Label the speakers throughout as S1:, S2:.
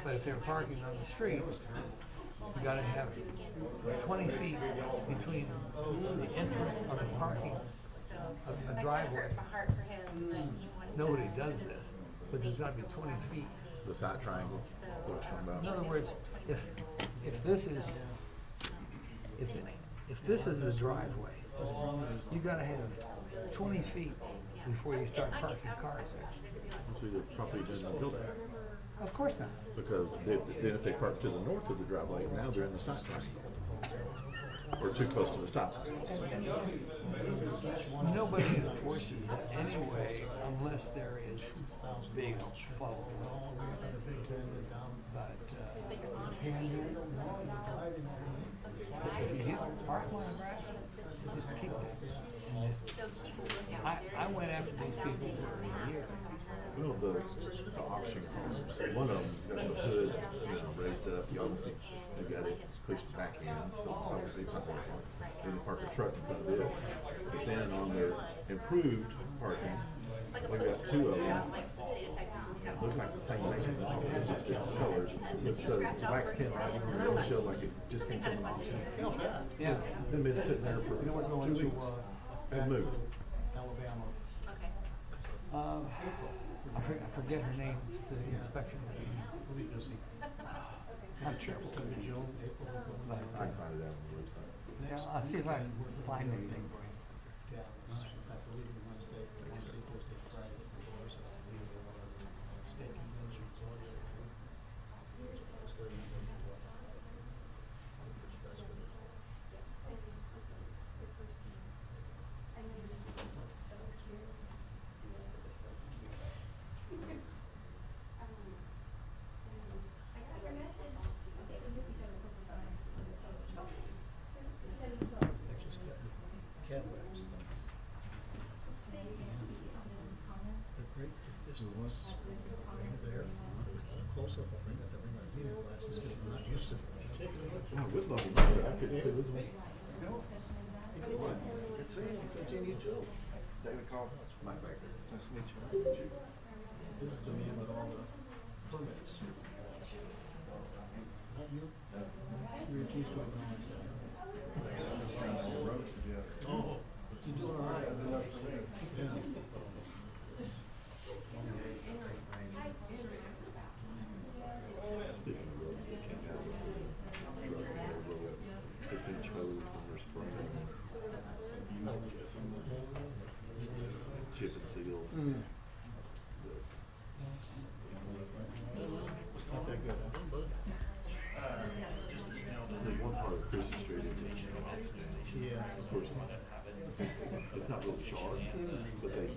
S1: But if they're parking on the street, you gotta have 20 feet between the entrance of the parking, a driveway. Nobody does this, but there's gotta be 20 feet.
S2: The side triangle. What you're talking
S1: In
S2: about?
S1: other words, if this is, if this is the driveway, you gotta have 20 feet before you start parking cars there.
S2: So the property doesn't build that.
S1: Of course not.
S2: Because then if they park to the north of the driveway, now they're in the side triangle. Or too close to the stop sign.
S1: Nobody enforces it anyway unless there is a big following. But if you park on the grass, just keep it. I went after these people for a year.
S2: Well, the auction cars, one of them's got the hood, raised up. You obviously they got it pushed back in. So obviously it's not going to park. Then they park a truck in front of it. But then on their improved parking, they've got two of them. Look like the same maintenance, just different colors. With the wax pin right here, it'll show like it just came from an auction.
S1: Yeah.
S2: They've been sitting there for 2 weeks and moved.
S3: Alabama.
S1: I forget her name, the inspection lady. I'm terrible to names.
S2: I
S1: But,
S2: can find it out on the website.
S1: yeah, I'll see if I can find anything for you.
S3: I believe in Wednesday, Thursday, Friday, the doors of the state convention. So I just got Cadillacs done. They're great for distance. Over there, close up, I forgot to bring my reading glasses because I'm not used to taking a look.
S2: I would love to know that. I could fit with me.
S3: Good seeing you. Good seeing you too.
S2: David Collins, Mike Baker. Nice to meet you.
S3: This is the man with all the permits. Not you? You're a two-stroke Collins. Oh, you doing all right? Yeah.
S2: Speaking of roads, they can't have a truck and they roll up 6-inch hose and they're spraying. Chip and seal.
S3: Not that good, huh?
S2: There's one part of Christian Street that just drops down.
S3: Yeah.
S2: Of course, it's not really sharp, but they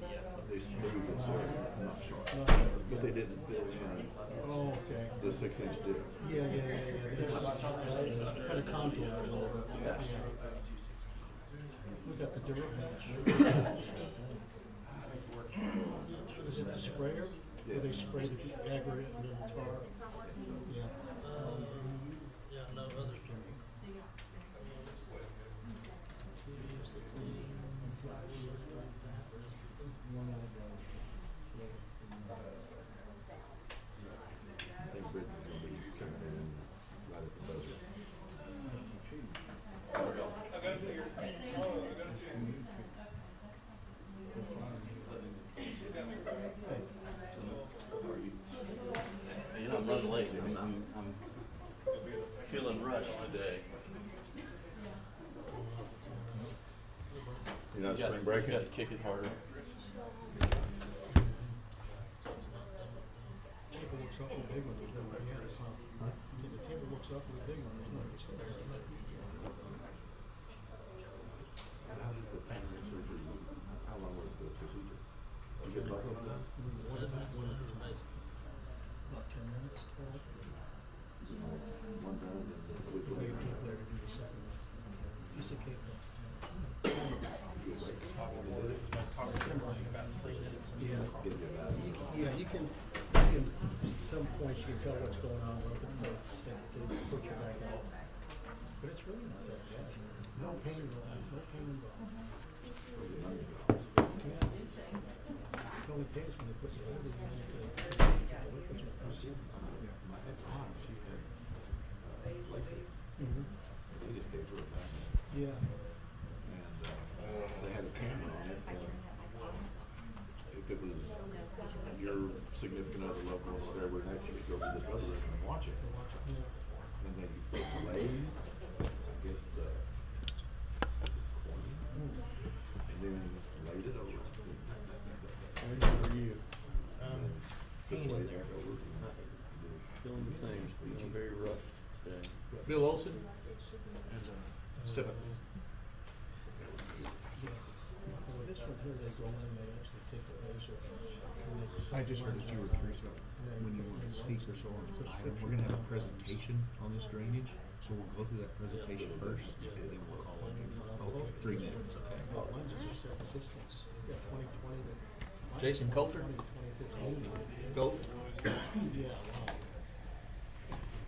S2: smooth it so it's not sharp.
S3: Not sharp,
S2: But
S3: yeah.
S2: they didn't fill in
S3: Oh, okay.
S2: the 6-inch dip.
S3: Yeah. They just kind of contour it a little bit. Yeah. We got the Duramax. Is it the sprayer? Where they spray the aggregate and then the tar? Yeah.
S4: Yeah, no others.
S2: I think Britton's gonna be coming in right at the buzzer.
S4: You know, I'm running late. I'm feeling rushed today.
S2: You're not spring
S4: Just
S2: breaking?
S4: got to kick it harder.
S3: Table looks awfully big when there's nobody at it, huh? The table looks awfully big when there's nobody sitting there.
S2: How did the plastic surgery, how long was the procedure? You get both of them done?
S3: About 10 minutes total.
S2: One done, and which
S3: We'll
S2: one?
S3: be there to do the second one. Piece of cake. Yeah. Yeah, you can, some points you can tell what's going on with it, but they put you back out. But it's really not that bad. No pain involved, no pain involved. Yeah. The only pain is when they put you over the end of the liquids in front of you. It's hot. Yeah.
S2: And they had a camera on it. If it was your significant other, loved one, whatever, and actually go to this other room and watch it.
S3: Yeah.
S2: And then you played, I guess, the coin, and then laid it over.
S4: How are you?
S2: Put it
S3: Hanging in
S2: back
S3: there.
S2: over.
S4: Feeling the same. Feeling very rough today.
S1: Bill Olson? Step up.
S3: Yeah. Well, this one here, they go in, they actually take the laser. and they-
S5: I just heard that you were curious about when you wanted to speak or so on. We're gonna have a presentation on this drainage, so we'll go through that presentation first, and then we'll call on you for 3 minutes, okay?
S3: Well, mine's just at a distance. Yeah, 2020 to.
S5: Jason Coulter?
S3: 2015.
S5: Go.
S3: Yeah, wow.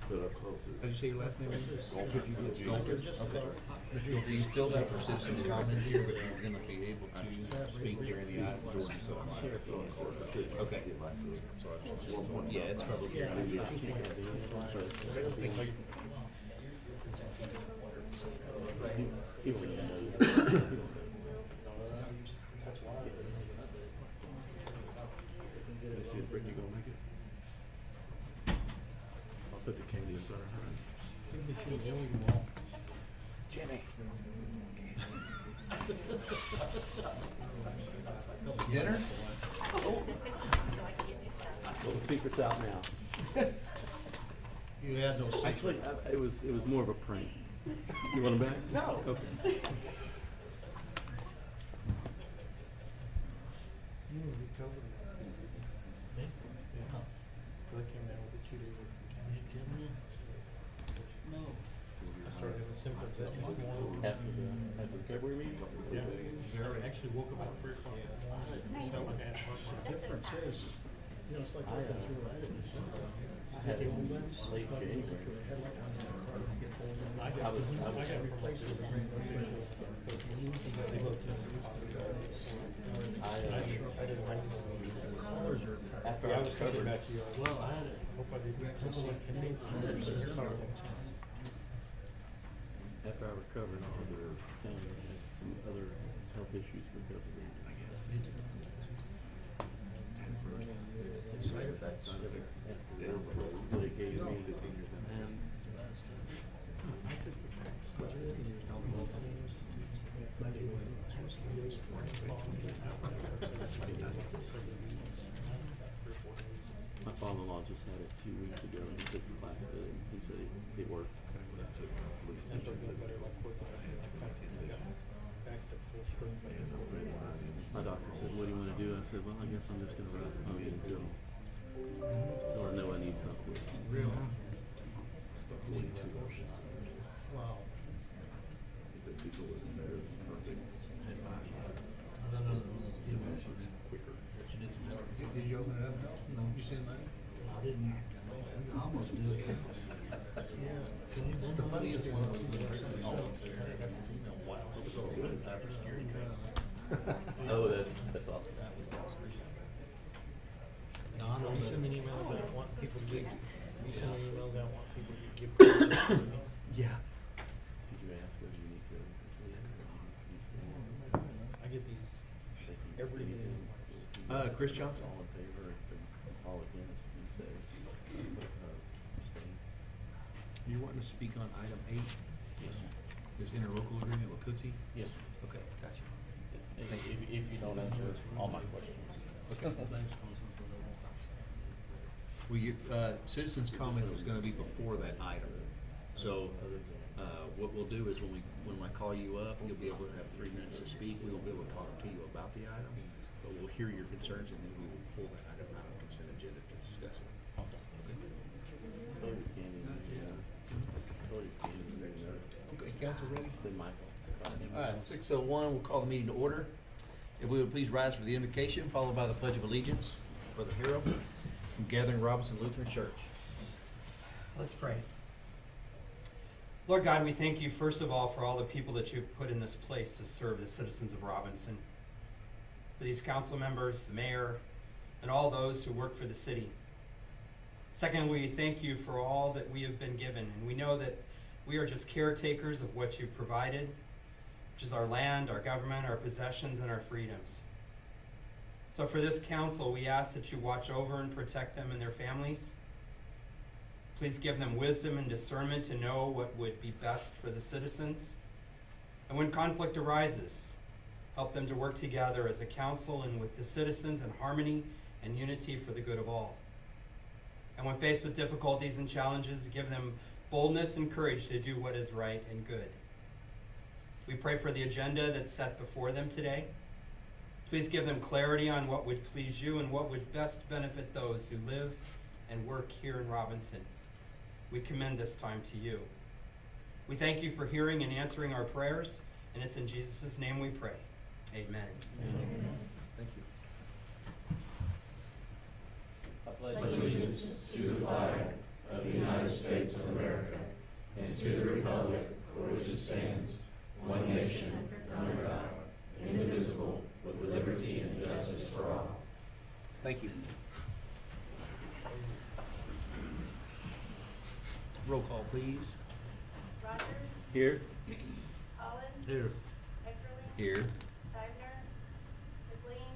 S2: But up close.
S5: How'd you say your last name?
S2: Golter.
S3: Just
S5: Okay.
S3: about-
S5: Mr. Golter, you still have for citizens comment here, but you're gonna be able to speak during the item Jordan so Okay. Yeah, it's probably.
S2: Is Brittany gonna make it? I'll put the candy in front of her.
S3: Give me two million more.
S5: Jimmy. Dinner?
S4: Well, the secret's out now.
S3: You had no secret.
S4: Actually, it was more of a prank. You want them back?
S5: No.
S4: Okay.
S3: You were recovered. Yeah. I came down with the 2 days of county. No. I started having symptoms that next morning.
S4: After the February meeting?
S3: Yeah. I actually woke up at 3 o'clock in the morning. So I had heartburn. The difference is, you know, it's like looking through a
S4: I had it in late January.
S3: I got replaced with a brand new visual. They both did I didn't like it. The colors are tired.
S4: After I was covered.
S3: Back to you. Well, I had it. Hope I didn't.
S4: After I recovered, other county had some other health issues because of it. I guess.
S3: Side effects?
S4: What it gave me, and my father-in-law just had it 2 weeks ago and he took the class today and he said it worked. My doctor said, what do you want to do? I said, well, I guess I'm just going to ride the pony until I know I need something.
S3: Really?
S2: 42.
S3: Wow.
S2: He said people was better than perfect. Quicker.
S5: Did you open it up? No. You send money?
S3: I didn't. I almost did. Yeah.
S5: The funniest one was
S4: Oh, that's awesome.
S3: No, I know you send me emails that I want people to give. You send me emails that I want people to give. credit.
S5: Yeah.
S4: Did you ask whether you need to?
S3: I get these every day.
S5: Chris Johnson.
S4: All in favor, all against, you say. Abstain.
S5: You wanting to speak on item 8?
S4: Yes.
S5: This interlocal agreement with Cootsie?
S4: Yes.
S5: Okay, gotcha.
S4: If you don't answer all my questions.
S5: Okay. Well, your, citizens' comments is gonna be before that item. So, what we'll do is when I call you up, you'll be able to have 3 minutes to speak. We won't be able to talk to you about the item, but we'll hear your concerns and then we will pull that item out of consent agenda to discuss it.
S4: Okay. Still your candy. Still your candy.
S5: Okay, council ready?
S4: Then Michael.
S5: All right, 6:01, we'll call the meeting to order. If we would please rise for the invocation, followed by the Pledge of Allegiance. Brother Hero, from Gathering Robinson Lutheran Church.
S6: Let's pray. Lord God, we thank you first of all for all the people that you've put in this place to serve the citizens of Robinson. For these council members, the mayor, and all those who work for the city. Second, we thank you for all that we have been given, and we know that we are just caretakers of what you've provided, which is our land, our government, our possessions, and our freedoms. So for this council, we ask that you watch over and protect them and their families. Please give them wisdom and discernment to know what would be best for the citizens. And when conflict arises, help them to work together as a council and with the citizens in harmony and unity for the good of all. And when faced with difficulties and challenges, give them boldness and courage to do what is right and good. We pray for the agenda that's set before them today. Please give them clarity on what would please you and what would best benefit those who live and work here in Robinson. We commend this time to you. We thank you for hearing and answering our prayers, and it's in Jesus' name we pray. Amen.
S5: Amen. Thank you.
S7: Allegiance to the flag of the United States of America and to the republic for which it stands, one nation, under God, indivisible, with liberty and justice for all.
S5: Thank you. Roll call, please.
S8: Rogers,
S4: Here.
S8: Holland,
S1: Here.
S8: Eckerly,
S5: Here.
S8: Stivner, McLean,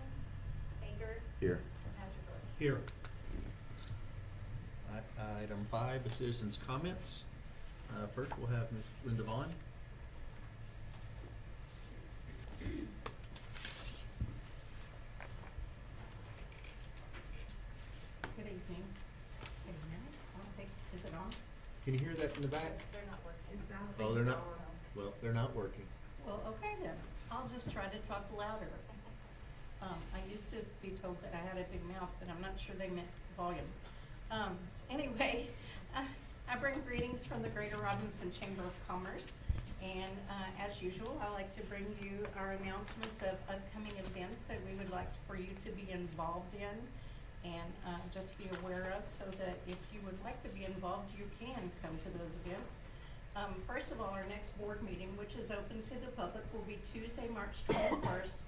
S8: Baker,
S2: Here.
S8: Masterford.
S3: Here.
S5: Item 5, the citizens' comments. First, we'll have Ms. Linda Vaughn.
S9: Good evening. Wait a minute, I don't think, is it on?
S5: Can you hear that in the back?
S8: They're not working.
S5: Oh, they're not. Well, they're not working.
S9: Well, okay then, I'll just try to talk louder. I used to be told that I had a big mouth, but I'm not sure they meant volume. Anyway, I bring greetings from the Greater Robinson Chamber of Commerce. And as usual, I like to bring you our announcements of upcoming events that we would like for you to be involved in and just be aware of, so that if you would like to be involved, you can come to those events. First of all, our next board meeting, which is open to the public, will be Tuesday, March 21st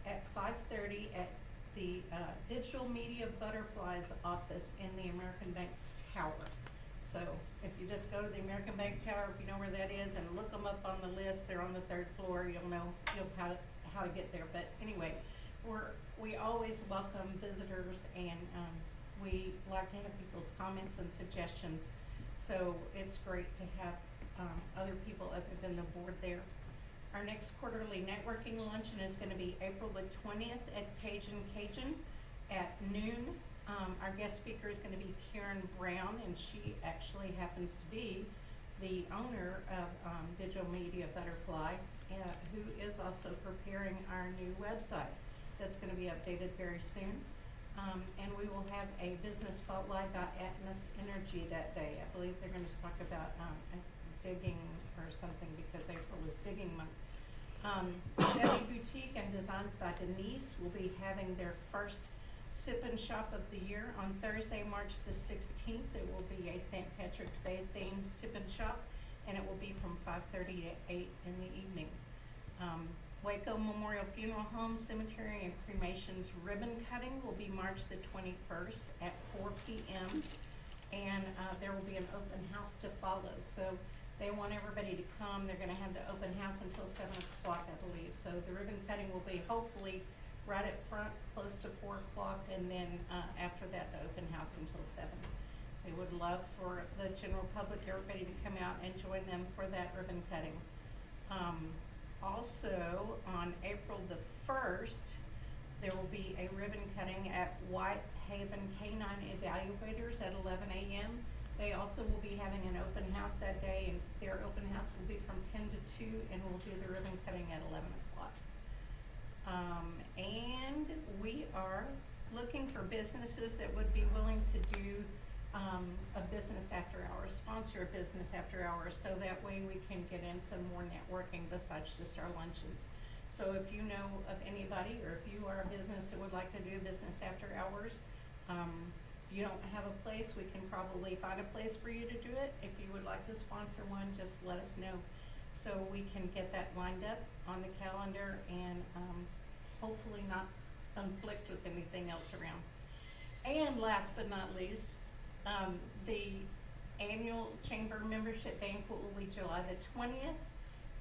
S9: at 5:30 at the Digital Media Butterflies office in the American Bank Tower. So if you just go to the American Bank Tower, if you know where that is, and look them up on the list, they're on the 3rd floor, you'll know how to get there. But anyway, we always welcome visitors, and we like to have people's comments and suggestions. So it's great to have other people other than the board there. Our next quarterly networking luncheon is gonna be April the 20th at Tajin Cajun at noon. Our guest speaker is gonna be Karen Brown, and she actually happens to be the owner of Digital Media Butterfly, who is also preparing our new website that's gonna be updated very soon. And we will have a business spotlight about Atmos Energy that day. I believe they're gonna talk about digging or something, because April is digging month. Debbie Boutique and Designs by Denise will be having their first Sip and Shop of the year on Thursday, March the 16th. It will be a St. Patrick's Day themed Sip and Shop, and it will be from 5:30 to 8 in the evening. Waco Memorial Funeral Home, Cemetery, and Cremations ribbon cutting will be March the 21st at 4 p.m. And there will be an open house to follow. So they want everybody to come. They're gonna have the open house until 7 o'clock, I believe. So the ribbon cutting will be hopefully right up front, close to 4 o'clock, and then after that, the open house until 7. We would love for the general public, everybody to come out and join them for that ribbon cutting. Also, on April the 1st, there will be a ribbon cutting at Whitehaven Canine Evaluators at 11 a.m. They also will be having an open house that day, and their open house will be from 10 to 2, and we'll do the ribbon cutting at 11 o'clock. And we are looking for businesses that would be willing to do a business after hours, sponsor a business after hours, so that way we can get in some more networking besides just our luncheons. So if you know of anybody, or if you are a business that would like to do business after hours, if you don't have a place, we can probably find a place for you to do it. If you would like to sponsor one, just let us know, so we can get that lined up on the calendar and hopefully not conflict with anything else around. And last but not least, the annual chamber membership banquet will be July the 20th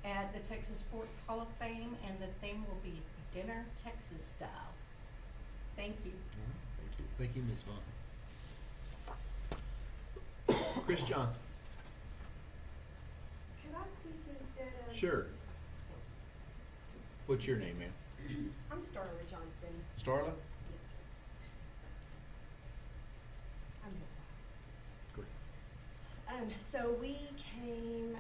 S9: at the Texas Sports Hall of Fame, and the theme will be Dinner Texas Style. Thank you.
S5: Thank you, Ms. Vaughn. Chris Johnson.
S10: Could I speak instead of?
S5: Sure. What's your name, ma'am?
S10: I'm Starla Johnson.
S5: Starla?
S10: Yes, sir. I'm his wife.
S5: Great.
S10: So we came,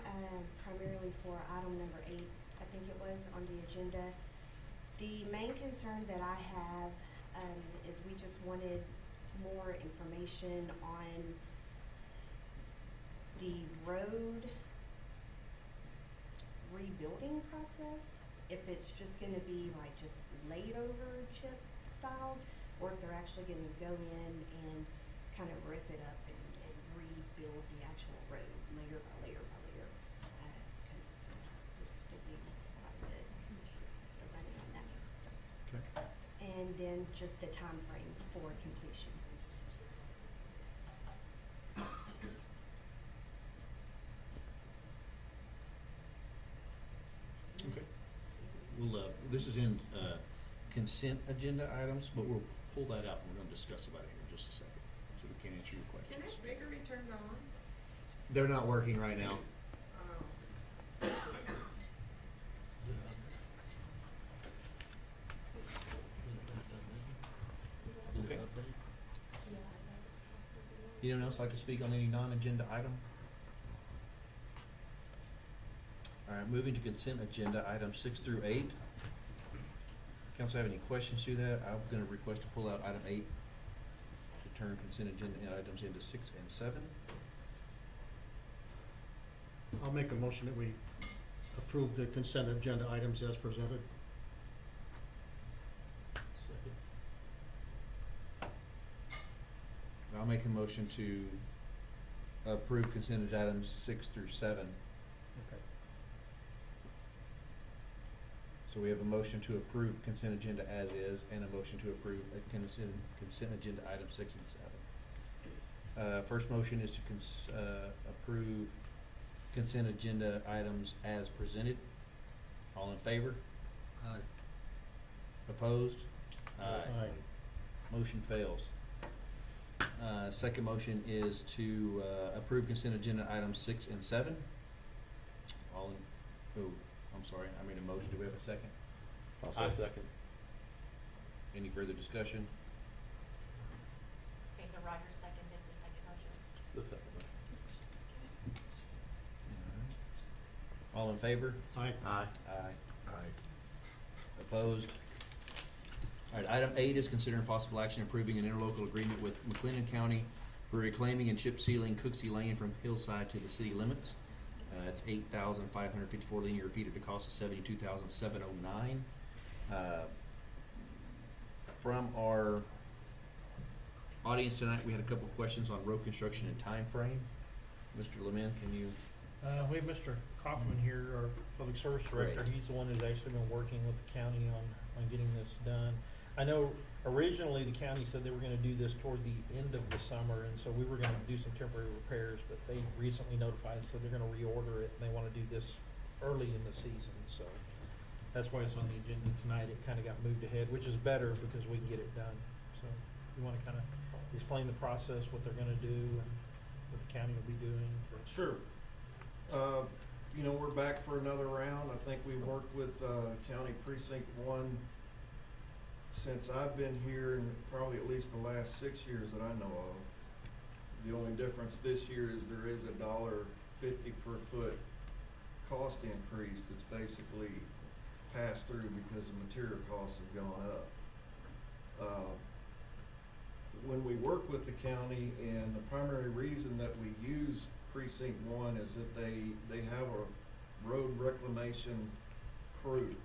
S10: primarily for item number 8, I think it was, on the agenda. The main concern that I have, is we just wanted more information on the road rebuilding process. If it's just gonna be like just laid over chip style, or if they're actually gonna go in and kind of rip it up and rebuild the actual road layer by layer by layer. Cause there's still being a lot of the running on that, so.
S5: Okay.
S10: And then just the time frame for completion.
S5: Okay. We'll, this is in, consent agenda items, but we'll pull that out and we're gonna discuss about it here in just a second, so we can answer your
S10: Can
S5: questions.
S10: this speaker be turned on?
S5: They're not working right now. Okay. Anyone else like to speak on any non-agenda item? All right, moving to consent agenda, items 6 through 8. Council have any questions to that? I'm gonna request to pull out item 8 to turn consent agenda items into 6 and 7.
S3: I'll make a motion that we approve the consent agenda items as presented.
S5: I'll make a motion to approve consent agenda items 6 through 7.
S3: Okay.
S5: So we have a motion to approve consent agenda as is, and a motion to approve consent agenda items 6 and 7. First motion is to approve consent agenda items as presented. All in favor?
S3: Aye.
S5: Opposed?
S3: Aye.
S5: Motion fails. Second motion is to approve consent agenda items 6 and 7. All in, oh, I'm sorry, I made a motion. Do we have a second?
S4: I second.
S5: Any further discussion?
S8: Okay, so Roger seconded the second motion.
S4: The second
S5: All in favor?
S3: Aye.
S4: Aye.
S5: Aye.
S2: Aye.
S5: Opposed? All right, item 8 is considering possible action approving an interlocal agreement with McLennan County for reclaiming and chip sealing Cooksey Lane from hillside to the city limits. It's 8,554 linear feet at a cost of $72,709. From our audience tonight, we had a couple questions on road construction and time frame. Mr. Lemon, can you?
S11: We have Mr. Kaufman here, our public service director.
S5: Great.
S11: He's the one who's actually been working with the county on getting this done. I know originally the county said they were gonna do this toward the end of the summer, and so we were gonna do some temporary repairs, but they recently notified, so they're gonna reorder it, and they wanna do this early in the season, so that's why it's on the agenda tonight. It kinda got moved ahead, which is better because we can get it done. So you wanna kinda explain the process, what they're gonna do, and what the county will be doing?
S12: Sure. You know, we're back for another round. I think we worked with County Precinct 1 since I've been here, and probably at least the last 6 years that I know of. The only difference this year is there is a $1.50 per foot cost increase that's basically passed through because the material costs have gone up. When we work with the county, and the primary reason that we use Precinct 1 is that they have a road reclamation crew.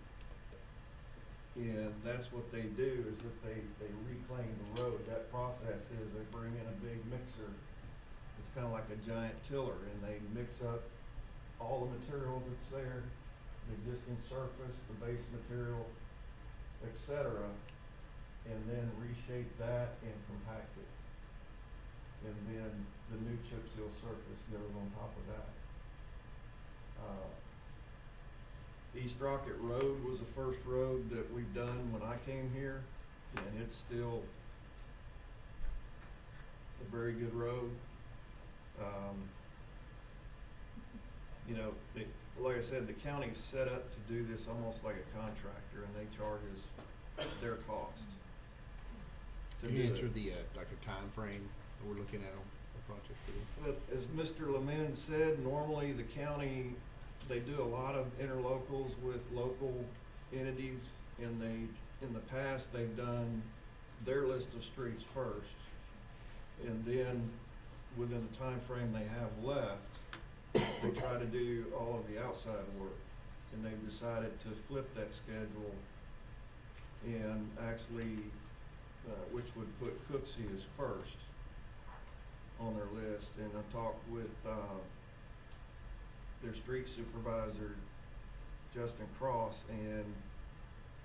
S12: And that's what they do, is that they reclaim the road. That process is they bring in a big mixer. It's kind of like a giant tiller, and they mix up all the material that's there, the existing surface, the base material, etc., and then reshape that and compact it. And then the new chip seal surface goes on top of that. East Rocket Road was the first road that we've done when I came here, and it's still a very good road. You know, like I said, the county's set up to do this almost like a contractor, and they charge us their cost. to
S5: Can you
S12: do
S5: answer
S12: it.
S5: the, like a time frame that we're looking at on the project for this?
S12: But as Mr. Lemon said, normally the county, they do a lot of interlocals with local entities, and in the past, they've done their list of streets first. And then, within the time frame they have left, they try to do all of the outside work. And they've decided to flip that schedule and actually, which would put Cooksey as first on their list. And I talked with, their street supervisor, Justin Cross, and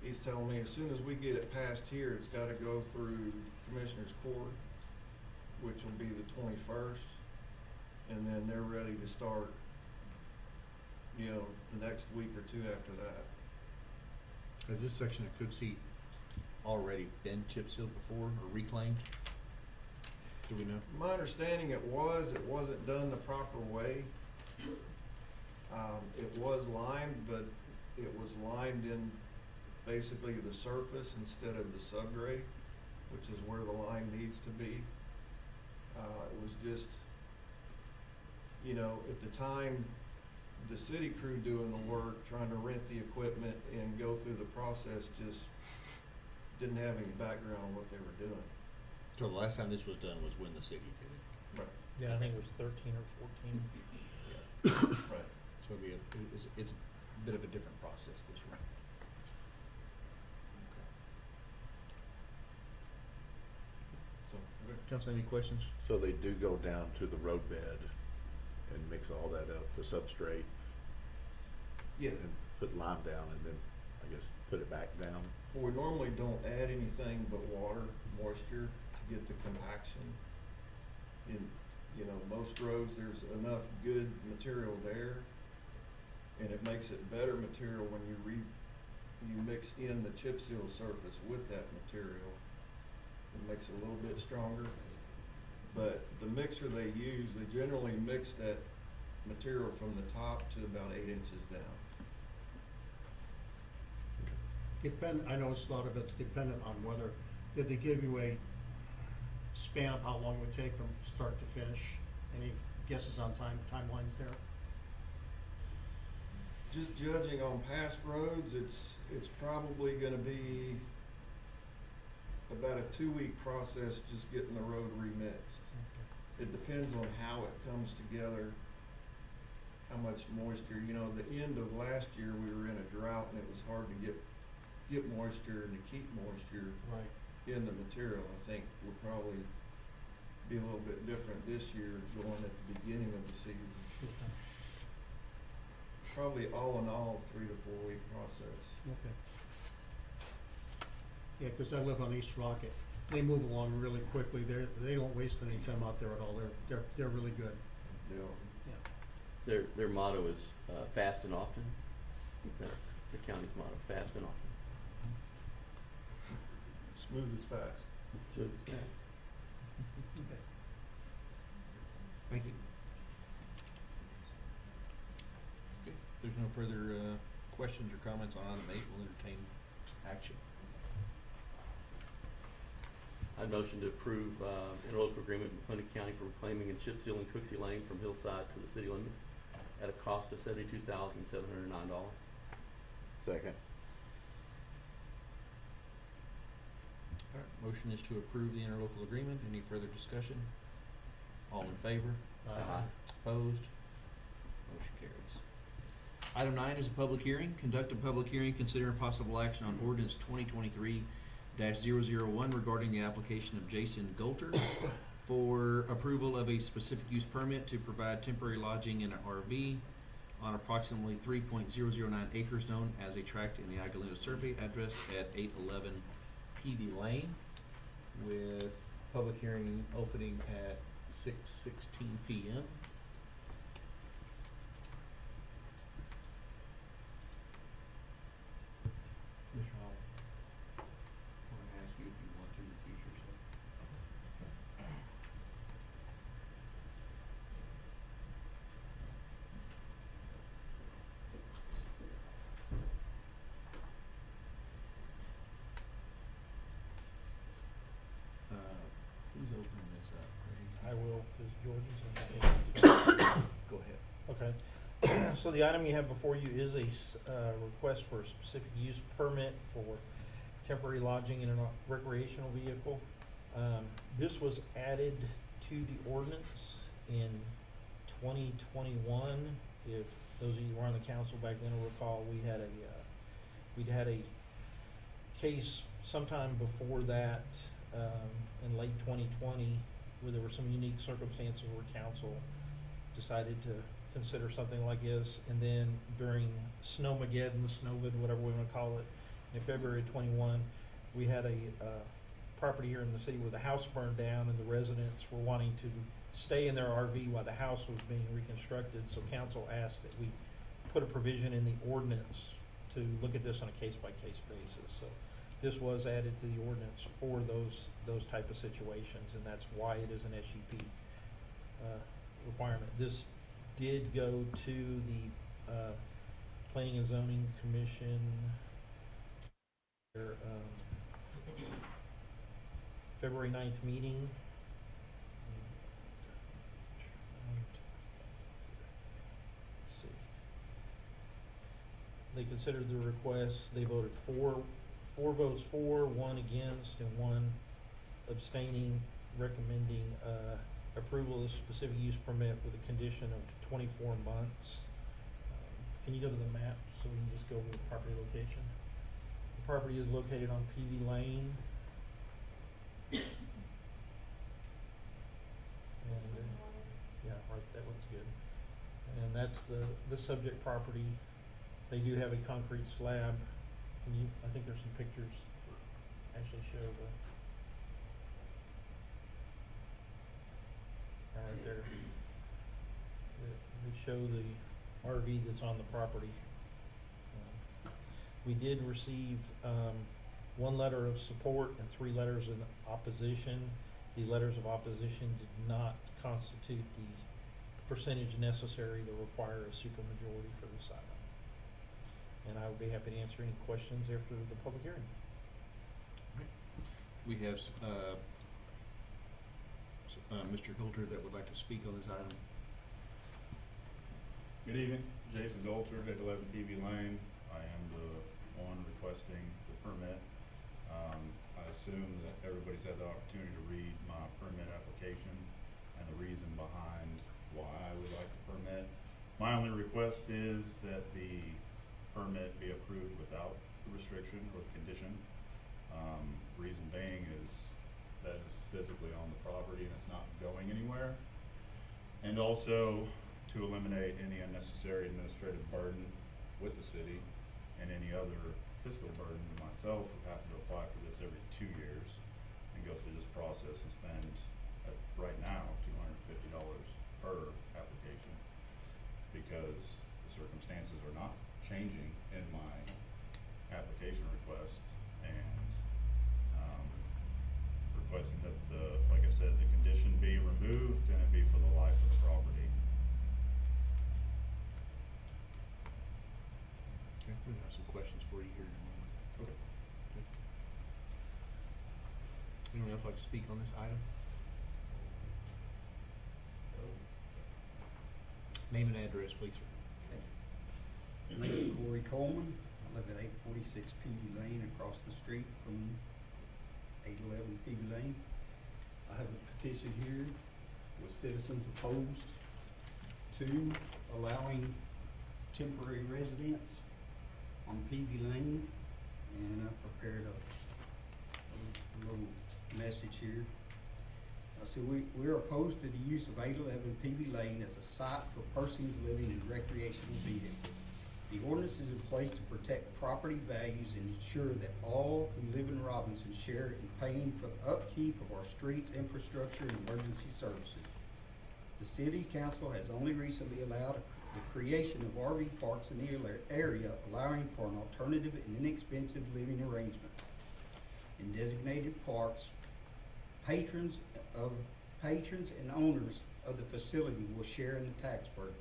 S12: he's telling me as soon as we get it passed here, it's gotta go through Commissioner's Court, which will be the 21st, and then they're ready to start, you know, the next week or two after that.
S5: Has this section of Cooksey already been chip sealed before or reclaimed? Do we know?
S12: My understanding it wasn't done the proper way. It was limed, but it was limed in basically the surface instead of the subgrade, which is where the lime needs to be. It was just, you know, at the time, the city crew doing the work, trying to rent the equipment and go through the process, just didn't have any background on what they were doing.
S5: So the last time this was done was when the city did it.
S12: Right.
S11: Yeah, I think it was 13 or 14.
S12: Right.
S5: So it'd be it's a bit of a different process this round.
S12: So,
S5: Council, any questions?
S2: So they do go down to the roadbed and mix all that up, the substrate,
S12: yeah.
S2: and put lime down, and then, I guess, put it back down.
S12: Well, we normally don't add anything but water, moisture, to get the compaction. In, you know, most roads, there's enough good material there, and it makes it better material when you mix in the chip seal surface with that material. It makes it a little bit stronger. But the mixer they use, they generally mix that material from the top to about 8 inches down.
S3: I know a lot of it's dependent on whether, did they give you a span of how long it would take from start to finish? Any guesses on timelines there?
S12: Just judging on past roads, it's probably gonna be about a 2-week process just getting the road remixed. It depends on how it comes together, how much moisture. You know, the end of last year, we were in a drought and it was hard to get moisture and to keep moisture
S3: Right.
S12: in the material. I think will probably be a little bit different this year going at the beginning of the season.
S3: Okay.
S12: Probably all in all, 3 to 4 week process.
S3: Okay. Yeah, 'cause I live on East Rocket. They move along really quickly. They don't waste any time out there at all. They're really good.
S12: Yeah.
S3: Yeah.
S4: Their motto is fast and often. That's the county's motto, fast and often.
S12: Smooth as fast.
S4: So it's fast.
S3: Okay.
S5: Thank you. Okay, if there's no further questions or comments on item 8, we'll entertain action.
S4: I motion to approve interlocal agreement with Clinton County for reclaiming and chip sealing Cooksey Lane from hillside to the city limits at a cost of $72,709.
S2: Second.
S5: All right, motion is to approve the interlocal agreement. Any further discussion? All in favor? Opposed? Motion carries. Item 9 is a public hearing. Conduct a public hearing, consider possible action on ordinance 2023-001 regarding the application of Jason Gulter for approval of a specific use permit to provide temporary lodging in an RV on approximately 3.009 acres known as a tract in the Agalena survey addressed at 811 PD Lane, with public hearing opening at 6:16 p.m.
S11: Jordan?
S5: Go ahead.
S11: Okay. So the item you have before you is a request for a specific use permit for temporary lodging in a recreational vehicle. This was added to the ordinance in 2021. If those of you who were on the council back then will recall, we'd had a case sometime before that, in late 2020, where there were some unique circumstances where council decided to consider something like this. And then during Snowmageddon, Snowvid, whatever we want to call it, in February 21, we had a property here in the city where the house burned down and the residents were wanting to stay in their RV while the house was being reconstructed. So council asked that we put a provision in the ordinance to look at this on a case-by-case basis. So this was added to the ordinance for those type of situations, and that's why it is an SUP requirement. This did go to the Planning and Zoning Commission, their February 9th meeting. Let's see. They considered the request. They voted four votes for, 1 against, and 1 abstaining, recommending approval of the specific use permit with a condition of 24 months. Can you go to the map so we can just go over the property location? The property is located on PV Lane. And, yeah, right, that looks good. And that's the subject property. They do have a concrete slab. Can you, I think there's some pictures actually show the, right there. They show the RV that's on the property. We did receive 1 letter of support and 3 letters of opposition. The letters of opposition did not constitute the percentage necessary to require a supermajority for this item. And I would be happy to answer any questions after the public hearing.
S5: We have Mr. Coulter that would like to speak on this item.
S13: Good evening, Jason Dolter at 11 PV Lane. I am the one requesting the permit. I assume that everybody's had the opportunity to read my permit application and the reason behind why I would like the permit. My only request is that the permit be approved without the restriction or condition. Reason being is that it's physically on the property and it's not going anywhere. And also to eliminate any unnecessary administrative burden with the city and any other fiscal burden to myself of having to apply for this every 2 years and go through this process and spend, right now, $250 per application, because the circumstances are not changing in my application request, and requesting that like I said, the condition be removed and it be for the life of the property.
S5: Okay, we have some questions for you here in a moment.
S13: Okay.
S5: Anyone else like to speak on this item? Name and address, please, sir.
S14: My name is Corey Coleman. I live at 846 PV Lane across the street from 811 PV Lane. I have a petition here with citizens opposed to allowing temporary residents on PV Lane, and I prepared a little message here. So we're opposed to the use of 811 PV Lane as a site for persons living in recreational vehicles. The ordinance is in place to protect property values and ensure that all who live in Robinson share in paying for the upkeep of our streets, infrastructure, and emergency services. The city council has only recently allowed the creation of RV parks in the area, allowing for an alternative and inexpensive living arrangements. In designated parks, patrons and owners of the facility will share in the tax burden.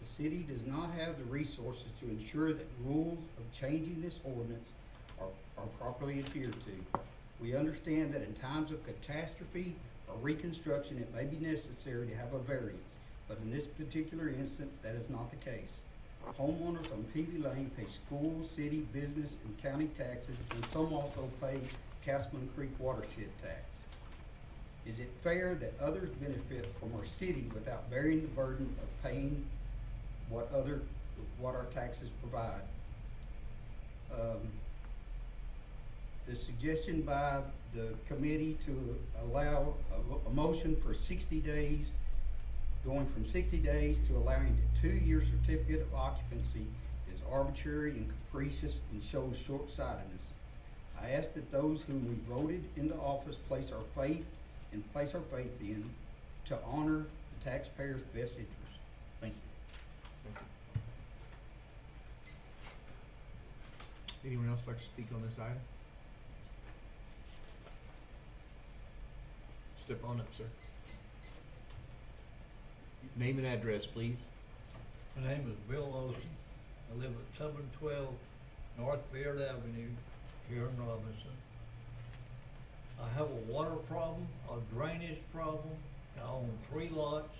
S14: The city does not have the resources to ensure that rules of changing this ordinance are properly adhered to. We understand that in times of catastrophe or reconstruction, it may be necessary to have a variance, but in this particular instance, that is not the case. Homeowners on Peavy Lane pay school, city, business, and county taxes, and some also pay Castleman Creek watershed tax. Is it fair that others benefit from our city without bearing the burden of paying what our taxes provide? The suggestion by the committee to allow a motion for 60 days, going from 60 days to allowing a 2-year certificate of occupancy is arbitrary and capricious and shows short-sightedness. I ask that those whom we voted into office place our faith in to honor the taxpayers' best interest. Thank you.
S5: Anyone else like to speak on this item? Step on up, sir. Name and address, please.
S15: My name is Bill Olson. I live at 712 North Beard Avenue here in Robinson. I have a water problem, a drainage problem. I own 3 lots.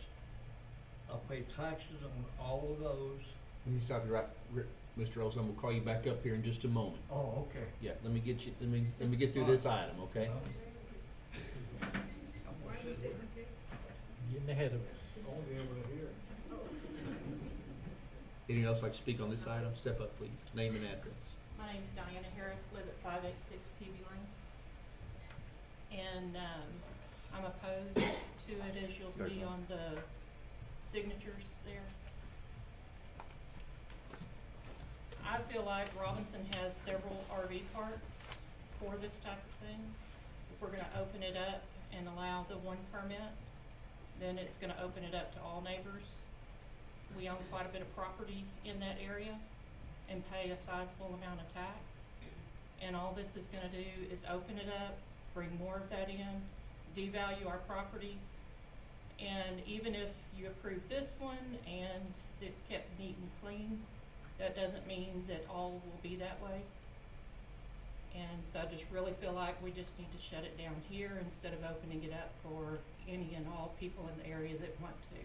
S15: I pay taxes on all of those.
S5: Let me stop you right, Mr. Olson. We'll call you back up here in just a moment.
S15: Oh, okay.
S5: Yeah, let me get through this item, okay?
S11: Getting ahead of us.
S5: Anyone else like to speak on this item? Step up, please. Name and address.
S9: My name's Diana Harris, live at 586 PB Lane. And, I'm opposed to it, as you'll see on the signatures there. I feel like Robinson has several RV parks for this type of thing. If we're gonna open it up and allow the one permit, then it's gonna open it up to all neighbors. We own quite a bit of property in that area and pay a sizable amount of tax. And all this is gonna do is open it up, bring more of that in, devalue our properties. And even if you approve this one and it's kept neat and clean, that doesn't mean that all will be that way. And so I just really feel like we just need to shut it down here instead of opening it up for any and all people in the area that want to.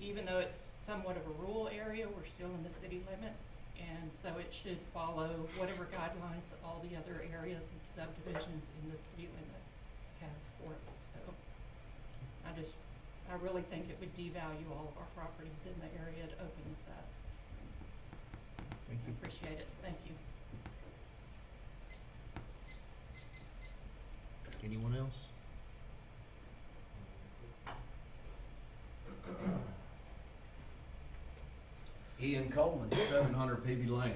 S9: Even though it's somewhat of a rural area, we're still in the city limits, and so it should follow whatever guidelines all the other areas and subdivisions in the city limits have for it. So I really think it would devalue all of our properties in the area to open this up. So
S5: Thank
S9: I
S5: you.
S9: appreciate it. Thank you.
S5: Anyone else?
S16: Ian Coleman, 700 PB Lane.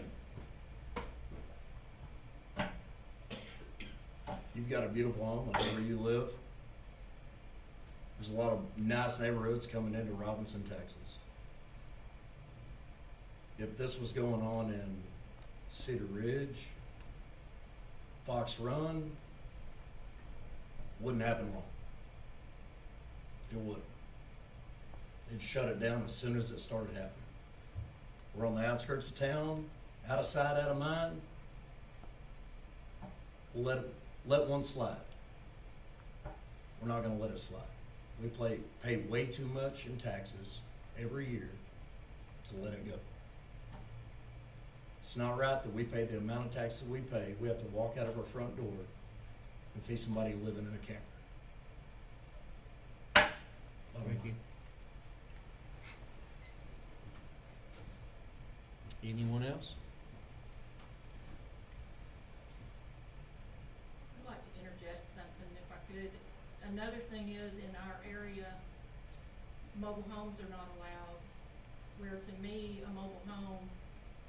S16: You've got a beautiful home wherever you live. There's a lot of nice neighborhoods coming into Robinson, Texas. If this was going on in Cedar Ridge, Fox Run, wouldn't happen long. It wouldn't. It'd shut it down as soon as it started happening. We're on the outskirts of town, out of sight, out of mind. We'll let one slide. We're not gonna let it slide. We pay way too much in taxes every year to let it go. It's not right that we pay the amount of taxes we pay. We have to walk out of our front door and see somebody living in a camper.
S5: Thank you. Anyone else?
S9: I'd like to interject something if I could. Another thing is, in our area, mobile homes are not allowed, where to me, a mobile home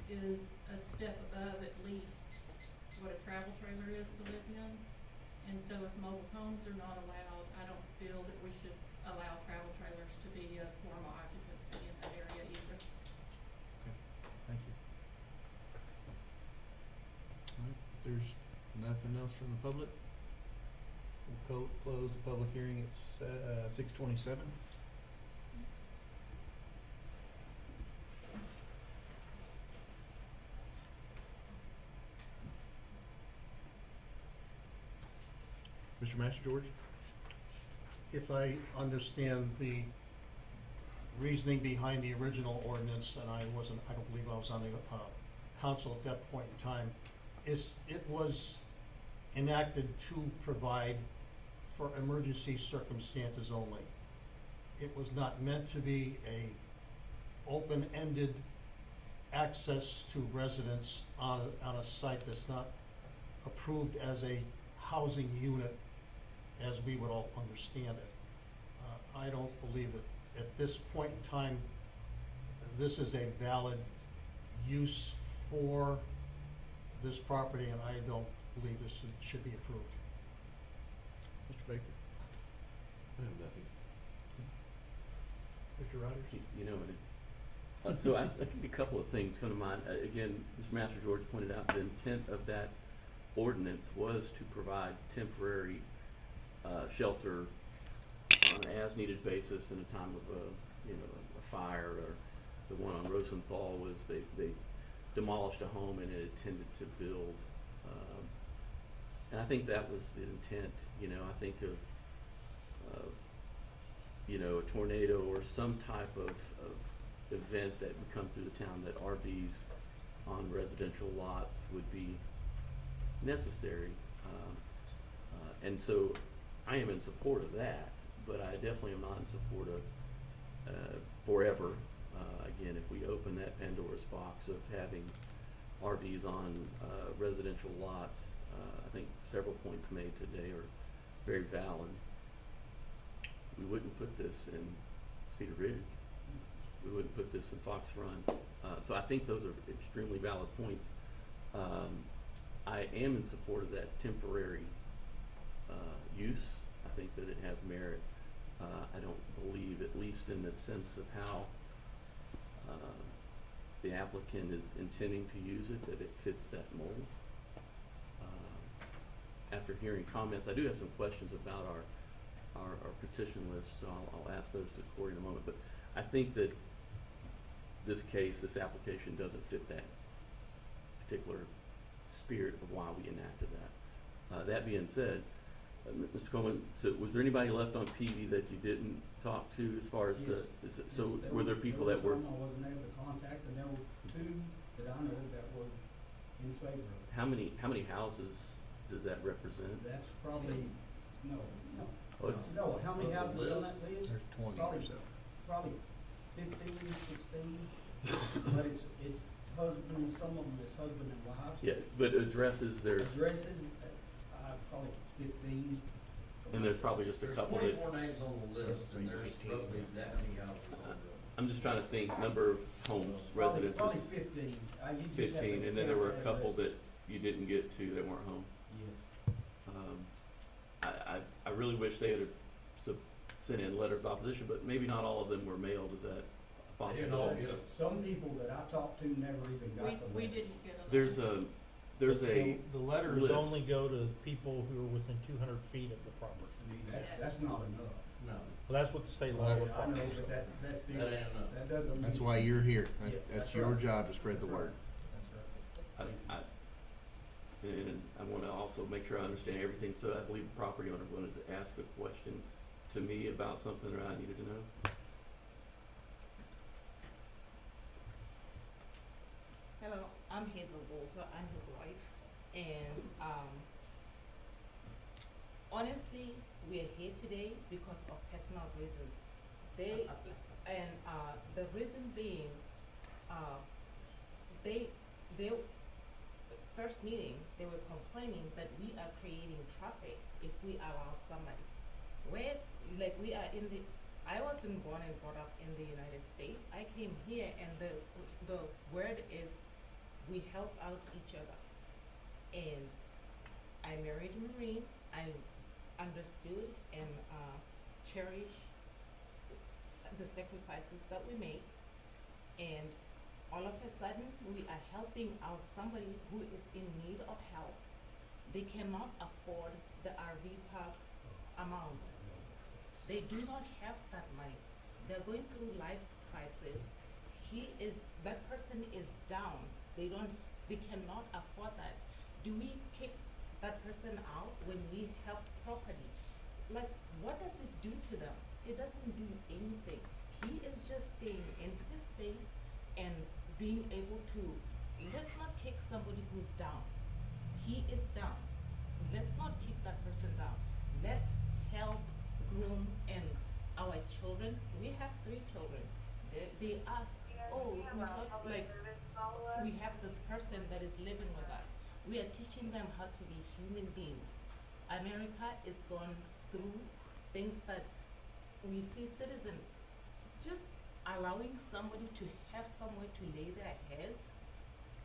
S9: is a step above at least what a travel trailer is to live in. And so if mobile homes are not allowed, I don't feel that we should allow travel trailers to be a form of occupancy in that area either.
S5: Thank you. All right, if there's nothing else from the public, we'll close the public hearing at 6:27. Mr. Master George?
S3: if I understand the reasoning behind the original ordinance, and I don't believe I was on the, council at that point in time, it was enacted to provide for emergency circumstances only. It was not meant to be a open-ended access to residents on a site that's not approved as a housing unit as we would all understand it. I don't believe that at this point in time, this is a valid use for this property, and I don't believe this should be approved.
S2: Mr. Baker? I have nothing.
S11: Mr. Rogers?
S4: You know, so I think a couple of things come to mind. Again, Mr. Master George pointed out the intent of that ordinance was to provide temporary shelter on an as-needed basis in a time of a fire. Or the one on Rosenthal was they demolished a home and it intended to build. And I think that was the intent. I think of a tornado or some type of event that would come through the town, that RVs on residential lots would be necessary. And so I am in support of that, but I definitely am not in support of forever. Again, if we open that Pandora's box of having RVs on residential lots, I think several points made today are very valid. We wouldn't put this in Cedar Ridge. We wouldn't put this in Fox Run. So I think those are extremely valid points. I am in support of that temporary use. I think that it has merit. I don't believe, at least in the sense of how the applicant is intending to use it, that it fits that mold. After hearing comments, I do have some questions about our petition list, so I'll ask those to Corey in a moment. But I think that this application doesn't fit that particular spirit of why we enacted that. That being said, Mr. Coleman, so was there anybody left on PV that you didn't talk to as far as were there people that were?
S14: I wasn't able to contact, and there were two that I know that were in favor of it.
S4: How many houses does that represent?
S14: That's probably, no.
S4: Oh, it's-
S14: No, how many houses are on that list?
S5: There's 20 or
S14: Probably-
S5: so.
S14: Probably 15, 16, but it's husband, some of them is husband and wife.
S4: Yeah, but addresses there's,
S14: Addresses, probably 15.
S4: and there's probably just a couple that.
S16: There's 24 names on the list, and there's roughly that many houses on the.
S4: I'm just trying to think number of homes, residences.
S14: Probably 15. You just have to
S4: 15, and then there
S14: count
S4: were a couple
S14: addresses.
S4: that you didn't get to that weren't home.
S14: Yes.
S4: I really wish they had sent in letters of opposition, but maybe not all of them were mailed. Is that a
S16: They didn't all
S4: possibility?
S16: get 'em.
S14: Some people that I talked to never even got the
S9: We
S14: letter.
S9: didn't get a.
S4: There's a
S11: The letters
S4: list.
S11: only go to people who are within 200 feet of the property.
S14: That's not enough.
S16: No.
S11: Well, that's what the state law
S14: I
S11: requires.
S14: know, but that's the,
S16: That ain't enough.
S14: that doesn't mean.
S5: That's why you're here.
S14: Yeah,
S5: That's
S14: that's
S5: your
S14: right.
S5: job to spread the word.
S14: That's right.
S4: And I want to also make sure I understand everything. So I believe the property owner wanted to ask a question to me about something that I needed to know.
S17: Hello, I'm Hazel Golter. I'm his wife, and honestly, we are here today because of personal reasons. The reason being, they first meeting they were complaining that we are creating traffic if we allow somebody. I wasn't born and brought up in the United States. I came here, and the word is we help out each other. And I married a Marine. I understood and cherish the sacrifices that we make. And all of a sudden, we are helping out somebody who is in need of help. They cannot afford the RV park amount. They do not have that money. They're going through life's crisis. That person is down. They cannot afford that. Do we kick that person out when we help property? like, what does it do to them? It doesn't do anything. He is just staying in his space and being able to, let's not kick somebody who's down. He is down. Let's not kick that person down. Let's help groom and our children. We have 3 children. They ask, oh, we thought like we have this person that is living with us. We are teaching them how to be human beings. America is going through things that we see citizens just allowing somebody to have somewhere to lay their heads.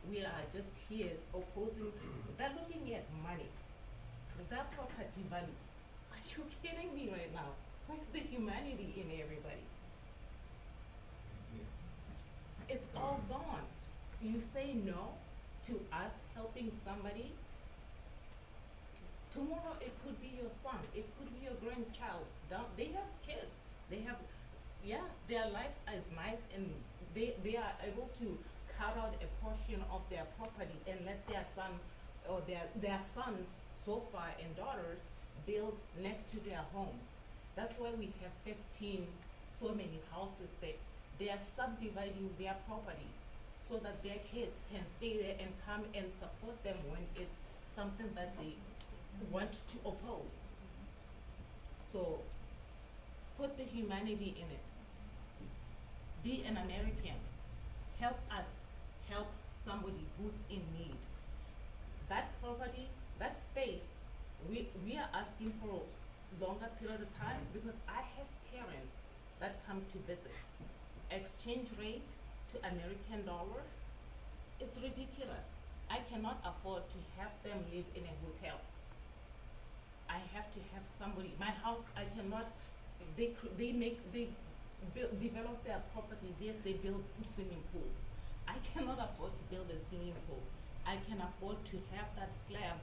S17: We are just here opposing. They're looking at money. That property value. Are you kidding me right now? Where's the humanity in everybody? It's all gone. You say no to us helping somebody. Tomorrow it could be your son. It could be your grandchild. They have kids. They have, their life is nice and they are able to cut out a portion of their property and let their son or their sons so far and daughters build next to their homes. That's why we have 15 so many houses there. They are subdividing their property so that their kids can stay there and come and support them when it's something that they want to oppose. So put the humanity in it. Be an American. Help us help somebody who's in need. That property, that space, we are asking for a longer period of time because I have parents that come to visit. Exchange rate to American dollar, it's ridiculous. I cannot afford to have them live in a hotel. I have to have somebody. My house, I cannot. They develop their properties. Yes, they build swimming pools. I cannot afford to build a swimming pool. I can afford to have that slab,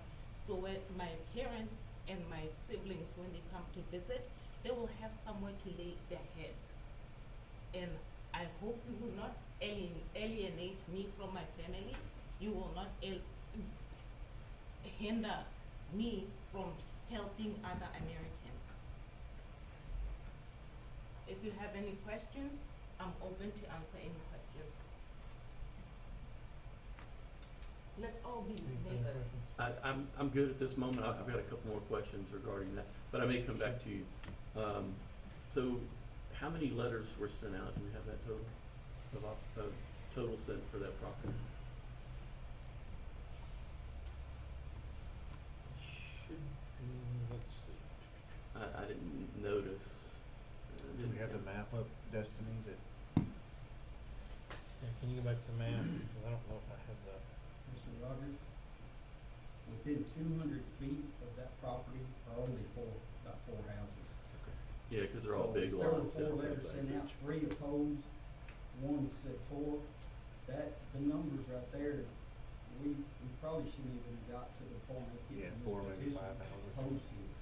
S17: so when my parents and my siblings, when they come to visit, they will have somewhere to lay their heads. And I hope you will not alienate me from my family. You will not hinder me from helping other Americans. If you have any questions, I'm open to answer any questions. Let's all be neighbors.
S4: I'm good at this moment. I've got a couple more questions regarding that, but I may come back to you. So how many letters were sent out? Do we have that total of total sent for that property?
S11: Should be, let's see.
S4: I didn't notice.
S5: Do we have the map up, Destiny, that?
S11: Yeah, can you go back to the map? 'Cause I don't know if I have that.
S14: Mr. Rogers, within 200 feet of that property are only about four houses.
S4: Yeah, because they're all
S14: So
S4: big
S14: there were
S4: lots.
S14: 4 letters sent out, 3 opposed, 1 said 4. The numbers right there, we probably shouldn't even have got to the point of
S5: Yeah,
S14: getting
S5: 4,
S14: this
S5: maybe
S14: petition
S5: 5 houses.
S14: opposed to it.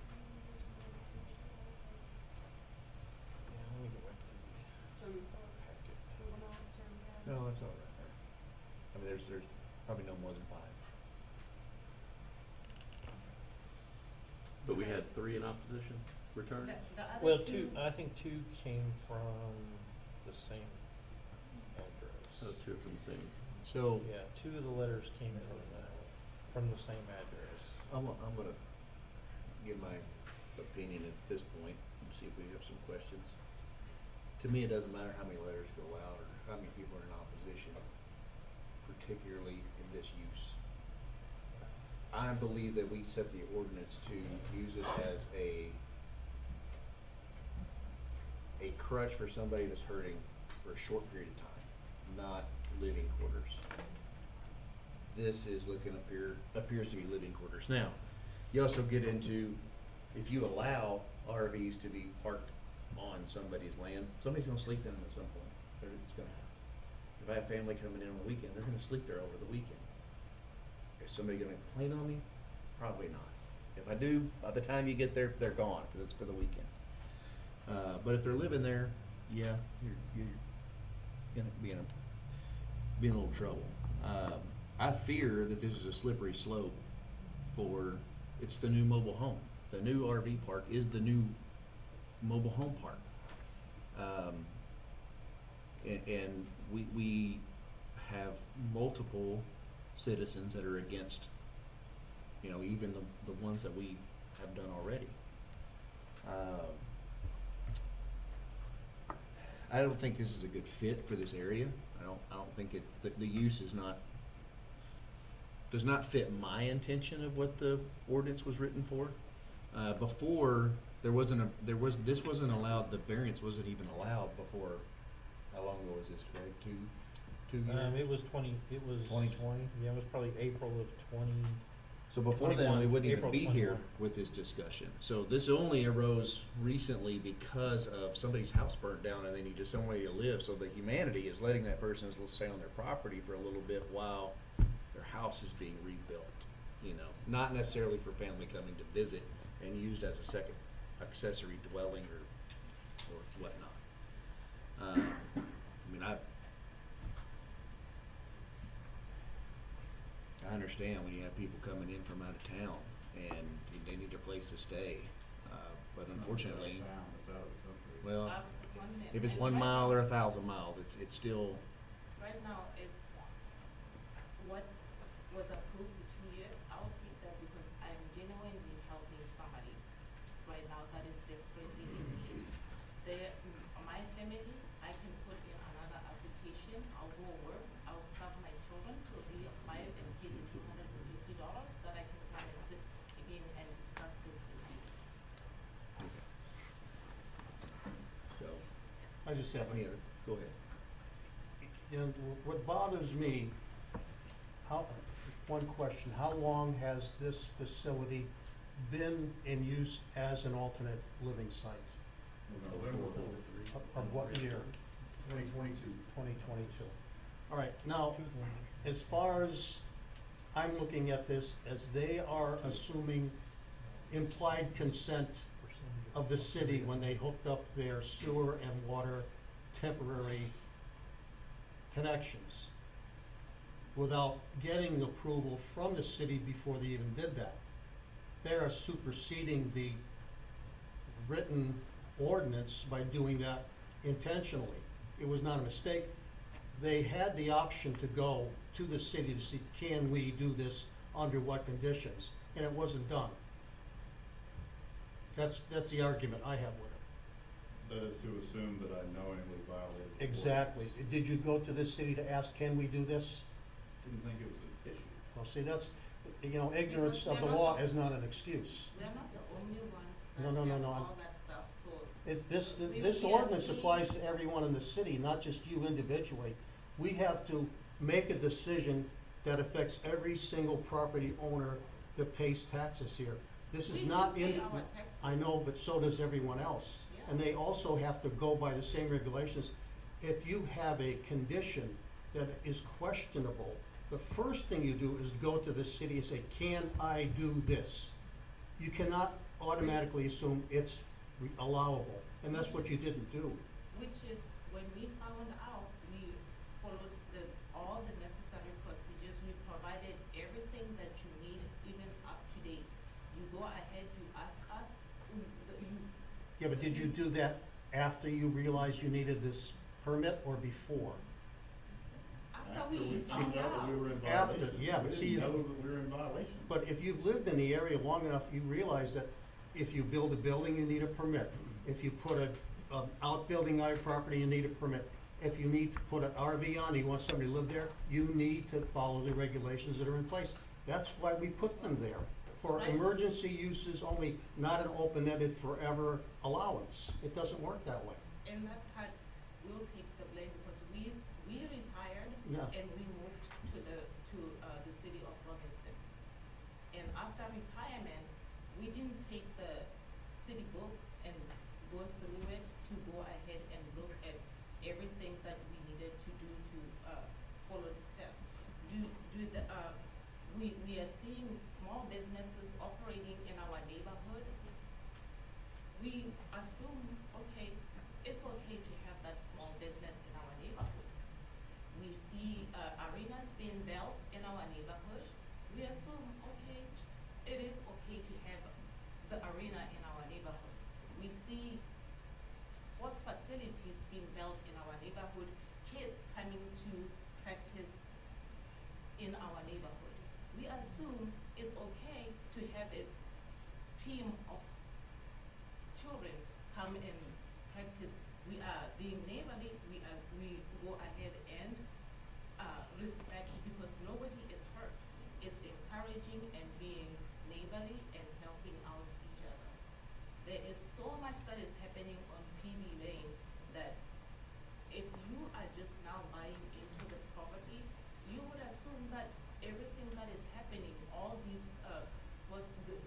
S11: Yeah, let me go back to the packet.
S5: No, that's all right. I mean, there's probably no more than 5.
S4: But we had 3 in opposition returned?
S17: The other
S11: Well,
S17: two,
S11: I think 2 came from the same address.
S4: Oh, 2 from the same.
S5: So
S11: Yeah, 2 of the letters came from the same address.
S5: I'm gonna give my opinion at this point and see if we have some questions. To me, it doesn't matter how many letters go out or how many people are in opposition, particularly in this use. I believe that we set the ordinance to use it as a crutch for somebody that's hurting for a short period of time, not living quarters. This is appears to be living quarters. Now, you also get into, if you allow RVs to be parked on somebody's land, somebody's gonna sleep in them at some point. It's gonna happen. If I have family coming in on the weekend, they're gonna sleep there over the weekend. Is somebody gonna complain on me? Probably not. If I do, by the time you get there, they're gone, because it's for the weekend. But if they're living there, yeah, you're gonna be in a little trouble. I fear that this is a slippery slope for, it's the new mobile home. The new RV park is the new mobile home park. And we have multiple citizens that are against, you know, even the ones that we have done already. I don't think this is a good fit for this area. I don't think the use does not fit my intention of what the ordinance was written for. Before this wasn't allowed. The variance wasn't even allowed before. How long ago was this, Craig? Two years?
S11: It was
S5: 2020?
S11: Yeah, it was probably April of 20.
S5: So before then,
S11: 21,
S5: we wouldn't even
S11: April
S5: be here
S11: 21.
S5: with this discussion. So this only arose recently because of somebody's house burnt down and they needed somewhere to live. So the humanity is letting that person stay on their property for a little bit while their house is being rebuilt. You know, not necessarily for family coming to visit and used as a second accessory dwelling or whatnot. I mean, I understand when you have people coming in from out of town and they need a place to stay, but unfortunately,
S13: It's out of the country.
S5: well,
S17: 1 minute.
S5: if it's
S17: And
S5: 1
S17: right
S5: mile
S17: now-
S5: or 1,000 miles, it's still.
S17: Right now, it's what was approved 2 years. I'll take that because I'm genuinely helping somebody right now that is desperately in need. My family, I can put in another application. I'll go work. I'll start my children to be applied and get the $250 that I can come and sit again and discuss this with you.
S5: So,
S3: I just have
S5: any other? Go ahead.
S3: And what bothers me, one question, how long has this facility been in use as an alternate living site?
S13: November 4th.
S3: Of what year?
S13: 2022.
S3: 2022. All right, now, as far as I'm looking at this, as they are assuming implied consent of the city when they hooked up their sewer and water temporary connections without getting approval from the city before they even did that. They are superseding the written ordinance by doing that intentionally. It was not a mistake. They had the option to go to the city to see, can we do this under what conditions? And it wasn't done. That's the argument I have with it.
S13: That is to assume that I knowingly violated the
S3: Exactly.
S13: ordinance.
S3: Did you go to this city to ask, can we do this?
S13: Didn't think it was an issue.
S3: Well, see, that's, ignorance of the law is not an excuse.
S17: We're not the only ones that
S3: No,
S17: have
S3: I'm-
S17: all that stuff, so.
S3: This
S17: we are
S3: ordinance
S17: seeing-
S3: applies to everyone in the city, not just you individually. We have to make a decision that affects every single property owner that pays taxes here. This is
S17: We
S3: not
S17: do
S3: in.
S17: pay our taxes.
S3: I know, but so does everyone else.
S17: Yeah.
S3: And they also have to go by the same regulations. If you have a condition that is questionable, the first thing you do is go to the city and say, can I do this? You cannot automatically assume it's allowable, and that's what you didn't do.
S17: Which is, when we found out, we followed all the necessary procedures. We provided everything that you need, even up to date. You go ahead, you ask us,
S3: Yeah, but did you do that after you realized you needed this permit or before?
S17: after we
S13: found
S17: found
S13: out that
S17: out.
S13: we were in
S3: After,
S13: violation.
S3: yeah, but
S13: We
S3: see,
S13: didn't know that we were in violation.
S3: But if you've lived in the area long enough, you realize that if you build a building, you need a permit. If you put a outbuilding on your property, you need a permit. If you need to put an RV on, you want somebody to live there, you need to follow the regulations that are in place. That's why we put them there, for
S17: Right.
S3: emergency uses only, not an open-ended forever allowance. It doesn't work that way.
S17: And that part, we'll take the blame because we retired
S3: Yeah.
S17: and we moved to the city of Robinson. And after retirement, we didn't take the city book and go through it to go ahead and look at everything that we needed to do to follow the steps. We are seeing small businesses operating in our neighborhood. We assume, okay, it's okay to have that small business in our neighborhood. We see arenas being built in our neighborhood. We assume, okay, it is okay to have the arena in our neighborhood. We see sports facilities being built in our neighborhood, kids coming to practice in our neighborhood. We assume it's okay to have a team of children come and practice. We are being neighborly, we go ahead and respect, because nobody is hurt. It's encouraging and being neighborly and helping out each other. There is so much that is happening on PB Lane that if you are just now buying into the property, you would assume that everything that is happening, all these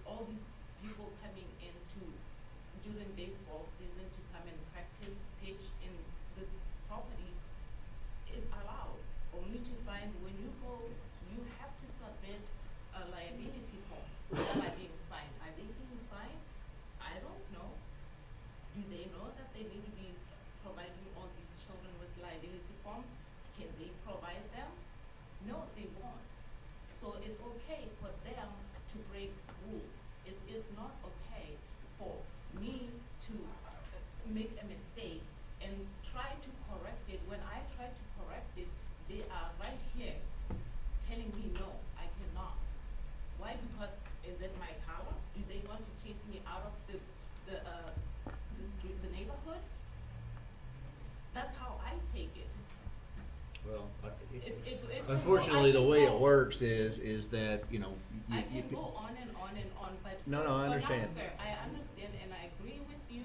S17: all these people coming into during baseball season to come and practice pitch in these properties is allowed. Only to find when you go, you have to submit liability forms that are being signed. Are they being signed? I don't know. Do they know that they need to be providing all these children with liability forms? Can they provide them? No, they won't. So it's okay for them to break rules. It is not okay for me to make a mistake and try to correct it. When I try to correct it, they are right here telling me no, I cannot. Why? Because is it my color? Do they want to chase me out of the street, the neighborhood? That's how I take it.
S5: Well,
S17: It
S5: unfortunately, the
S17: can
S5: way
S17: go-
S5: it works is that, you know,
S17: I can go on and on and on, but
S5: No, I
S17: for now,
S5: understand.
S17: sir, I understand and I agree with you.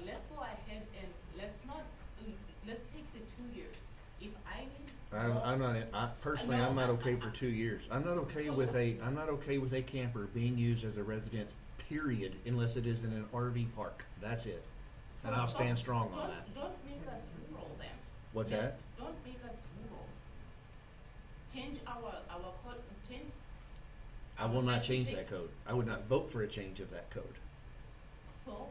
S17: Let's go ahead and let's take the 2 years. If I need more-
S5: I'm not, personally,
S17: No,
S5: I'm not okay for 2 years. I'm not okay with
S17: So-
S5: I'm not okay with a camper being used as a residence, period, unless it is in an RV park. That's it.
S17: So
S5: And I'll
S17: stop-
S5: stand strong on that.
S17: Don't make us rural then.
S5: What's
S17: Then
S5: that?
S17: Don't make us rural. Change our code, change.
S5: I will not change
S17: statute.
S5: that code. I would not vote for a change of that code.
S17: So.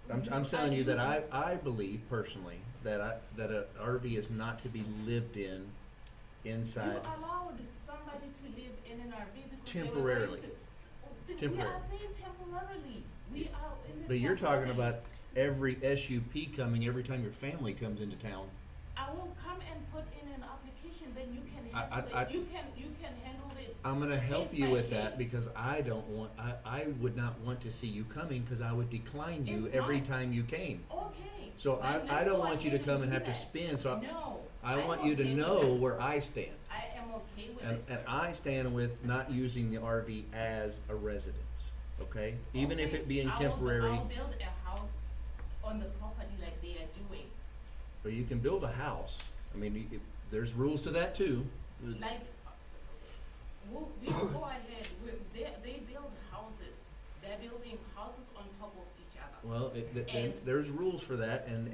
S5: I'm telling you that I believe personally that a RV is not to be lived in inside.
S17: You allowed somebody to live in an RV because they were
S5: Temporarily.
S17: going to- We
S5: Temporarily.
S17: are saying temporarily. We are in the
S5: But you're talking
S17: temporary.
S5: about every SUP coming every time your family comes into town.
S17: I will come and put in an application, then you can
S5: I-
S17: handle
S5: I-
S17: it. You can handle it.
S5: I'm gonna help
S17: case
S5: you
S17: by
S5: with that
S17: case.
S5: because I don't want, I would not want to see you coming because I would decline you
S17: It's
S5: every
S17: not-
S5: time you came.
S17: Okay.
S5: So
S17: then
S5: I
S17: let's
S5: don't
S17: go
S5: want you to
S17: ahead
S5: come and
S17: do
S5: have to
S17: that.
S5: spin, so
S17: No.
S5: I
S17: I'm
S5: want you to
S17: okay with
S5: know
S17: it.
S5: where I stand.
S17: I am okay with
S5: And,
S17: it,
S5: and
S17: sir.
S5: I stand with not using the RV as a residence, okay? Even if
S17: Okay,
S5: it being
S17: I'll
S5: temporary,
S17: build a house on the property like they are doing.
S5: or you can build a house. I mean, there's rules to that too.
S17: Like, we go ahead, they build houses. They're building houses on top of each other.
S5: Well,
S17: And-
S5: there's rules for that and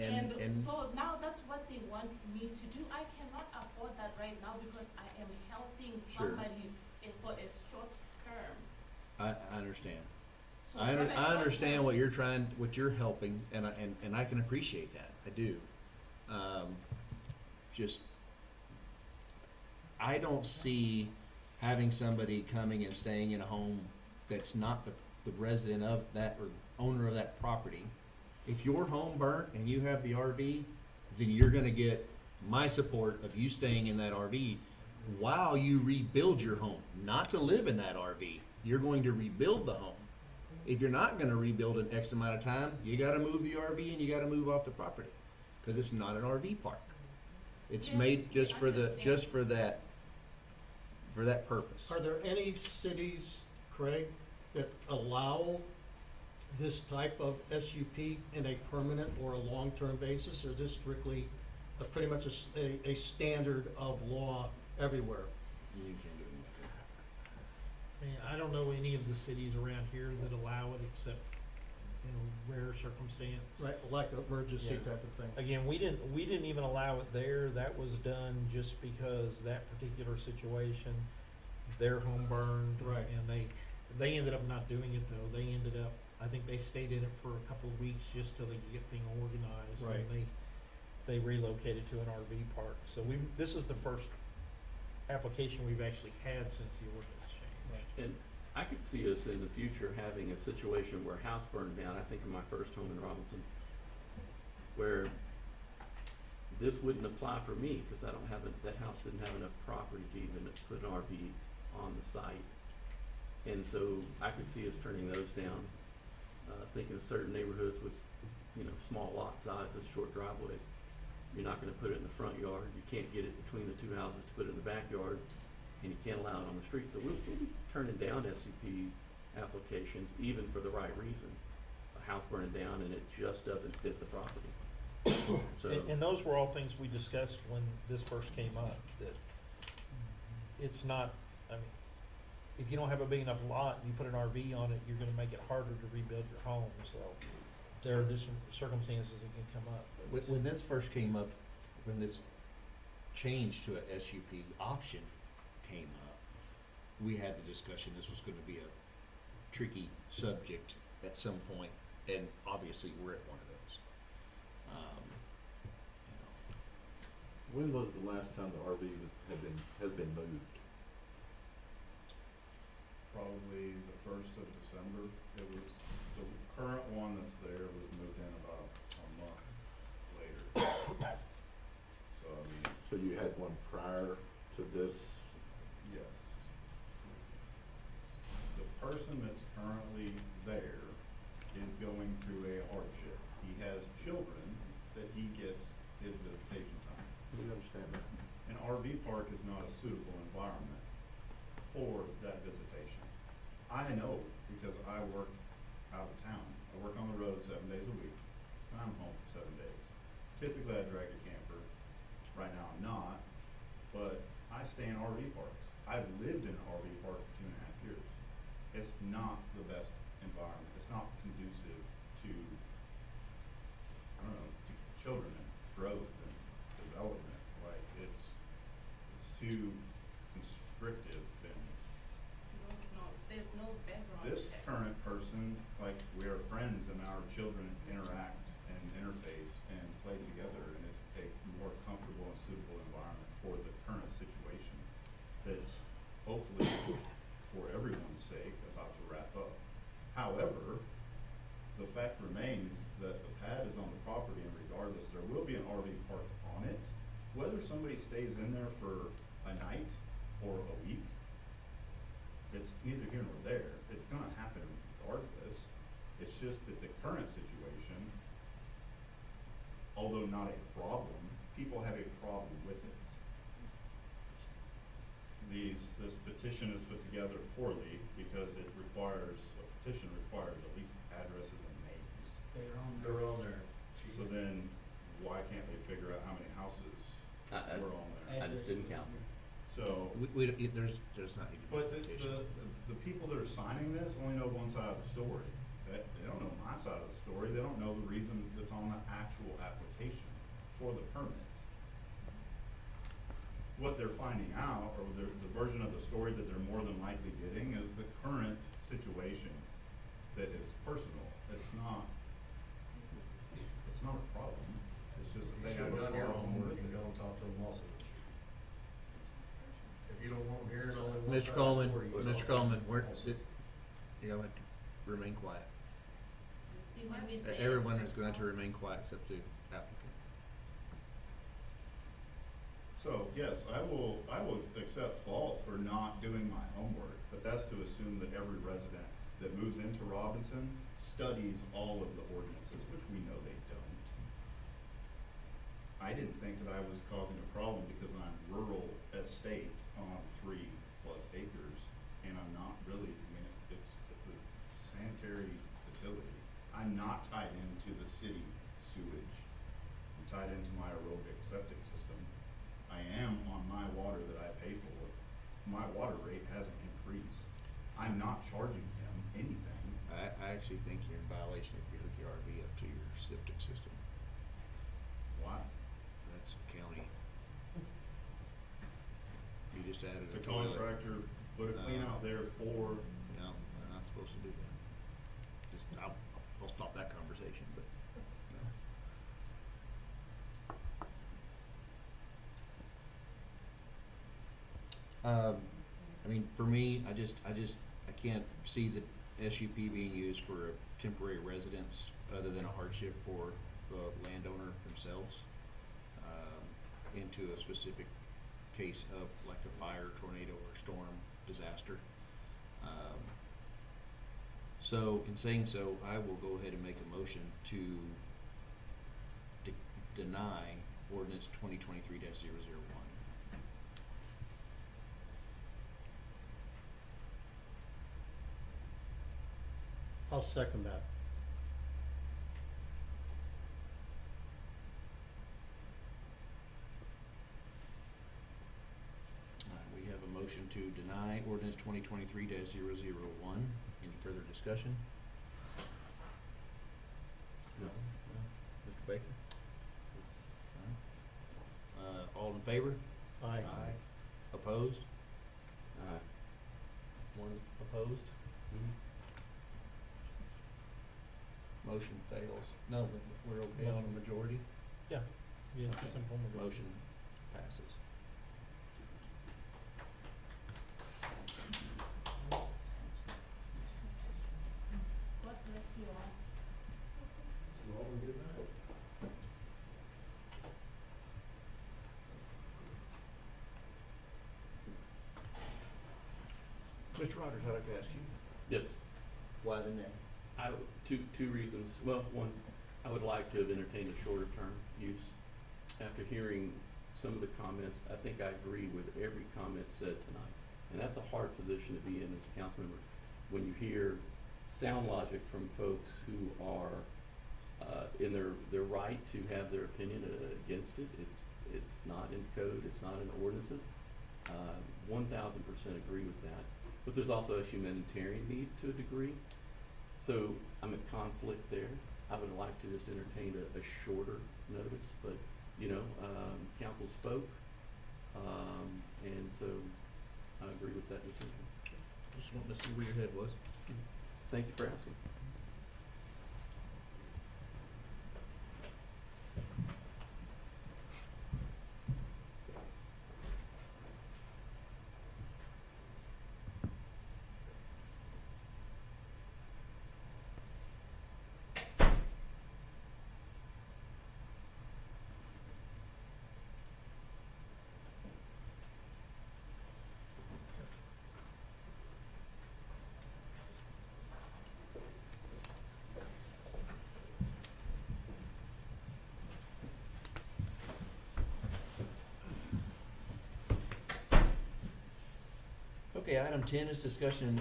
S17: So now that's what they want me to do. I cannot afford that right now because I am helping
S5: Sure.
S17: somebody for a short term.
S5: I understand.
S17: So
S5: I
S17: for a short
S5: understand
S17: term-
S5: what you're helping, and I can appreciate that. I do. Just, I don't see having somebody coming and staying in a home that's not the resident of that or owner of that property. If your home burnt and you have the RV, then you're gonna get my support of you staying in that RV while you rebuild your home, not to live in that RV. You're going to rebuild the home. If you're not gonna rebuild in X amount of time, you gotta move the RV and you gotta move off the property, cause it's not an RV park. It's
S17: Yeah,
S5: made
S17: we
S5: just for
S17: understand.
S5: for that purpose.
S3: Are there any cities, Craig, that allow this type of SUP in a permanent or a long-term basis, or is this strictly pretty much a standard of law everywhere?
S5: You can't do it.
S11: Man, I don't know any of the cities around here that allow it except in a rare circumstance.
S3: Right, like an emergency
S11: Yeah.
S3: type of thing?
S11: Again, we didn't even allow it there. That was done just because that particular situation, their home burned.
S3: Right.
S11: And they ended up not doing it though. They ended up, I think they stayed in it for a couple of weeks just till they could get things organized.
S3: Right.
S11: And they relocated to an RV park. So this is the first application we've actually had since the ordinance changed.
S5: And
S4: I could see us in the future having a situation where a house burned down, I think of my first home in Robinson, where this wouldn't apply for me, cause I don't have, that house didn't have enough property to even put an RV on the site. And so I could see us turning those down, thinking of certain neighborhoods with, you know, small lot sizes, short driveways. You're not gonna put it in the front yard, you can't get it between the two houses to put it in the backyard, and you can't allow it on the street. So we'll be turning down SUP applications even for the right reason. A house burning down and it just doesn't fit the property. So,
S11: And those were all things we discussed when this first came up, that it's not, I mean, if you don't have a big enough lot and you put an RV on it, you're gonna make it harder to rebuild your home, so there are just some circumstances that can come up.
S5: When this first came up, when this change to a SUP option came up, we had the discussion, this was gonna be a tricky subject at some point, and obviously we're at one of those.
S2: When was the last time the RV has been moved?
S13: Probably the 1st of December. It was, the current one that's there was moved in about a month later. So, I mean,
S2: So you had one prior to this?
S13: yes. The person that's currently there is going through a hardship. He has children that he gets his visitation time.
S2: We understand that.
S13: An RV park is not a suitable environment for that visitation. I know because I work out of town. I work on the road 7 days a week. And I'm home for 7 days. Typically I drag a camper. Right now I'm not, but I stay in RV parks. I've lived in an RV park for 2.5 years. It's not the best environment. It's not conducive to, I don't know, to children and growth and development. Like it's too constrictive and
S17: No, there's no background
S13: this
S17: checks.
S13: current person, like we are friends and our children interact and interface and play together and it's a more comfortable and suitable environment for the current situation that's hopefully for everyone's sake about to wrap up. However, the fact remains that the pad is on the property and regardless, there will be an RV parked on it. Whether somebody stays in there for a night or a week, it's neither here nor there. It's gonna happen regardless. It's just that the current situation, although not a problem, people have a problem with it. This petition is put together poorly because a petition requires at least addresses and names.
S14: They're on there.
S13: So then, why can't they figure out how many houses were on there?
S4: I just didn't count them.
S13: So,
S5: There's not even a
S13: but
S5: petition.
S13: the people that are signing this only know one side of the story. They don't know my side of the story. They don't know the reason that's on the actual application for the permit. What they're finding out, or the version of the story that they're more than likely getting, is the current situation that is personal. It's not a problem. It's just that they have a problem with it.
S14: don't talk to them also. If you don't want hearing only one
S5: Mr.
S14: side
S5: Coleman,
S14: story, you
S5: Mr.
S14: talk
S5: Coleman,
S14: to them
S5: we're,
S14: also.
S5: you're going to remain quiet.
S17: See what we say.
S5: Everyone is going to remain quiet except the applicant.
S13: So, yes, I will accept fault for not doing my homework, but that's to assume that every resident that moves into Robinson studies all of the ordinances, which we know they don't. I didn't think that I was causing a problem because I'm rural estate on 3+ acres, and I'm not really, I mean, it's a sanitary facility. I'm not tied into the city sewage. I'm tied into my aerobic septic system. I am on my water that I pay for. My water rate hasn't increased. I'm not charging them anything.
S5: I actually think you're in violation if you hook your RV up to your septic system.
S13: Why?
S5: That's county. You just added a
S13: The
S5: toilet.
S13: contractor put a clean out there for,
S5: No, they're not supposed to do that. I'll stop that conversation, but no. I mean, for me, I I can't see the SUP being used for a temporary residence other than a hardship for the landowner themselves, into a specific case of like a fire, tornado, or storm disaster. So in saying so, I will go ahead and make a motion to deny ordinance 2023-001.
S3: I'll second that.
S5: We have a motion to deny ordinance 2023-001. Any further discussion? No. Mr. Baker? All in favor?
S3: Aye.
S5: Opposed?
S4: Aye.
S5: One opposed? Motion fails. No, we're okay on a majority?
S11: Yeah, yeah, it's a
S5: Okay.
S11: simple majority.
S5: Motion passes.
S9: What bless you all.
S2: Mr. Rogers, I'd like to ask you,
S4: Yes.
S2: why the name?
S4: Two reasons. Well, one, I would like to have entertained a shorter term use. After hearing some of the comments, I think I agree with every comment said tonight. And that's a hard position to be in as a council member, when you hear sound logic from folks who are in their right to have their opinion against it. It's not in code, it's not in ordinances. 1000% agree with that. But there's also a humanitarian need to a degree. So I'm in conflict there. I would like to just entertain a shorter notice, but council spoke, and so I agree with that decision.
S5: Just wanting to see where your head was.
S4: Thank you for asking.
S5: Okay, item 10 is discussion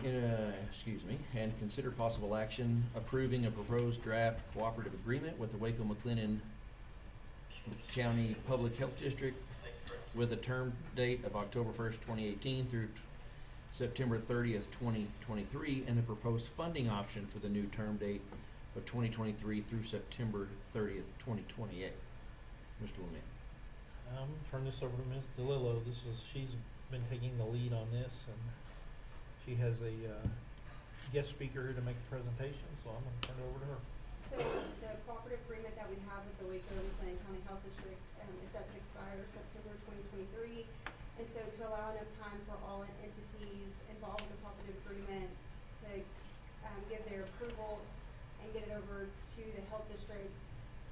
S5: and consider possible action approving a proposed draft cooperative agreement with the Waco McLennan County Public Health District with a term date of October 1st, 2018 through September 30th, 2023, and the proposed funding option for the new term date of 2023 through September 30th, 2028. Mr. Lemay.
S11: Turn this over to Ms. DeLillo. She's been taking the lead on this, and she has a guest speaker here to make a presentation, so I'm gonna turn it over to her.
S18: So the cooperative agreement that we have with the Waco McLennan County Health District is set to expire September 2023. And so to allow enough time for all entities involved in the cooperative agreement to give their approval and get it over to the health district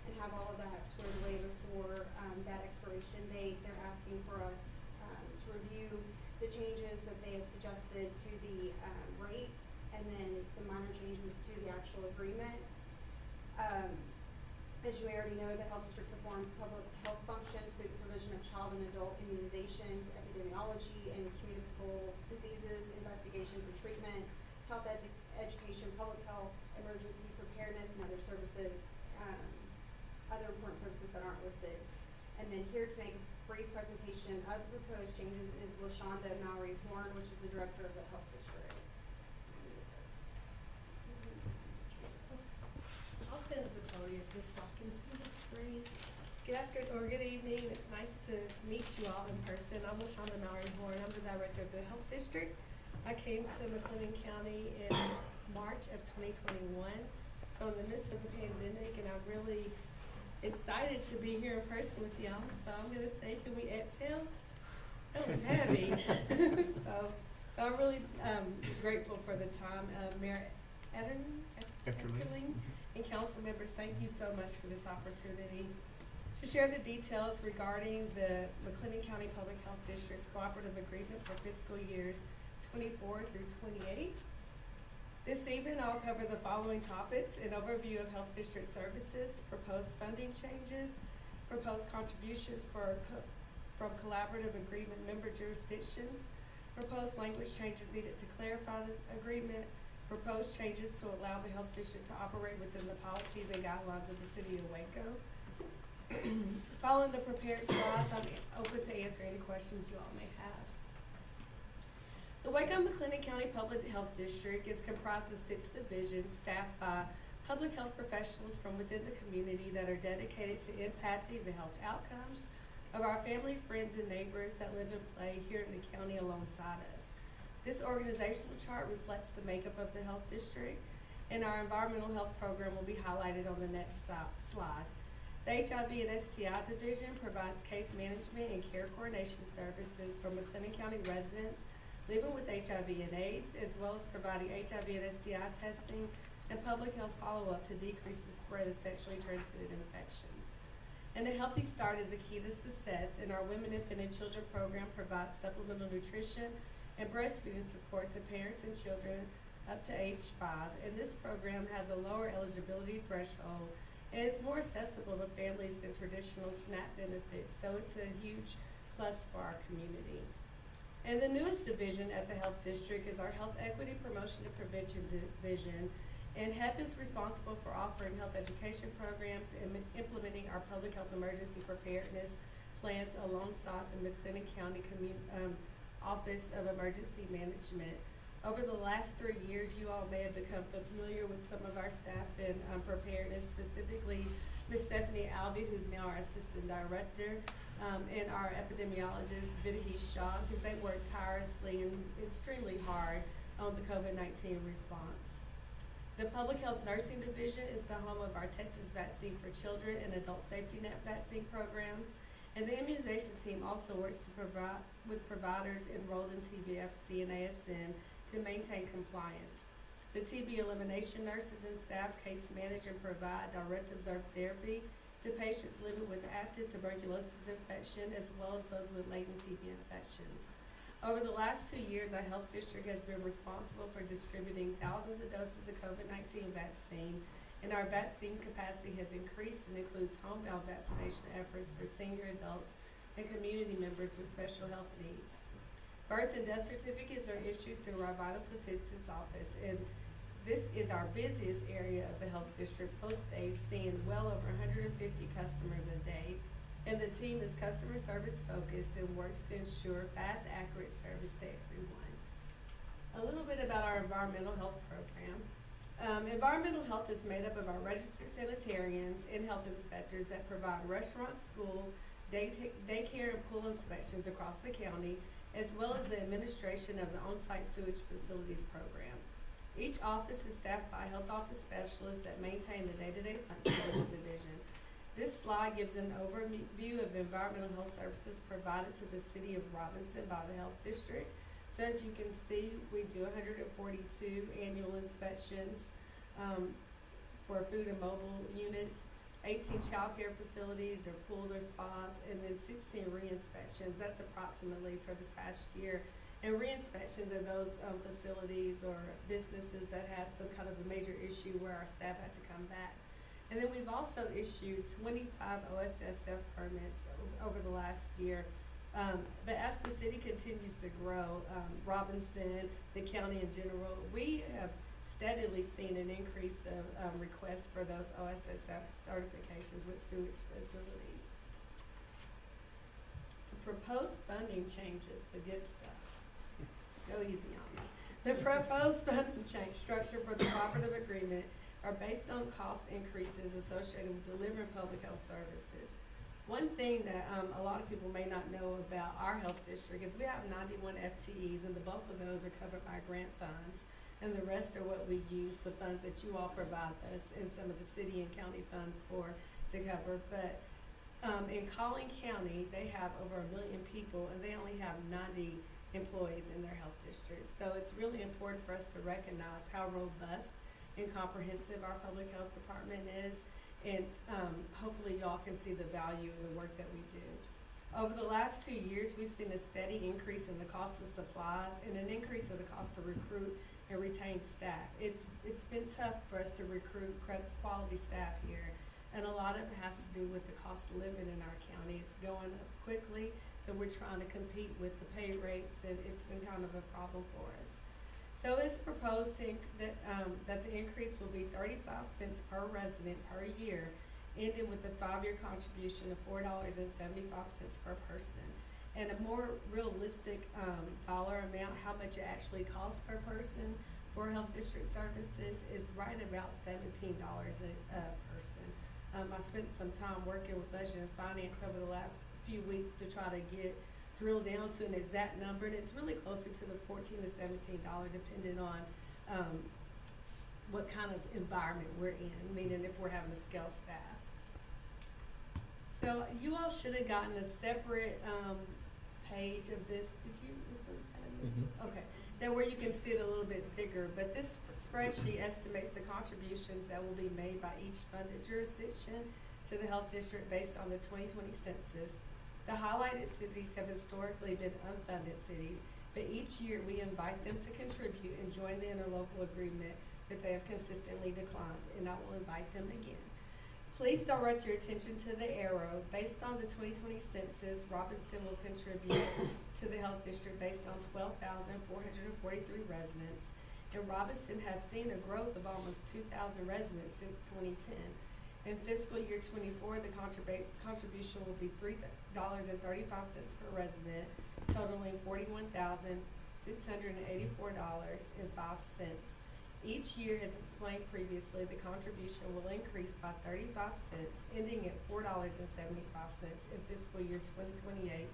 S18: and have all of that squared away before that expiration date, they're asking for us to review the changes that they have suggested to the rate and then some minor changes to the actual agreement. As you may already know, the health district performs public health functions through the provision of child and adult immunizations, epidemiology and communicable diseases, investigations and treatment, health education, public health, emergency preparedness, and other services, other important services that aren't listed. And then here to make a brief presentation of the proposed changes is LaShonda Mallory Horn, which is the director of the health district.
S19: I'll stand at the podium just so I can see the screen. Good afternoon or good evening. It's nice to meet you all in person. I'm LaShonda Mallory Horn. I'm the director of the health district. I came to McLennan County in March of 2021. So in the midst of the pandemic, and I'm really excited to be here in person with y'all. So I'm gonna say, can we exhale? That was heavy. So But I'm really grateful for the time. Mayor
S5: Eckerling.
S19: Eckerling and council members, thank you so much for this opportunity to share the details regarding the McLennan County Public Health District's cooperative agreement for fiscal years 24 through 28. This evening, I'll cover the following topics: an overview of health district services, proposed funding changes, proposed contributions from collaborative agreement member jurisdictions, proposed language changes needed to clarify the agreement, proposed changes to allow the health district to operate within the policies and guidelines of the city of Waco. Following the prepared slides, I'm open to answer any questions you all may have. The Waco-McLennan County Public Health District is comprised of 6 divisions staffed by public health professionals from within the community that are dedicated to impacting the health outcomes of our family, friends, and neighbors that live and play here in the county alongside us. This organizational chart reflects the makeup of the health district, and our environmental health program will be highlighted on the next slide. The HIV and STI division provides case management and care coordination services for McLennan County residents living with HIV and AIDS, as well as providing HIV and STI testing and public health follow-up to decrease the spread of sexually transmitted infections. And a healthy start is the key to success, and our Women, Infant, and Children program provides supplemental nutrition and breastfeeding support to parents and children up to age 5. And this program has a lower eligibility threshold and it's more accessible to families than traditional SNAP benefits, so it's a huge plus for our community. And the newest division at the Health District is our Health Equity Promotion and Prevention Division, and HEP is responsible for offering health education programs and implementing our public health emergency preparedness plans alongside the McLennan County Office of Emergency Management. Over the last 3 years, you all may have become familiar with some of our staff in preparedness, specifically Ms. Stephanie Alvey, who's now our Assistant Director, and our epidemiologist, Vidahesh Shah, because they work tirelessly and extremely hard on the COVID-19 response. The Public Health Nursing Division is the home of our Texas Vaccine for Children and Adult Safety Net vaccine programs, and the immunization team also works to provide with providers enrolled in TVFC and ASN to maintain compliance. The TB elimination nurses and staff case manage and provide direct observed therapy to patients living with active tuberculosis infection as well as those with latent TB infections. Over the last 2 years, our health district has been responsible for distributing thousands of doses of COVID-19 vaccine, and our vaccine capacity has increased and includes homebound vaccination efforts for senior adults and community members with special health needs. Birth and death certificates are issued through our vital statistics office, and this is our busiest area of the health district, most days seeing well over 150 customers a day. And the team is customer service focused and works to ensure fast, accurate service to everyone. A little bit about our environmental health program. Environmental health is made up of our registered sanitarians and health inspectors that provide restaurant, school, daycare, and pool inspections across the county, as well as the administration of the on-site sewage facilities program. Each office is staffed by health office specialists that maintain the day-to-day functions of the division. This slide gives an overview of the environmental health services provided to the city of Robinson by the Health District. So as you can see, we do 142 annual inspections for food and mobile units, 18 child care facilities or pools or spas, and then 16 re-inspections. That's approximately for this past year. And re-inspections are those facilities or businesses that had some kind of a major issue where our staff had to come back. And then we've also issued 25 OSSF permits over the last year. But as the city continues to grow, Robinson, the county in general, we have steadily seen an increase of requests for those OSSF certifications with sewage facilities. The proposed funding changes, the good stuff. Go easy on me. The proposed funding change structure for the cooperative agreement are based on cost increases associated with delivering public health services. One thing that a lot of people may not know about our health district is we have 91 FTEs, and the bulk of those are covered by grant funds, and the rest are what we use, the funds that you all provide us and some of the city and county funds for to cover. But in Collin County, they have over 1 million people, and they only have 90 employees in their health districts. So it's really important for us to recognize how robust and comprehensive our public health department is, and hopefully y'all can see the value in the work that we do. Over the last 2 years, we've seen a steady increase in the cost of supplies and an increase of the cost to recruit and retain staff. It's been tough for us to recruit quality staff here, and a lot of it has to do with the cost of living in our county. It's going up quickly, so we're trying to compete with the pay rates, and it's been kind of a problem for us. So it's proposed that the increase will be 35 cents per resident per year, ending with a 5-year contribution of $4.75 per person. And a more realistic dollar amount, how much it actually costs per person for health district services, is right about $17 a person. I spent some time working with budget and finance over the last few weeks to try to drill down to an exact number, and it's really closer to the $14 to $17, depending on what kind of environment we're in, meaning if we're having to scale staff. So you all should have gotten a separate page of this. Did you? Okay. Now where you can see it a little bit bigger, but this spreadsheet estimates the contributions that will be made by each funded jurisdiction to the health district based on the 2020 census. The highlighted cities have historically been unfunded cities, but each year we invite them to contribute and join the interlocal agreement that they have consistently declined, and I will invite them again. Please direct your attention to the arrow. Based on the 2020 census, Robinson will contribute to the health district based on 12,443 residents, and Robinson has seen a growth of almost 2,000 residents since 2010. In fiscal year 24, the contribution will be $3.35 per resident, totaling $41,684.05. Each year, as explained previously, the contribution will increase by 35 cents, ending at $4.75 in fiscal year 2028,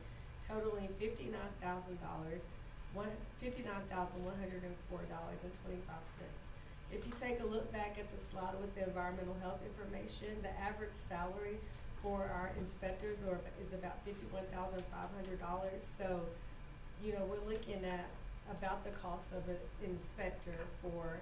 S19: totaling $59,104.25. If you take a look back at the slide with the environmental health information, the average salary for our inspectors is about $51,500. So, we're looking at about the cost of an inspector for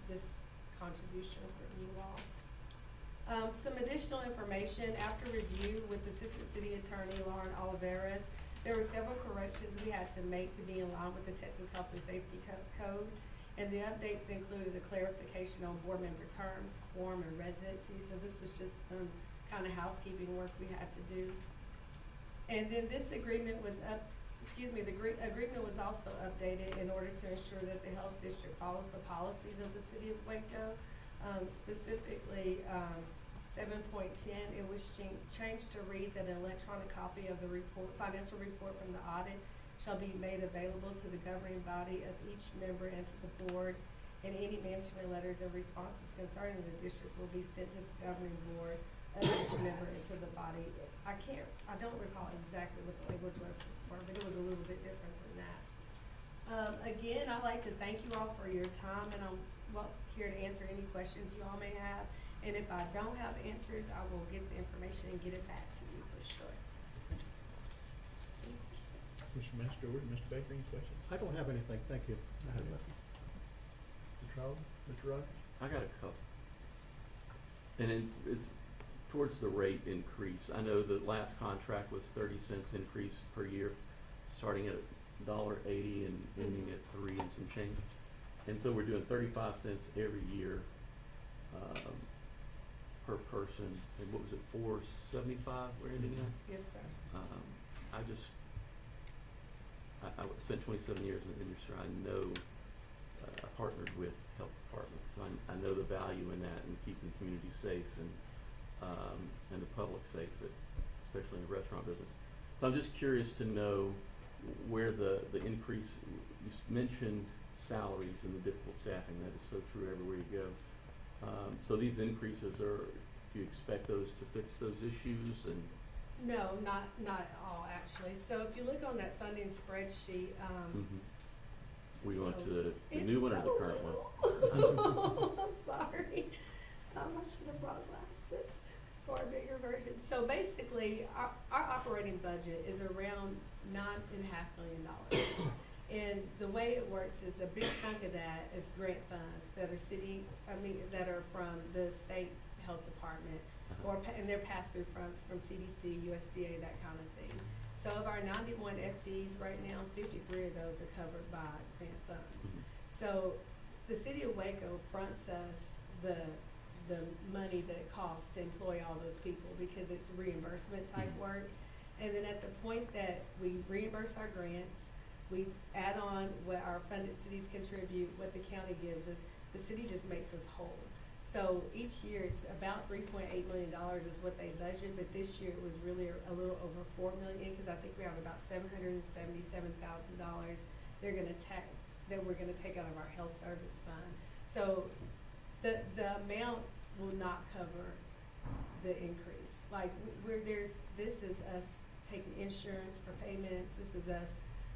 S19: this contribution for you all. Some additional information. After review with Assistant City Attorney Lauren Oliveras, there were several corrections we had to make to be in line with the Texas Health and Safety Code, and the updates included a clarification on board member terms, quorum, and residency. So this was just some kind of housekeeping work we had to do. And then this agreement was the agreement was also updated in order to ensure that the health district follows the policies of the city of Waco. Specifically, 7.10, it was changed to read that an electronic copy of the financial report from the audit shall be made available to the governing body of each member and to the board, and any management letters and responses concerning the district will be sent to the governing board of each member and to the body. I don't recall exactly what the language was before, but it was a little bit different than that. Again, I'd like to thank you all for your time, and I'm here to answer any questions you all may have. And if I don't have answers, I will get the information and get it back to you for sure.
S5: Mr. Master or Mr. Baker, any questions?
S3: I don't have anything, thank you.
S5: I have nothing. Mr. Charles, Mr. Rogers?
S4: I got a couple. And it's towards the rate increase. I know the last contract was 30 cents increase per year, starting at $1.80 and ending at 3 and some change. And so we're doing 35 cents every year per person. And what was it, 475 we're ending at?
S19: Yes, sir.
S4: I spent 27 years in the industry. I know, I partnered with health departments, so I know the value in that and keeping the community safe and the public safe, especially in the restaurant business. So I'm just curious to know where the increase, you mentioned salaries and the difficult staffing. That is so true everywhere you go. So these increases do you expect those to fix those issues? And
S19: No, not at all, actually. So if you look on that funding spreadsheet,
S4: we want to the new one or the current one?
S19: I'm sorry. I should have brought glasses for a bigger version. So basically, our operating budget is around $9.5 million. And the way it works is a big chunk of that is grant funds that are that are from the state health department, and they're pass-through funds from CDC, USDA, that kind of thing. So of our 91 FTEs right now, 53 of those are covered by grant funds. So the city of Waco fronts us the money that it costs to employ all those people because it's reimbursement type work. And then at the point that we reimburse our grants, we add on what our funded cities contribute, what the county gives us, the city just makes us whole. So each year it's about $3.8 million is what they budget, but this year it was really a little over $4 million because I think we have about $777,000 that we're gonna take out of our health service fund. So the amount will not cover the increase. Like this is us taking insurance for payments, this is us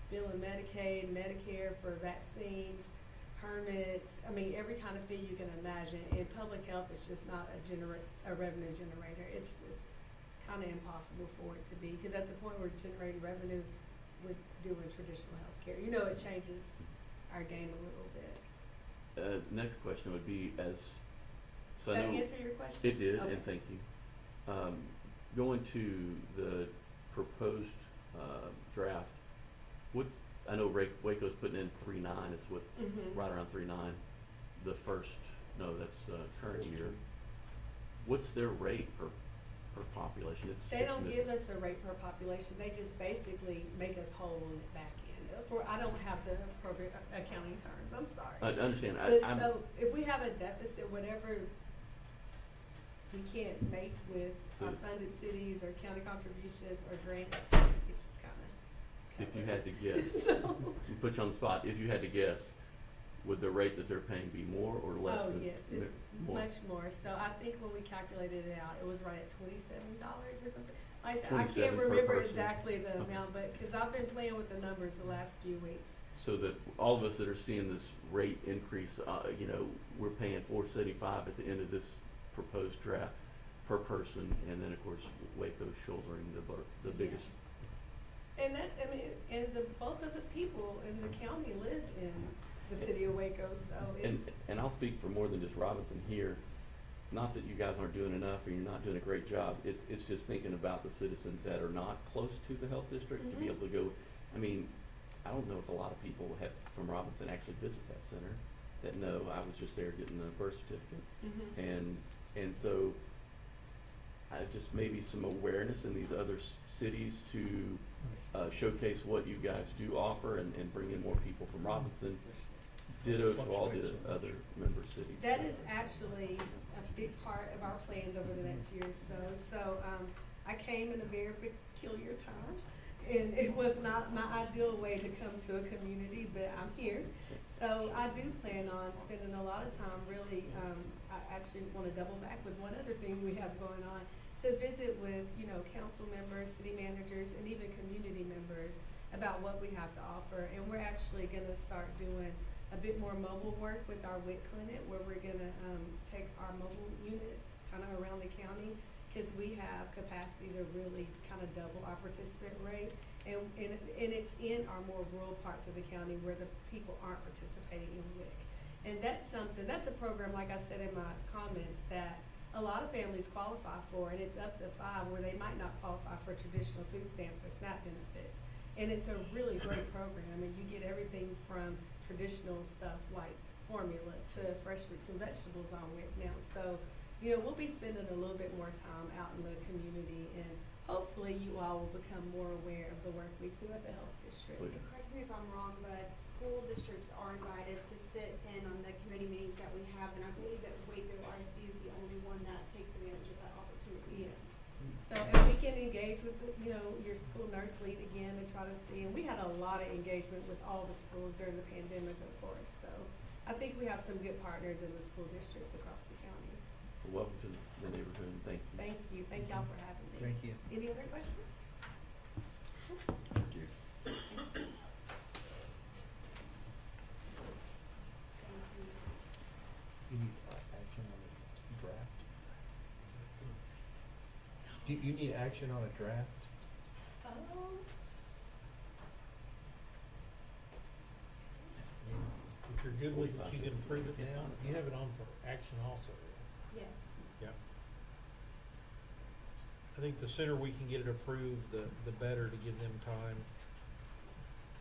S19: billing Medicaid, Medicare for vaccines, permits, I mean, every kind of fee you can imagine. And public health is just not a revenue generator. It's just kind of impossible for it to be, because at the point we're generating revenue, we're doing traditional healthcare. You know, it changes our game a little bit.
S4: Next question would be so
S19: Did
S4: I
S19: that
S4: know
S19: answer your question?
S4: It did,
S19: Okay.
S4: and thank you. Going to the proposed draft, I know Waco's putting in 3.9. It's what right around 3.9. The first, that's current year. What's their rate per population?
S19: They don't give us a rate per population. They just basically make us whole on the back end. I don't have the appropriate accounting terms. I'm sorry.
S4: I understand.
S19: But so if we have a deficit, whatever we can't make with our funded cities or county contributions or grants, it just kind of.
S4: If you had to guess, we put you on the spot. If you had to guess, would the rate that they're paying be more or less?
S19: Oh,
S4: than
S19: yes, it's
S4: more?
S19: much more. So I think when we calculated it out, it was right at $27 or something. Like that. I can't
S4: $27 per
S19: remember
S4: person.
S19: exactly the
S4: Okay.
S19: amount, but because I've been playing with the numbers the last few weeks.
S4: So that all of us that are seeing this rate increase, we're paying $475 at the end of this proposed draft per person, and then of course Waco's shouldering the biggest.
S19: And and the bulk of the people in the county live in the city of Waco, so it's.
S4: And I'll speak for more than just Robinson here. Not that you guys aren't doing enough or you're not doing a great job. It's just thinking about the citizens that are not close to the health district to be able to go. I mean, I don't know if a lot of people from Robinson actually visit that center that know I was just there getting the birth certificate. And so just maybe some awareness in these other cities to showcase what you guys do offer and bring in more people from Robinson. Ditto to all the other member cities.
S19: That is actually a big part of our plans over the next year or so. So I came in a very peculiar time, and it was not my ideal way to come to a community, but I'm here. So I do plan on spending a lot of time really, I actually want to double back with one other thing we have going on, to visit with, council members, city managers, and even community members about what we have to offer. And we're actually going to start doing a bit more mobile work with our WIC clinic, where we're going to take our mobile unit kind of around the county, because we have capacity to really kind of double our participant rate. And it's in our more rural parts of the county where the people aren't participating in WIC. And that's a program, like I said in my comments, that a lot of families qualify for, and it's up to 5 where they might not qualify for traditional food stamps or SNAP benefits. And it's a really great program, and you get everything from traditional stuff like formula to fresh fruits and vegetables on WIC now. So, we'll be spending a little bit more time out in the community, and hopefully you all will become more aware of the work we do at the health district.
S18: Correct me if I'm wrong, but school districts are invited to sit in on the committee meetings that we have, and I believe that Waco ISD is the only one that takes advantage of that opportunity.
S19: Yeah. So, and we can engage with, your school nurse lead again and try to see, and we had a lot of engagement with all the schools during the pandemic, of course. So I think we have some good partners in the school districts across the county.
S4: Welcome to the neighborhood, and thank you.
S19: Thank you. Thank y'all for having me.
S11: Thank you.
S19: Any other questions?
S2: Thank you.
S11: You need action on the draft? Do you need action on a draft? good with it, you can approve it now. You have it on for action also.
S18: Yes.
S11: Yeah. I think the sooner we can get it approved, the better to give them time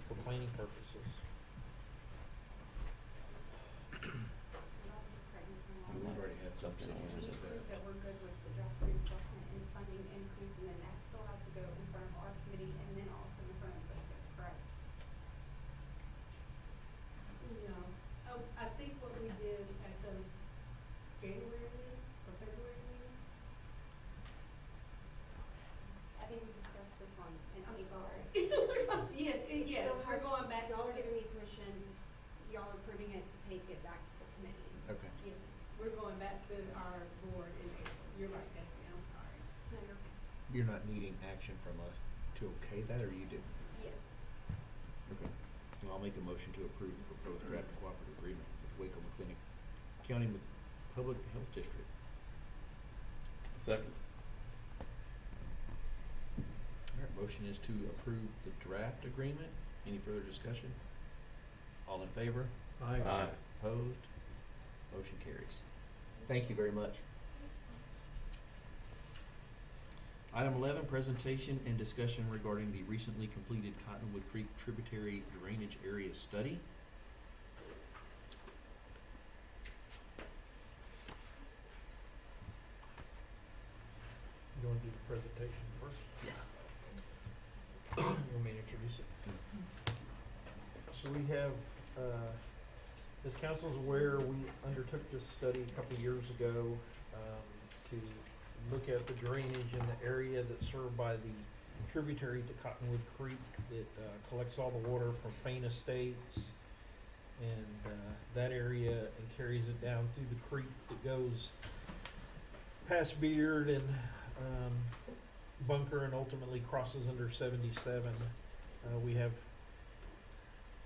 S11: for planning purposes.
S18: And also correct me if I'm wrong,
S5: We've already
S18: but
S5: had something on
S18: we
S5: this
S18: approved
S5: there.
S18: that we're good with the draft readjustment and funding increase, and then that still has to go in front of our committee and then also in front of the board, correct?
S19: No, I think what we did at the January meeting or February meeting,
S18: I think we discussed this on, in
S19: I'm
S18: April.
S19: sorry. Yes,
S18: It
S19: yes,
S18: still
S19: we're
S18: has-
S19: going back to.
S18: Y'all are giving me permission y'all are approving it to take it back to the committee.
S5: Okay.
S19: Yes, we're going back to our board in April. You're right, Destiny, I'm sorry.
S18: No, you're okay.
S5: You're not needing action from us to okay that, or you do?
S18: Yes.
S5: Okay. Well, I'll make a motion to approve the proposed draft cooperative agreement with Waco McClinic County Public Health District.
S4: Second.
S5: All right, motion is to approve the draft agreement. Any further discussion? All in favor?
S3: Aye.
S4: Aye.
S5: Opposed? Motion carries. Thank you very much. Item 11, presentation and discussion regarding the recently completed Cottonwood Creek Tributary Drainage Area Study.
S11: You wanna do the presentation first?
S5: Yeah.
S11: You want me to introduce it? So we have, as council's aware, we undertook this study a couple years ago, to look at the drainage in the area that's served by the tributary to Cottonwood Creek that, collects all the water from Fain Estates and, that area and carries it down through the creek that goes past Beard and, Bunker and ultimately crosses under 77. We have,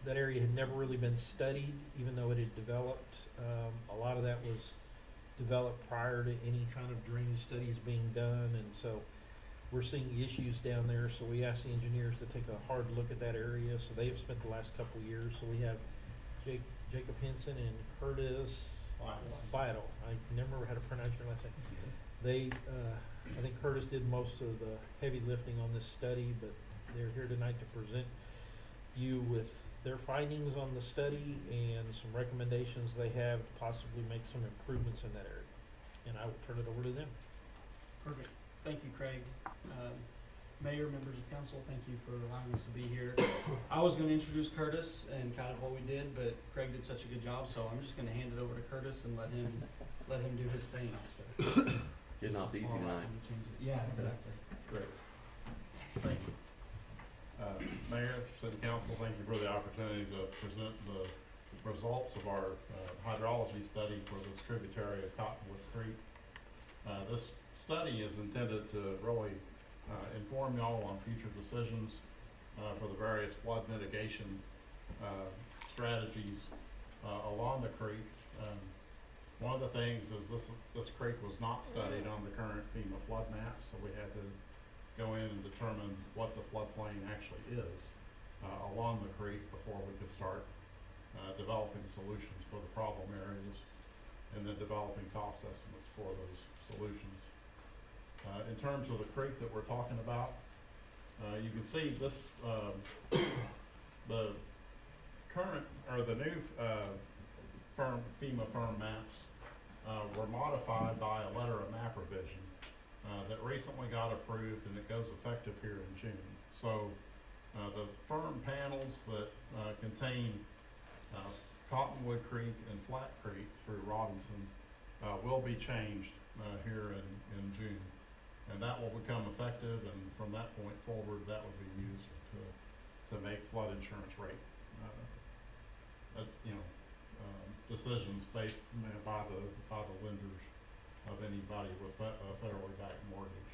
S11: that area had never really been studied, even though it had developed. A lot of that was developed prior to any kind of drainage studies being done, and so we're seeing issues down there, so we asked the engineers to take a hard look at that area, so they have spent the last couple of years. So we have Jacob Henson and Curtis Beidel. I never remember how to pronounce your last name. They, I think Curtis did most of the heavy lifting on this study, but they're here tonight to present you with their findings on the study and some recommendations they have to possibly make some improvements in that area. And I will turn it over to them.
S20: Perfect. Thank you, Craig. Mayor, members of council, thank you for allowing us to be here. I was gonna introduce Curtis and kind of what we did, but Craig did such a good job, so I'm just gonna hand it over to Curtis and let him do his thing, so.
S4: Getting off the easy line.
S20: Yeah, exactly.
S13: Great. Thank you. Mayor, City Council, thank you for the opportunity to present the results of our hydrology study for this tributary of Cottonwood Creek. This study is intended to really inform y'all on future decisions for the various flood mitigation strategies along the creek. One of the things is this creek was not studied on the current FEMA flood map, so we had to go in and determine what the floodplain actually is along the creek before we could start developing solutions for the problem areas and then developing cost estimates for those solutions. In terms of the creek that we're talking about, you can see this, the current, or the new FEMA firm maps were modified by a letter of map revision that recently got approved, and it goes effective here in June. So the firm panels that contain Cottonwood Creek and Flat Creek through Robinson will be changed here in June. And that will become effective, and from that point forward, that will be used to make flood insurance rate decisions based by the lenders of anybody with a federally backed mortgage.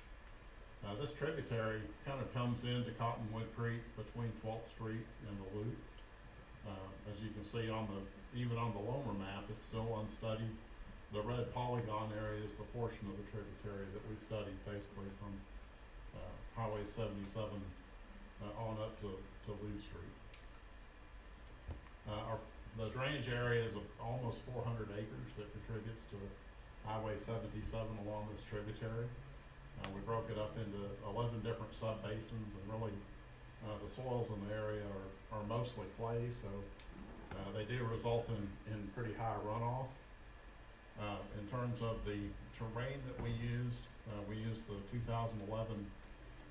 S13: This tributary kind of comes into Cottonwood Creek between 12th Street and the Loop. As you can see even on the lower map, it's still unstudied. The red polygon area is the portion of the tributary that we studied basically from Highway 77 on up to Lee Street. Our the drainage area is almost 400 acres that contributes to Highway 77 along this tributary. We broke it up into 11 different sub-basins, and really the soils in the area are mostly clay, so they do result in pretty high runoff. In terms of the terrain that we used the 2011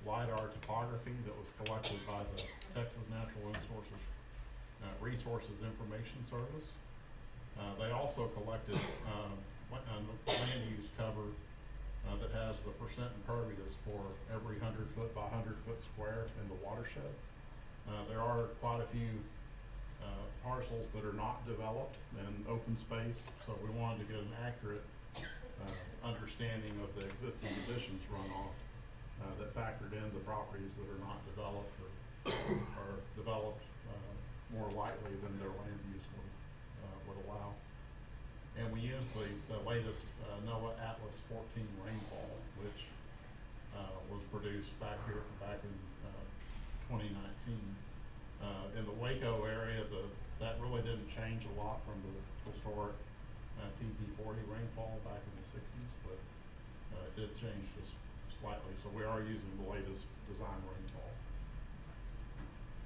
S13: LiDAR topography that was collected by the Texas Natural Resources Information Service. They also collected land use cover that has the percent impervious for every 100 foot by 100 foot square in the watershed. There are quite a few parcels that are not developed and open space, so we wanted to get an accurate understanding of the existing conditions runoff that factored in the properties that are not developed or developed more lightly than their land use would allow. And we used the latest NOAA Atlas 14 rainfall, which was produced back in 2019. In the Waco area, that really didn't change a lot from the historic TP40 rainfall back in the 60s, but it did change just slightly. So we are using the latest design rainfall.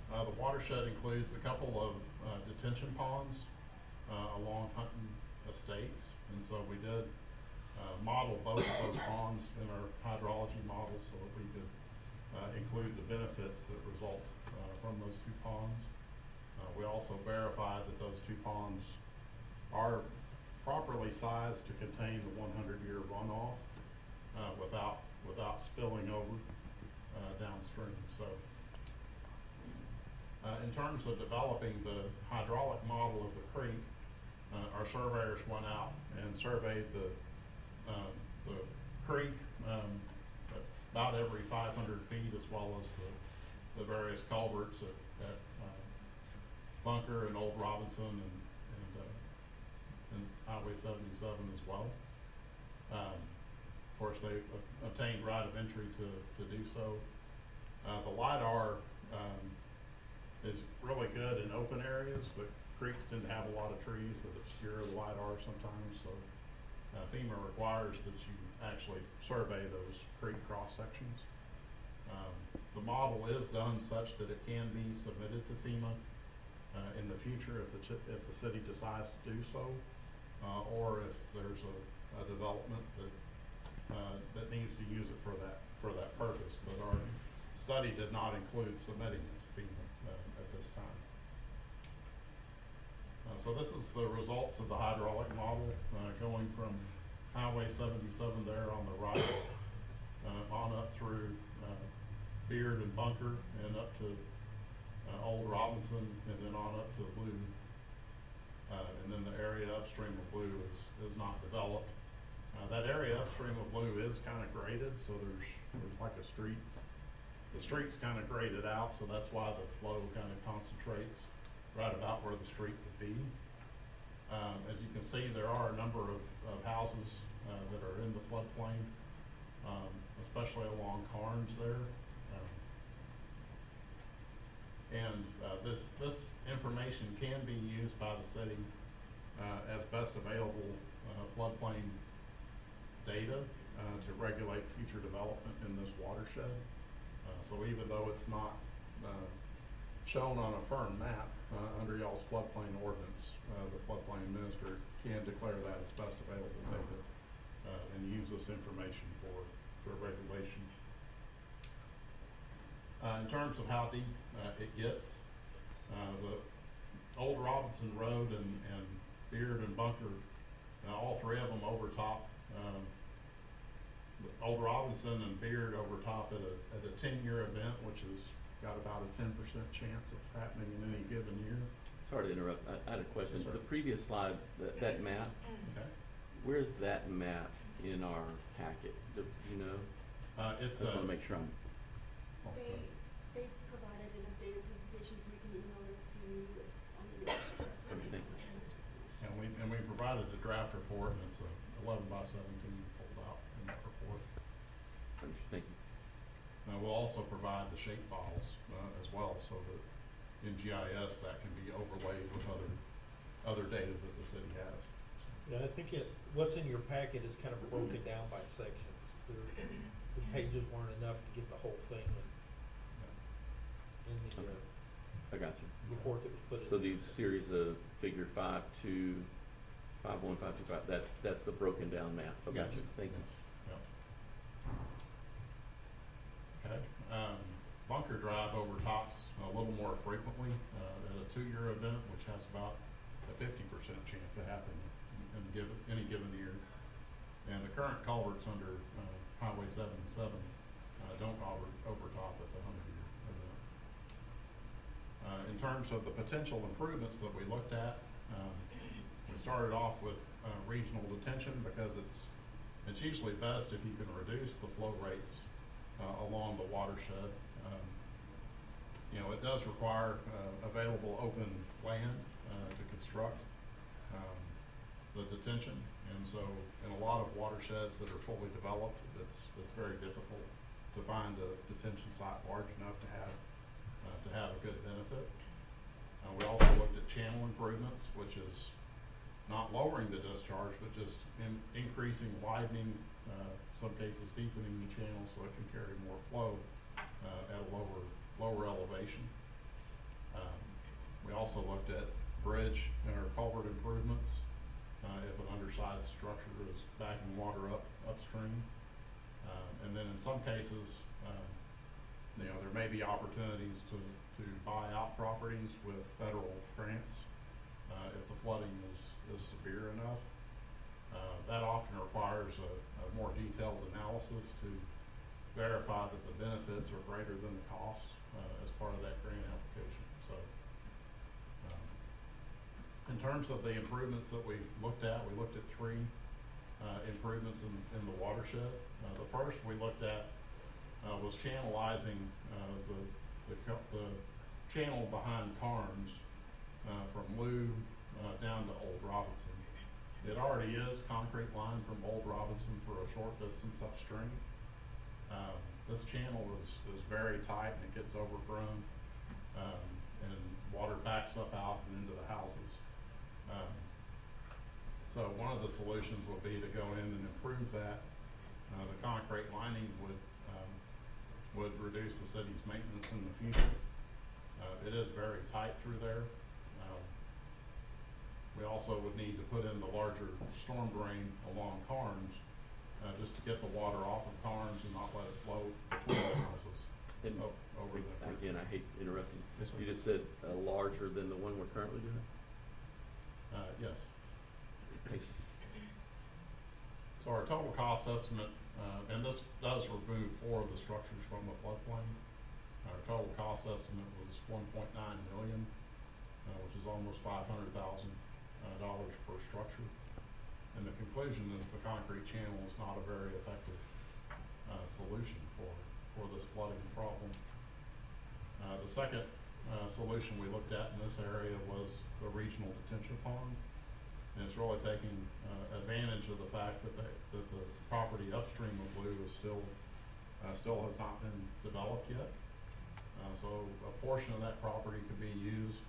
S13: The watershed includes a couple of detention ponds along Hunton Estates, and so we did model both of those ponds in our hydrology model so that we could include the benefits that result from those two ponds. We also verified that those two ponds are properly sized to contain the 100-year runoff without spilling over downstream. So in terms of developing the hydraulic model of the creek, our surveyors went out and surveyed the creek about every 500 feet, as well as the various culverts at Bunker and Old Robinson and Highway 77 as well. Of course, they obtained right of entry to do so. The LiDAR is really good in open areas, but creeks tend to have a lot of trees that obscure the LiDAR sometimes, so FEMA requires that you actually survey those creek cross sections. The model is done such that it can be submitted to FEMA in the future if the city decides to do so, or if there's a development that needs to use it for that purpose. But our study did not include submitting it to FEMA at this time. So this is the results of the hydraulic model going from Highway 77 there on the right on up through Beard and Bunker and up to Old Robinson, and then on up to Blue. And then the area upstream of Blue is not developed. That area upstream of Blue is kind of graded, so there's like a street. The street's kind of graded out, so that's why the flow kind of concentrates right about where the street would be. As you can see, there are a number of houses that are in the floodplain, especially along Carnes there. This information can be used by the city as best available floodplain data to regulate future development in this watershed. So even though it's not shown on a firm map under y'all's floodplain ordinance, the floodplain administrator can declare that as best available data and use this information for regulation. In terms of how deep it gets, the Old Robinson Road and Beard and Bunker, all three of them overtop. Old Robinson and Beard overtop at a 10-year event, which has got about a 10% chance of happening in any given year.
S4: Sorry to interrupt. I had a question.
S13: Yes, sir.
S4: The previous slide, that map,
S13: Okay.
S4: where's that map in our packet? Do you know? I
S13: It's
S4: just want to make sure I'm.
S18: They provided an updated presentation, so we can email this to you. It's on the
S4: Thank you.
S13: And we provided the draft report, and it's a 11 by 17 fold out in that report.
S4: Thank you.
S13: We'll also provide the shape files as well, so that in GIS that can be overlaid with other other data that the city has.
S11: Yeah, I think what's in your packet is kind of broken down by sections. The pages weren't enough to get the whole thing in the
S4: I got you.
S11: report that was put in.
S4: So these series of figure 5.2, 5.1, 5.2, 5, that's the broken down map. I got you. Thank you.
S13: Yep. Okay, Bunker Drive overtops a little more frequently, at a 2-year event, which has about a 50% chance of happening in any given year. And the current culverts under, Highway 77, don't overtop at the 100-year event. In terms of the potential improvements that we looked at, we started off with, regional detention because it's usually best if you can reduce the flow rates along the watershed. You know, it does require available open land to construct the detention, and so in a lot of watersheds that are fully developed, it's very difficult to find a detention site large enough to have a good benefit. We also looked at channel improvements, which is not lowering the discharge, but just increasing, widening, some cases deepening the channel so it can carry more flow at a lower elevation. We also looked at bridge or culvert improvements if an undersized structure is backing water upstream. And then in some cases, you know, there may be opportunities to buy out properties with federal grants if the flooding is severe enough. That often requires a more detailed analysis to verify that the benefits are greater than the costs as part of that grant application. So, in terms of the improvements that we looked at 3 improvements in the watershed. The first we looked at was channelizing the channel behind Carnes from Lou down to Old Robinson. It already is concrete line from Old Robinson for a short distance upstream. This channel is very tight and it gets overgrown, and water backs up out and into the houses. So one of the solutions would be to go in and improve that. The concrete lining would reduce the city's maintenance in the future. It is very tight through there. We also would need to put in the larger storm drain along Carnes, just to get the water off of Carnes and not let it flow between the houses
S4: And
S13: over there.
S4: again, I hate interrupting.
S13: Yes,
S4: You
S13: sir.
S4: just said larger than the one we're currently doing?
S13: Yes. So our total cost estimate, and this does remove 4 of the structures from the floodplain. Our total cost estimate was $1.9 million, which is almost $500,000 per structure. And the conclusion is the concrete channel is not a very effective solution for this flooding problem. The second solution we looked at in this area was the regional detention pond. And it's really taking advantage of the fact that the property upstream of Blue is still has not been developed yet. So a portion of that property could be used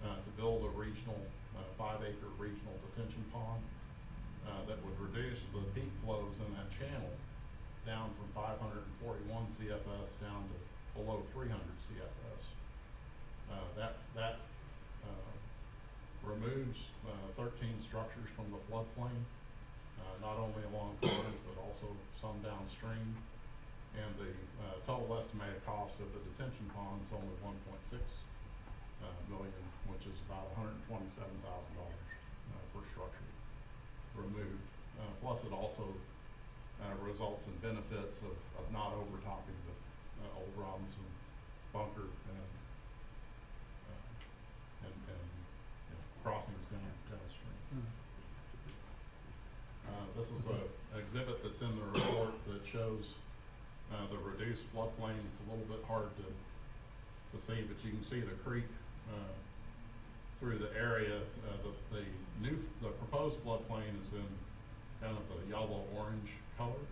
S13: to build a regional 5-acre regional detention pond that would reduce the peak flows in that channel down from 541 CFS down to below 300 CFS. That removes 13 structures from the floodplain, not only along Carnes but also some downstream. And the total estimated cost of the detention pond is only $1.6 million, which is about $127,000 per structure removed. Plus it also results in benefits of not overtopping the Old Robinson bunker and you know, crossings downstream. This is an exhibit that's in the report that shows the reduced floodplain. It's a little bit hard to see, but you can see the creek through the area. The proposed floodplain is in kind of the yellow-orange color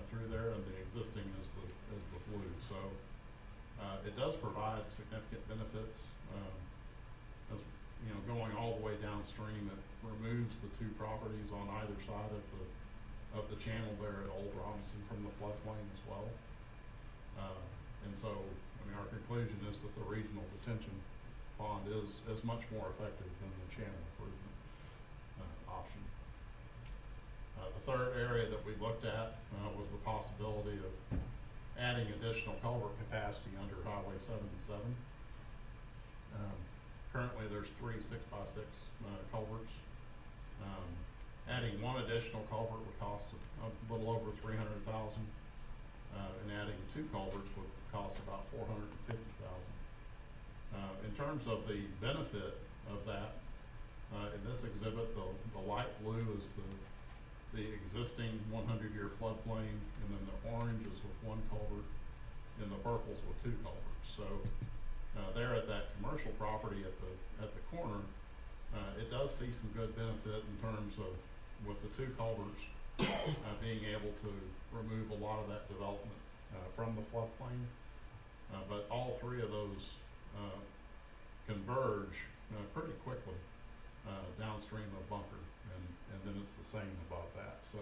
S13: through there, and the existing is the blue. So it does provide significant benefits. As
S21: going all the way downstream, it removes the two properties on either side of the channel there at Old Robinson from the floodplain as well. And so, I mean, our conclusion is that the regional detention pond is much more effective than the channel improvement option. The third area that we looked at was the possibility of adding additional culvert capacity under Highway 77. Currently, there's 3 6x6 culverts. Adding one additional culvert would cost a little over $300,000, and adding 2 culverts would cost about $450,000. In terms of the benefit of that, in this exhibit, the light blue is the existing 100-year floodplain, and then the orange is with 1 culvert, and the purple's with 2 culverts. So there at that commercial property at the corner, it does see some good benefit in terms of with the 2 culverts being able to remove a lot of that development from the floodplain. But all 3 of those converge pretty quickly downstream of Bunker, and then it's the same above that. So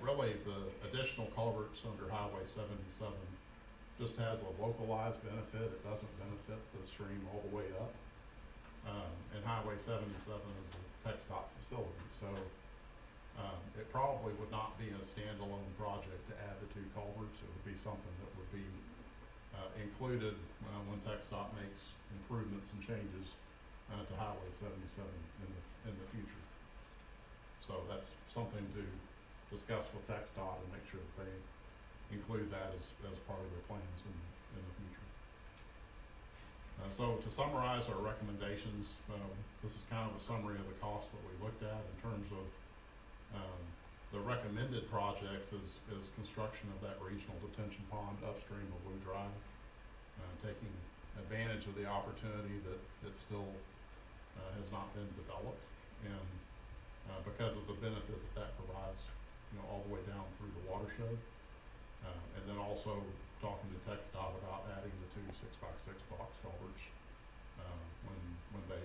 S21: really the additional culverts under Highway 77 just has a localized benefit. It doesn't benefit the stream all the way up. And Highway 77 is a TxDOT facility, so it probably would not be a standalone project to add the 2 culverts. It would be something that would be included when TxDOT makes improvements and changes to Highway 77 in the future. So that's something to discuss with TxDOT and make sure that they include that as part of their plans in the future. So to summarize our recommendations, this is kind of a summary of the costs that we looked at in terms of the recommended projects is construction of that regional detention pond upstream of Blue Drive, taking advantage of the opportunity that still has not been developed, and because of the benefit that provides, all the way down through the watershed, and then also talking to TxDOT about adding the 2 6x6 box culverts when they,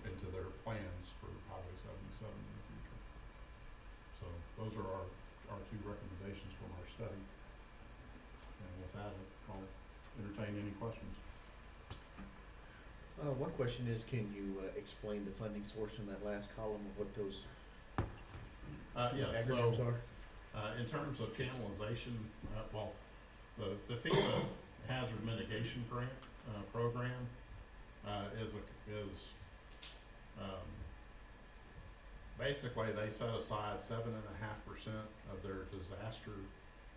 S21: into their plans for Highway 77 in the future. So those are our 2 recommendations from our study. And with that, I'll entertain any questions.
S2: One question is, can you explain the funding source in that last column of what those
S21: Yes,
S2: acronyms
S21: so,
S2: are?
S21: in terms of channelization, the FEMA Hazard Mitigation Grant program is basically they set aside 7.5% of their disaster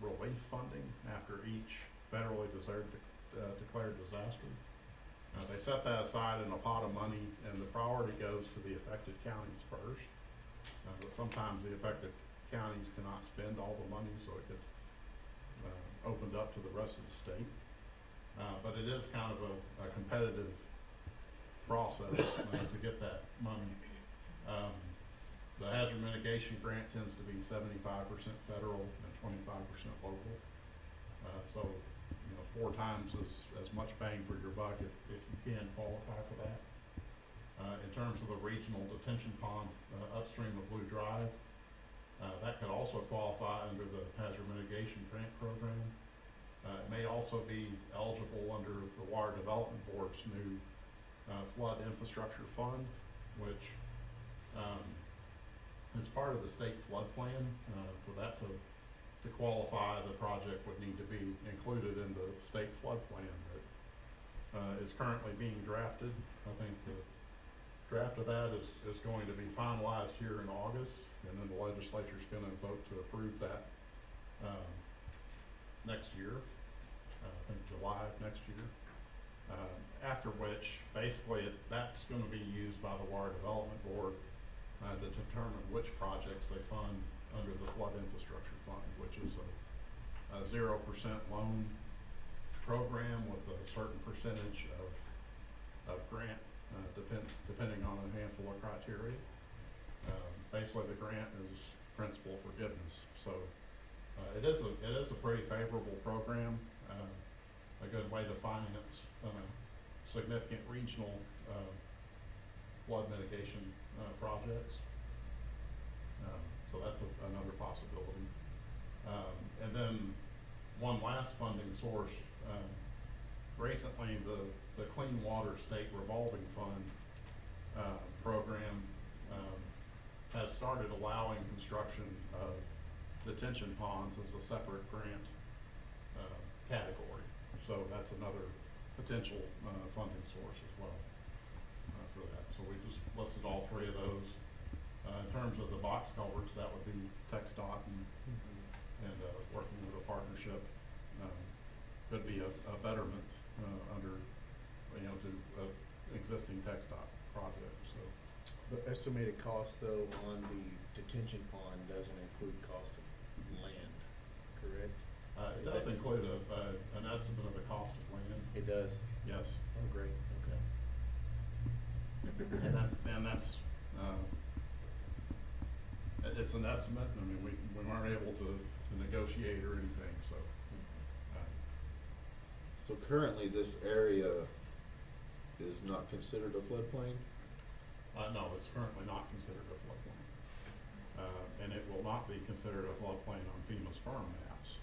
S21: relief funding after each federally declared disaster. They set that aside in a pot of money, and the priority goes to the affected counties first. But sometimes the affected counties cannot spend all the money, so it gets opened up to the rest of the state. But it is kind of a competitive process to get that money. The hazard mitigation grant tends to be 75% federal and 25% local. So 4 times as much bang for your buck if you can qualify for that. In terms of the regional detention pond upstream of Blue Drive, that could also qualify under the hazard mitigation grant program. It may also be eligible under the Water Development Board's new flood infrastructure fund, which is part of the state flood plan. For that to qualify, the project would need to be included in the state flood plan that is currently being drafted. I think the draft of that is going to be finalized here in August, and then the legislature is going to vote to approve that next year, I think July of next year. After which, basically, that's going to be used by the Water Development Board to determine which projects they fund under the Flood Infrastructure Fund, which is a 0% loan program with a certain percentage of grant, depending on a handful of criteria. Basically, the grant is principal forgiveness, so it is a pretty favorable program, a good way to finance significant regional flood mitigation, projects. So that's another possibility. And then one last funding source, recently the Clean Water State Revolving Fund, program, has started allowing construction of detention ponds as a separate grant, category. So that's another potential, funding source as well, for that. So we just listed all three of those. In terms of the box culverts, that would be TxDOT and working with a partnership, could be a betterment, under, to existing TxDOT projects, so.
S3: The estimated cost though on the detention pond doesn't include cost of land, correct?
S21: It does include an estimate of the cost of land.
S3: It does?
S21: Yes.
S3: Oh, great, okay.
S21: And that's, it's an estimate. I mean, we weren't able to negotiate or anything, so.
S2: So currently, this area is not considered a floodplain?
S21: No, it's currently not considered a floodplain. And it will not be considered a floodplain on FEMA's firm maps.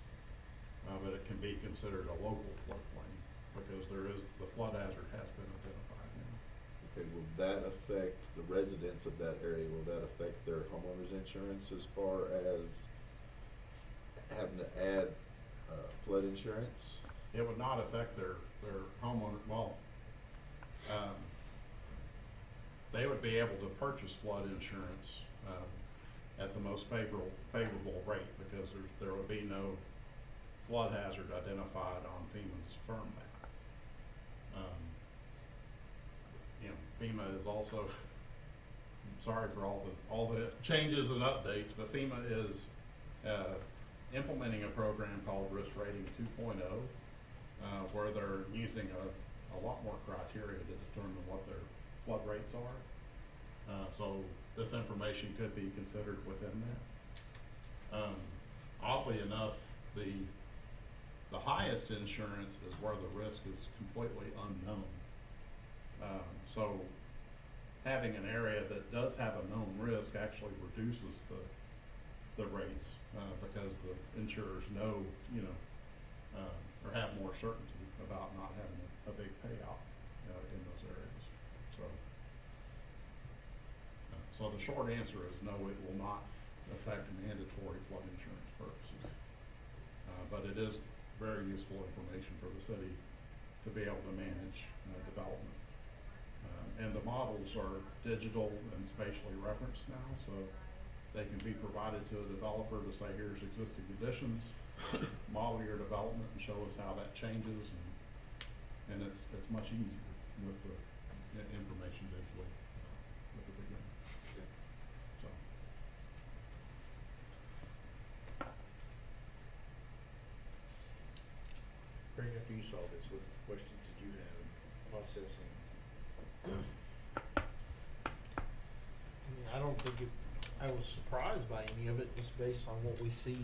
S21: But it can be considered a local floodplain because the flood hazard has been identified now.
S2: Okay, will that affect the residents of that area? Will that affect their homeowner's insurance as far as having to add, flood insurance?
S21: It would not affect their homeowner, well, they would be able to purchase flood insurance, at the most favorable rate because there would be no flood hazard identified on FEMA's firm map. FEMA is also, sorry for all the changes and updates, but FEMA is implementing a program called Risk Rating 2.0, where they're using a lot more criteria to determine what their flood rates are. So this information could be considered within that. Oddly enough, the highest insurance is where the risk is completely unknown. So having an area that does have a known risk actually reduces the rates, because the insurers know, or have more certainty about not having a big payout, in those areas. So the short answer is no, it will not affect mandatory flood insurance purposes. But it is very useful information for the city to be able to manage development. And the models are digital and spatially referenced now, so they can be provided to a developer to say, here's existing conditions, model your development and show us how that changes, and it's much easier with the information digitally at the beginning. So.
S3: Craig, after you saw this, what questions did you have in processing?
S11: I don't think I was surprised by any of it, just based on what we see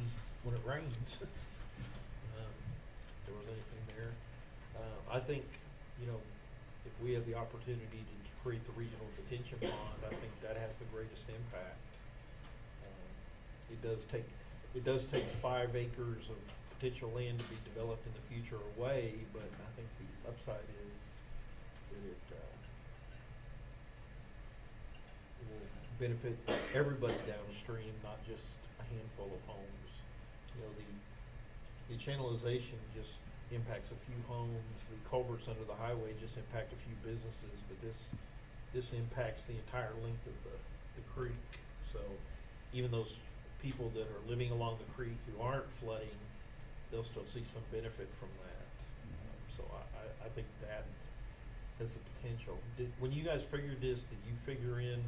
S11: when it rains. There was anything there. I think, if we have the opportunity to create the regional detention pond, I think that has the greatest impact. It does take 5 acres of potential land to be developed in the future away, but I think the upside is that it will benefit everybody downstream, not just a handful of homes. The channelization just impacts a few homes. The culverts under the highway just impact a few businesses, but this impacts the entire length of the creek. So even those people that are living along the creek who aren't flooding, they'll still see some benefit from that. So I think that has the potential. When you guys figured this, did you figure in,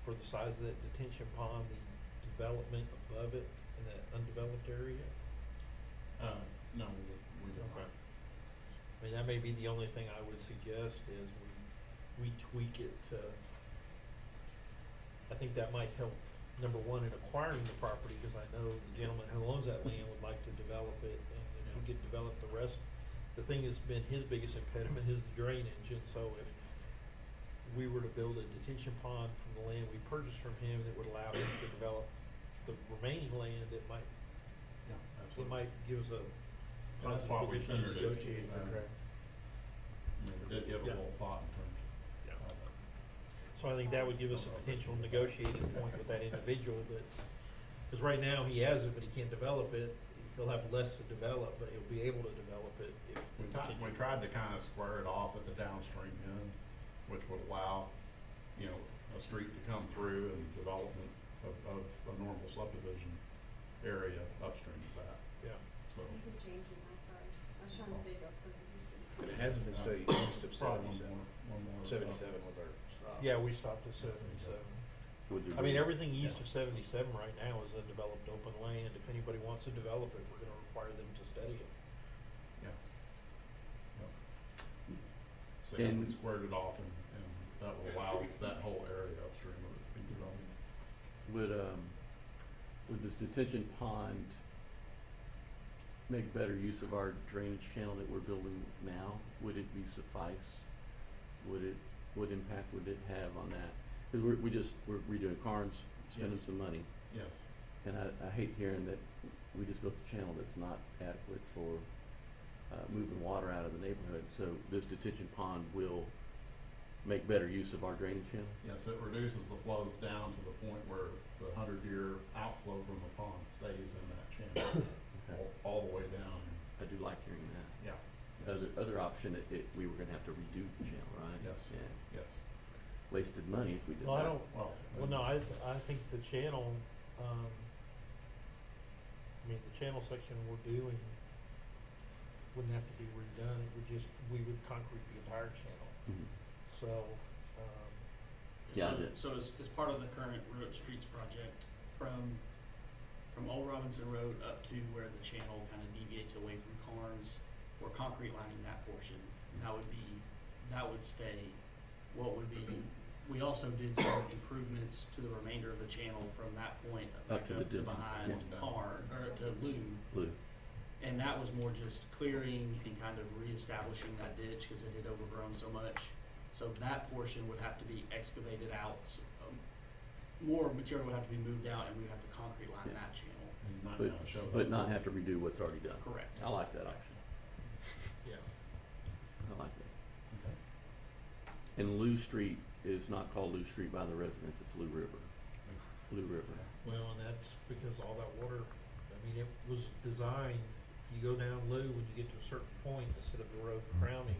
S11: for the size of that detention pond, the development above it in that undeveloped area?
S21: No, we don't.
S11: Okay. I mean, that may be the only thing I would suggest is we tweak it to, I think that might help, number one, in acquiring the property, because I know the gentleman who owns that land would like to develop it, and if we could develop the rest, the thing that's been his biggest impediment is the drainage, and so we were to build a detention pond from the land we purchased from him that would allow him to develop the remaining land, it might give us a
S21: That's
S11: positive
S21: why we
S11: position
S21: centered it.
S11: associated with Craig.
S21: We did give a
S11: Yeah.
S21: little thought in terms of.
S11: So I think that would give us a potential negotiating point with that individual that, because right now he has it, but he can't develop it. He'll have less to develop, but he'll be able to develop it if.
S21: We tried to kind of square it off at the downstream end, which would allow, you know, a street to come through and development of a normal subdivision area upstream of that.
S11: Yeah.
S21: So.
S18: You can change it, I'm sorry. I was trying to save y'all's presentation.
S3: And it hasn't been studied east of
S21: Probably
S3: seventy-seven.
S21: one more.
S3: 77 was our stop.
S11: Yeah, we stopped at 77.
S4: Would there
S11: I mean,
S4: be-
S11: everything east of 77 right now is undeveloped open land. If anybody wants to develop it, we're gonna require them to study it.
S21: Yeah. Yep. So yeah, we
S4: And-
S21: squared it off and that will allow that whole area upstream of it to be developed.
S4: Would this detention pond make better use of our drainage channel that we're building now? Would it be suffice? What impact would it have on that? Cause we're redoing Carnes, spending
S21: Yes.
S4: some money.
S21: Yes.
S4: And I hate hearing that we just built a channel that's not adequate for, moving water out of the neighborhood. So this detention pond will make better use of our drainage channel?
S21: Yes, it reduces the flows down to the point where the 100-year outflow from the pond stays in that channel all the way down.
S4: I do like hearing that.
S21: Yeah.
S4: Other option, we were gonna have to redo the channel, right?
S21: Yes.
S4: Yeah.
S21: Yes.
S4: Wasted money if we did
S11: Well, I
S4: that.
S11: don't, well, no, I think the channel, I mean, the channel section we're doing wouldn't have to be redone. It would just, we would concrete the entire channel.
S4: Mhm.
S11: So,
S4: Yeah, I
S6: So,
S4: did.
S6: so as part of the current road streets project, from Old Robinson Road up to where the channel kind of deviates away from Carnes, we're concrete lining that portion. And that would stay. What would be, we also did some improvements to the remainder of the channel from that point
S4: Up
S6: back
S4: to the
S6: up to
S4: ditch,
S6: behind
S4: yeah.
S6: to Lou.
S4: Lou.
S6: And that was more just clearing and kind of reestablishing that ditch because it had overgrown so much. So that portion would have to be excavated out. More material would have to be moved out and we would have to concrete line
S4: Yeah.
S6: that channel.
S21: And you might
S4: But,
S21: not show
S4: but
S21: that.
S4: not have to redo what's already done.
S6: Correct.
S4: I like that option.
S11: yeah.
S4: I like that.
S21: Okay.
S4: And Lou Street is not called Lou Street by the residents, it's Lou River. Lou River.
S11: Well, and that's because all that water, I mean, it was designed, if you go down Lou, when you get to a certain point, instead of the road crowning,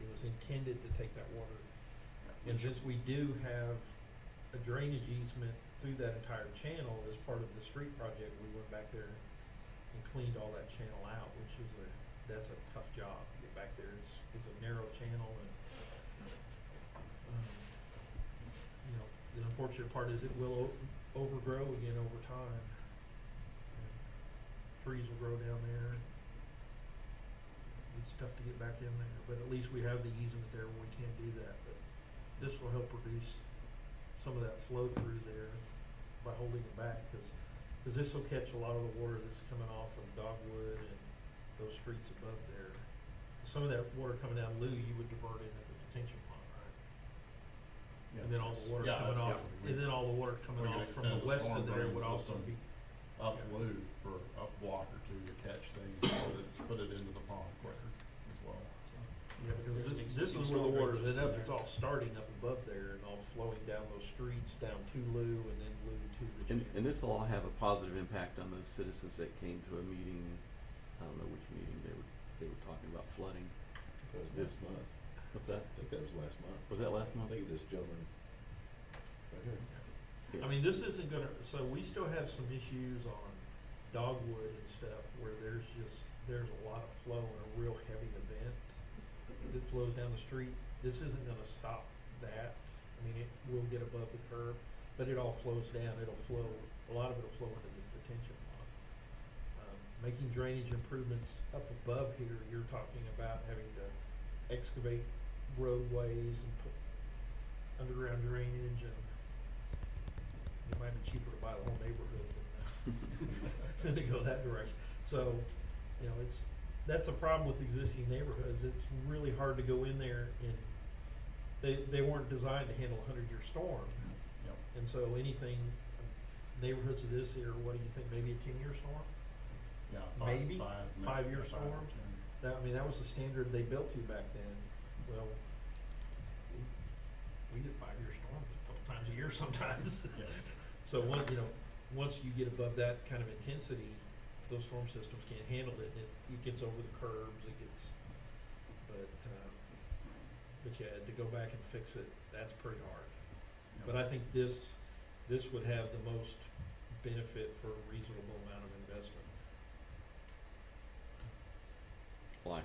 S11: it was intended to take that water. And since we do have a drainage easement through that entire channel as part of the street project, we went back there and cleaned all that channel out, which is that's a tough job to get back there. It's a narrow channel and, you know, the unfortunate part is it will overgrow again over time. And trees will grow down there. It's tough to get back in there, but at least we have the easement there where we can do that. But this will help reduce some of that flow through there by holding it back, because this will catch a lot of the water that's coming off of Dogwood and those streets above there. Some of that water coming down Lou, you would divert into the detention pond, right? And then all the water coming off, and then all the water coming off from the west of there would also be.
S21: Up Lou for a block or two to catch things, put it into the pond quicker as well. So.
S11: Yeah, because
S6: There's an
S11: this is
S6: existing
S11: where the
S6: storm drain
S11: water's
S6: system
S11: it's
S6: there.
S11: all starting up above there and all flowing down those streets down to Lou and then Lou to the channel.
S4: And this will all have a positive impact on those citizens that came to a meeting, I don't know which meeting, they were talking about flooding.
S2: That was
S4: This
S2: last month.
S4: What's that?
S2: I think that was last month.
S4: Was that last
S2: I
S4: month?
S2: think this gentleman right here.
S11: I mean, this isn't gonna, so we still have some issues on Dogwood and stuff where there's a lot of flow and a real heavy event that flows down the street. This isn't gonna stop that. I mean, it will get above the curb, but it all flows down. It'll flow, a lot of it'll flow into this detention pond. Making drainage improvements up above here, you're talking about having to excavate roadways and put underground drainage, and it might be cheaper to buy the whole neighborhood than to go that direction. So, you know, that's the problem with existing neighborhoods. It's really hard to go in there and they weren't designed to handle a 100-year storm.
S21: Yep.
S11: And so anything, neighborhoods of this here, what do you think, maybe a 10-year storm?
S21: Yeah,
S11: Maybe,
S21: five,
S11: 5-year
S21: yeah, 5 or
S11: storm?
S21: 10.
S11: That, I mean, that was the standard they built to back then. Well, we get 5-year storms a couple times a year sometimes.
S21: Yes.
S11: So once you get above that kind of intensity, those storm systems can't handle it, and it gets over the curbs, but yeah, to go back and fix it, that's pretty hard.
S21: Yep.
S11: But I think this would have the most benefit for a reasonable amount of investment.
S4: Like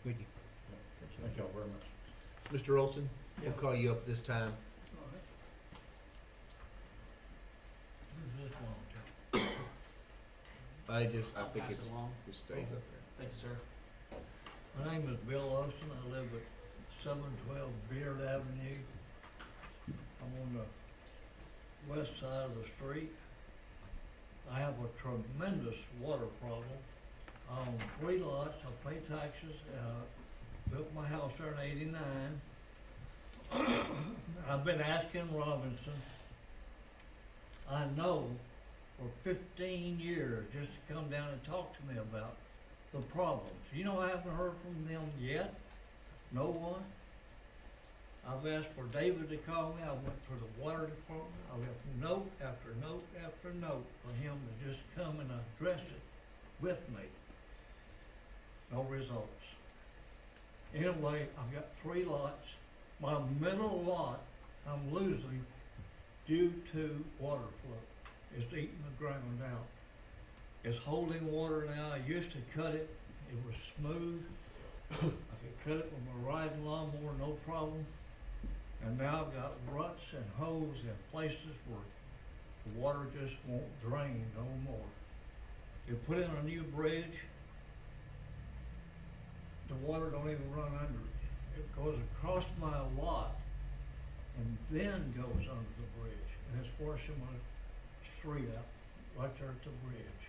S5: Thank you.
S21: Thank y'all very much.
S5: Mr. Olson, we'll call you up this time.
S15: Who's this one?
S5: I
S6: I'll
S5: think
S6: pass
S5: it
S6: it along.
S5: stays up there.
S6: Thank you, sir.
S15: My name is Bill Olson. I live at 712 Beard Avenue. I'm on the west side of the street. I have a tremendous water problem. I own 3 lots. I pay taxes. Built my house there in '89. I've been asking Robinson, I know, for 15 years just to come down and talk to me about the problems. You know, I haven't heard from them yet. No one. I've asked for David to call me. I went to the water department. I left note after note after note for him to just come and address it with me. No results. Anyway, I've got 3 lots. My middle lot I'm losing due to water flow. It's eating the ground out. It's holding water now. I used to cut it. It was smooth. I could cut it with my riding lawnmower, no problem. And now I've got ruts and holes in places where the water just won't drain no more. You put in a new bridge, the water don't even run under it. It goes across my lot and then goes under the bridge. And it's washing my street out right there at the bridge.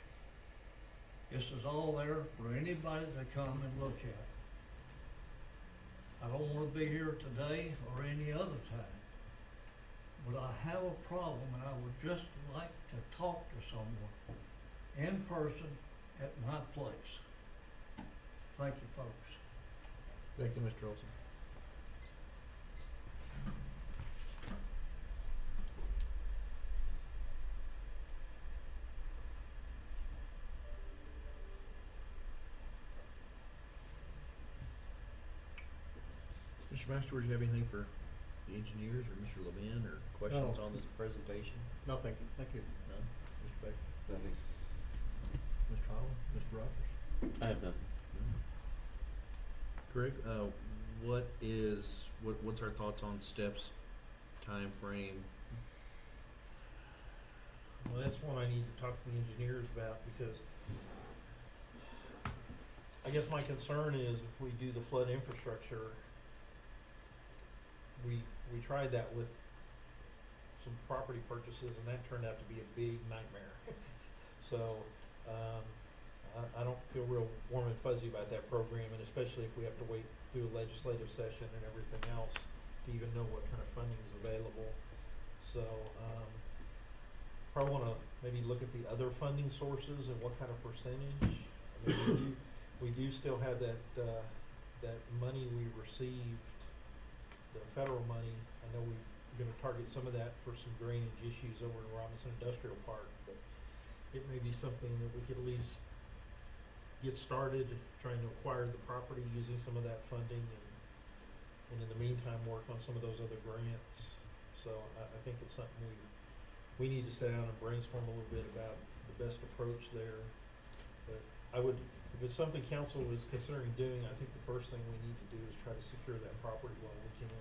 S15: This is all there for anybody to come and look at. I don't want to be here today or any other time, but I have a problem and I would just like to talk to someone in person at my place. Thank you, folks.
S5: Thank you, Mr. Olson. Mr. Master, do you have anything for the engineers or Mr. Levin or questions
S3: No.
S5: on this presentation?
S3: Nothing, thank you.
S5: No? Mr. Baker?
S2: Nothing.
S5: Mr. Holland? Mr. Rogers?
S4: I have nothing.
S5: Greg, what's our thoughts on steps, time frame?
S11: Well, that's one I need to talk to the engineers about, because I guess my concern is if we do the flood infrastructure, we tried that with some property purchases and that turned out to be a big nightmare. So, I don't feel real warm and fuzzy about that program, and especially if we have to wait through a legislative session and everything else to even know what kind of funding is available. So, probably wanna maybe look at the other funding sources and what kind of percentage. I mean, we do still have that money we received, the federal money. I know we're gonna target some of that for some drainage issues over in Robinson Industrial Park, but it may be something that we could at least get started trying to acquire the property using some of that funding, and in the meantime work on some of those other grants. So I think it's something we need to sit down and brainstorm a little bit about the best approach there. But I would, if it's something council is considering doing, I think the first thing we need to do is try to secure that property while we can.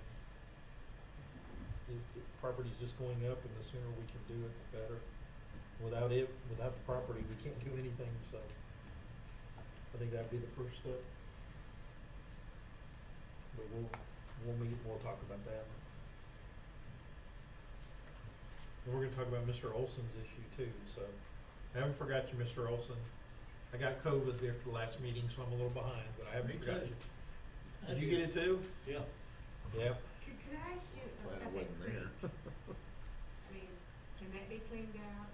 S11: If the property's just going up, and the sooner we can do it, the better. Without the property, we can't do anything, so I think that'd be the first step. But we'll meet and we'll talk about that. And we're gonna talk about Mr. Olson's issue too, so I haven't forgot you, Mr. Olson. I got COVID after the last meeting, so I'm a little behind, but I haven't
S15: Me
S11: forgot
S15: too.
S11: you.
S15: I
S11: Did you
S15: did.
S11: get it too?
S15: Yeah.
S11: Yep.
S10: Could I ask you
S2: Glad I
S10: about that
S2: wasn't
S10: creek?
S2: there.
S10: I mean, can that be cleaned out?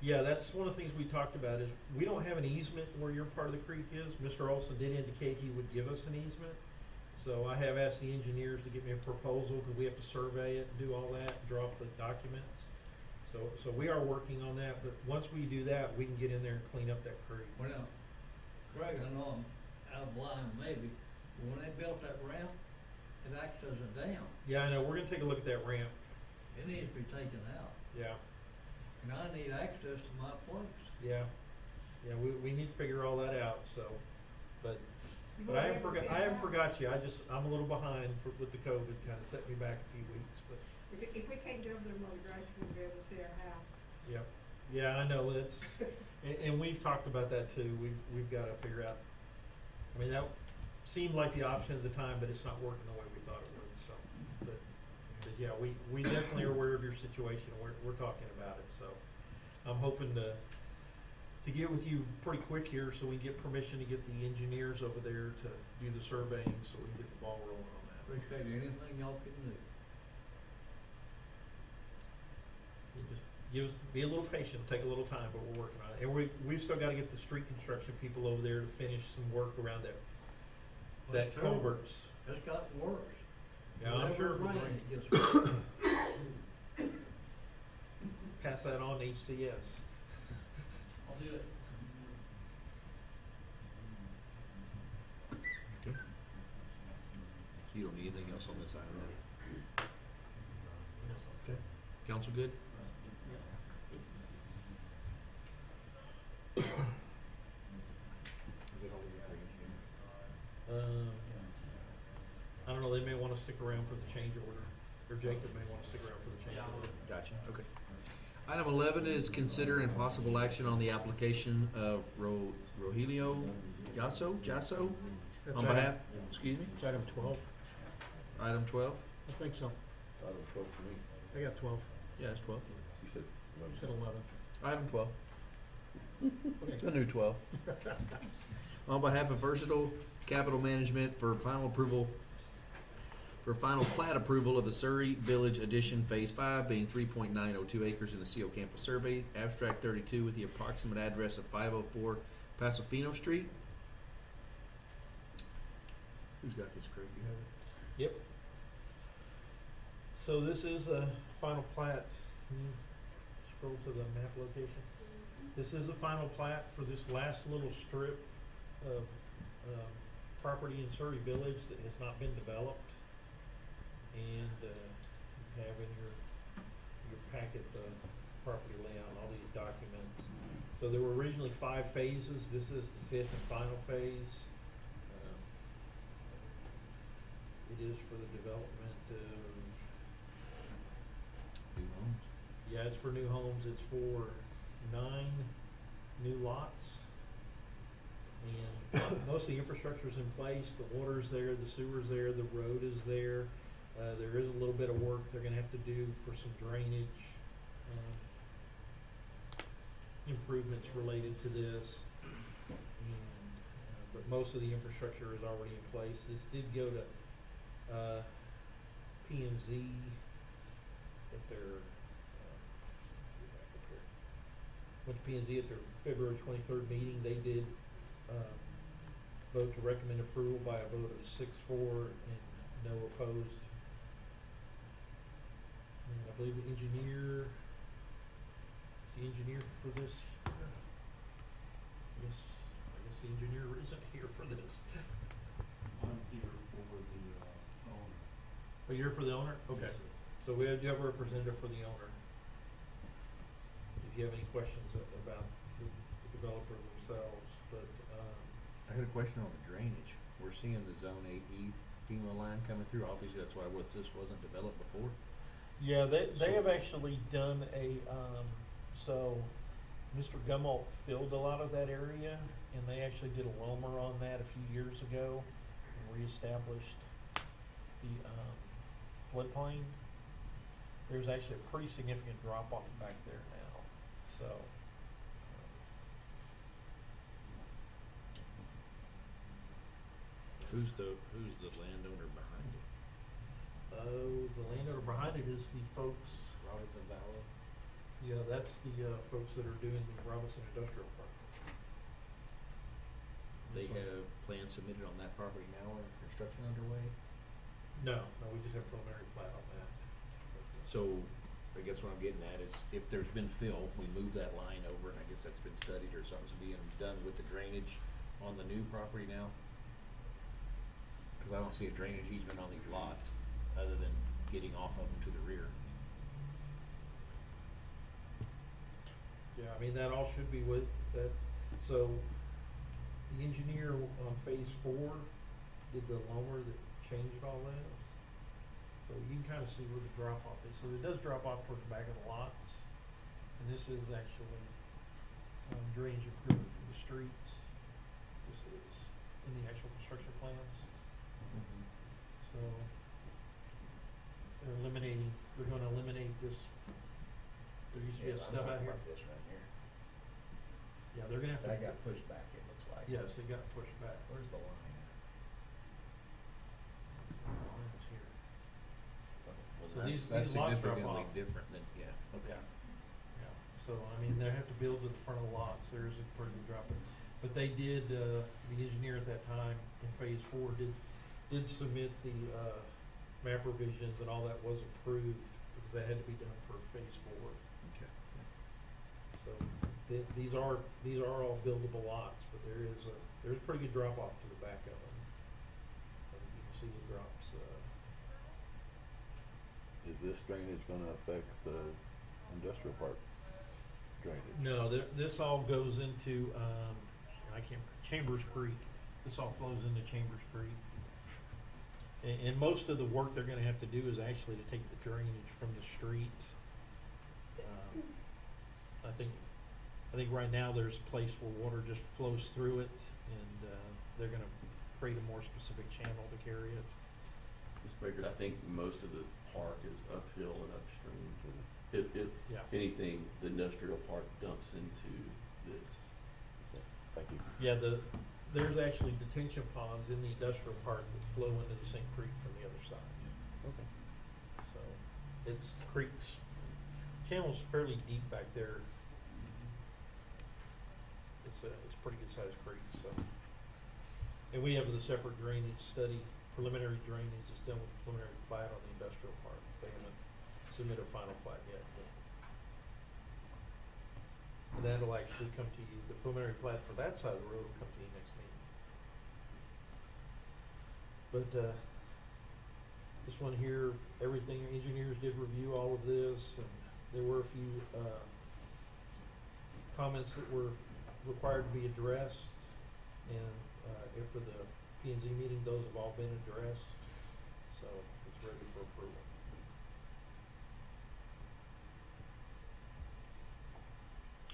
S11: Yeah, that's one of the things we talked about is we don't have an easement where your part of the creek is. Mr. Olson did indicate he would give us an easement. So I have asked the engineers to give me a proposal because we have to survey it and do all that, draw up the documents. So we are working on that, but once we do that, we can get in there and clean up that creek.
S15: Well, now, Craig, I know I'm out of line maybe, but when they built that ramp, it acts as a dam.
S11: Yeah, I know, we're gonna take a look at that ramp.
S15: It needs to be taken out.
S11: Yeah,
S15: And I need access to my place.
S11: yeah. Yeah, we need to figure all that out, so, but
S10: You
S11: I
S10: won't
S11: haven't
S10: ever see a
S11: I haven't
S10: house.
S11: forgot you. I'm a little behind with the COVID, kinda set me back a few weeks, but,
S10: If we can't go over there, Mother Grace, we'll be able to see our house.
S11: yeah. Yeah, I know, it's, and we've talked about that too. We've gotta figure out, I mean, that seemed like the option at the time, but it's not working the way we thought it would, so. But yeah, we definitely are aware of your situation, and we're talking about it, so. I'm hoping to get with you pretty quick here so we can get permission to get the engineers over there to do the surveying, so we can get the ball rolling on that.
S15: Appreciate anything y'all can do.
S11: You just be a little patient, take a little time, but we're working on it. And we've still gotta get the street construction people over there to finish some work around
S15: Well,
S11: that
S15: it's terrible.
S11: culverts.
S15: It's gotten worse.
S11: Yeah, I'm
S15: Whenever
S11: sure
S15: it
S11: we're
S15: rains,
S11: going
S15: it gets worse.
S11: pass that on to HCS.
S15: I'll do it.
S5: Okay. So you don't need anything else on this item then? Okay. Council good? Is it all we got for engineering?
S11: I don't know, they may wanna stick around for the change order, or Jacob may wanna stick around for the change order.
S5: Gotcha, okay. Item 11 is consider and possible action on the application of Rogelio Jasso
S3: That's
S5: on
S3: item-
S5: behalf, excuse me,
S3: It's item 12.
S5: item 12?
S3: I think so.
S2: Item 12 for me.
S3: I got 12.
S5: Yeah, it's 12.
S2: You said
S3: You said 11.
S5: Item 12.
S3: Okay.
S5: The new 12. On behalf of Versatile Capital Management for final plat approval of the Surrey Village Addition Phase 5 being 3.902 acres in the CO Campus Survey, Abstract 32 with the approximate address of 504 Pasofino Street. Who's got this, Craig? You have it?
S11: Yep. So this is a final plat. Can you scroll to the map location? This is a final plat for this last little strip of property in Surrey Village that has not been developed. And you have in your packet the property layout, all these documents. So there were originally 5 phases. This is the 5th and final phase. It is for the development of,
S5: New homes.
S11: yeah, it's for new homes. It's for 9 new lots. And most of the infrastructure's in place. The water's there, the sewer's there, the road is there. There is a little bit of work they're gonna have to do for some drainage, improvements related to this. And, but most of the infrastructure is already in place. This did go to, P and Z at their, get back up here. Went to P and Z at their February 23rd meeting. They did, vote to recommend approval by a vote of 6-4 and no opposed. And I believe the engineer for this, I guess the engineer isn't here for this.
S7: I'm here for the owner.
S11: Oh, you're for the owner? Okay. So we do have a representative for the owner. If you have any questions about the developer themselves, but,
S5: I had a question on the drainage. We're seeing the Zone 8E FEMA line coming through. Obviously, that's why this wasn't developed before.
S11: yeah, they
S5: So-
S11: have actually done a, so Mr. Gumalt filled a lot of that area, and they actually did a Lomer on that a few years ago and reestablished the, floodplain. There's actually a pretty significant drop off back there now, so.
S5: Who's the landowner behind it?
S11: The landowner behind it is the folks,
S5: Robinson Valley?
S11: yeah, that's the, folks that are doing the Robinson Industrial Park.
S5: They
S11: So-
S5: have plans submitted on that property now or construction underway?
S11: No, we just have preliminary plat on that.
S5: So, I guess what I'm getting at is if there's been fill, we move that line over and I guess that's been studied or something's being done with the drainage on the new property now? Cause I don't see a drainage easement on these lots, other than getting off of them to the rear.
S11: Yeah, I mean, that all should be with that, so the engineer on phase 4 did the lower that changed all this. So you can kinda see where the drop off is, so it does drop off towards the back of the lots. And this is actually, drainage improvement from the streets. This is in the actual construction plans. So they're gonna eliminate this, there used to be a stub out here.
S5: This right here.
S11: Yeah, they're gonna have to.
S5: That got pushed back, it looks like.
S11: Yes, it got pushed back.
S5: Where's the line?
S11: It's here.
S5: Well,
S11: So
S5: that's
S11: these lots drop
S5: significantly
S11: off.
S5: different than, yeah, okay.
S11: Yeah, so I mean, they have to build at the front of the lots, there's a pretty good drop. But they did, the engineer at that time in phase 4 did submit the, map revisions and all that was approved because that had to be done for phase 4.
S5: Okay.
S11: So these are all buildable lots, but there's a pretty good drop off to the back of them. And you can see the drops,
S2: Is this drainage gonna affect the industrial park drainage?
S11: No, this all goes into, Chambers Creek. This all flows into Chambers Creek. And most of the work they're gonna have to do is actually to take the drainage from the street. I think right now there's a place where water just flows through it, and, they're gonna create a more specific channel to carry it.
S4: Mr. Baker, I think most of the park is uphill and upstream.
S11: Yeah.
S4: If anything, the industrial park dumps into this.
S2: Thank you.
S11: Yeah, there's actually detention ponds in the industrial park that flow into the Sink Creek from the other side.
S2: Okay.
S11: So, it's creeks, channel's fairly deep back there. It's a pretty good sized creek, so. And we have the separate drainage study, preliminary drainage is done with the preliminary plat on the industrial park. They haven't submitted a final plat yet, but. And that'll actually come to you, the preliminary plat for that side of the road will come to you next meeting. But, this one here, everything, engineers did review all of this, and there were a few, comments that were required to be addressed. And, after the P and Z meeting, those have all been addressed, so it's ready for approval.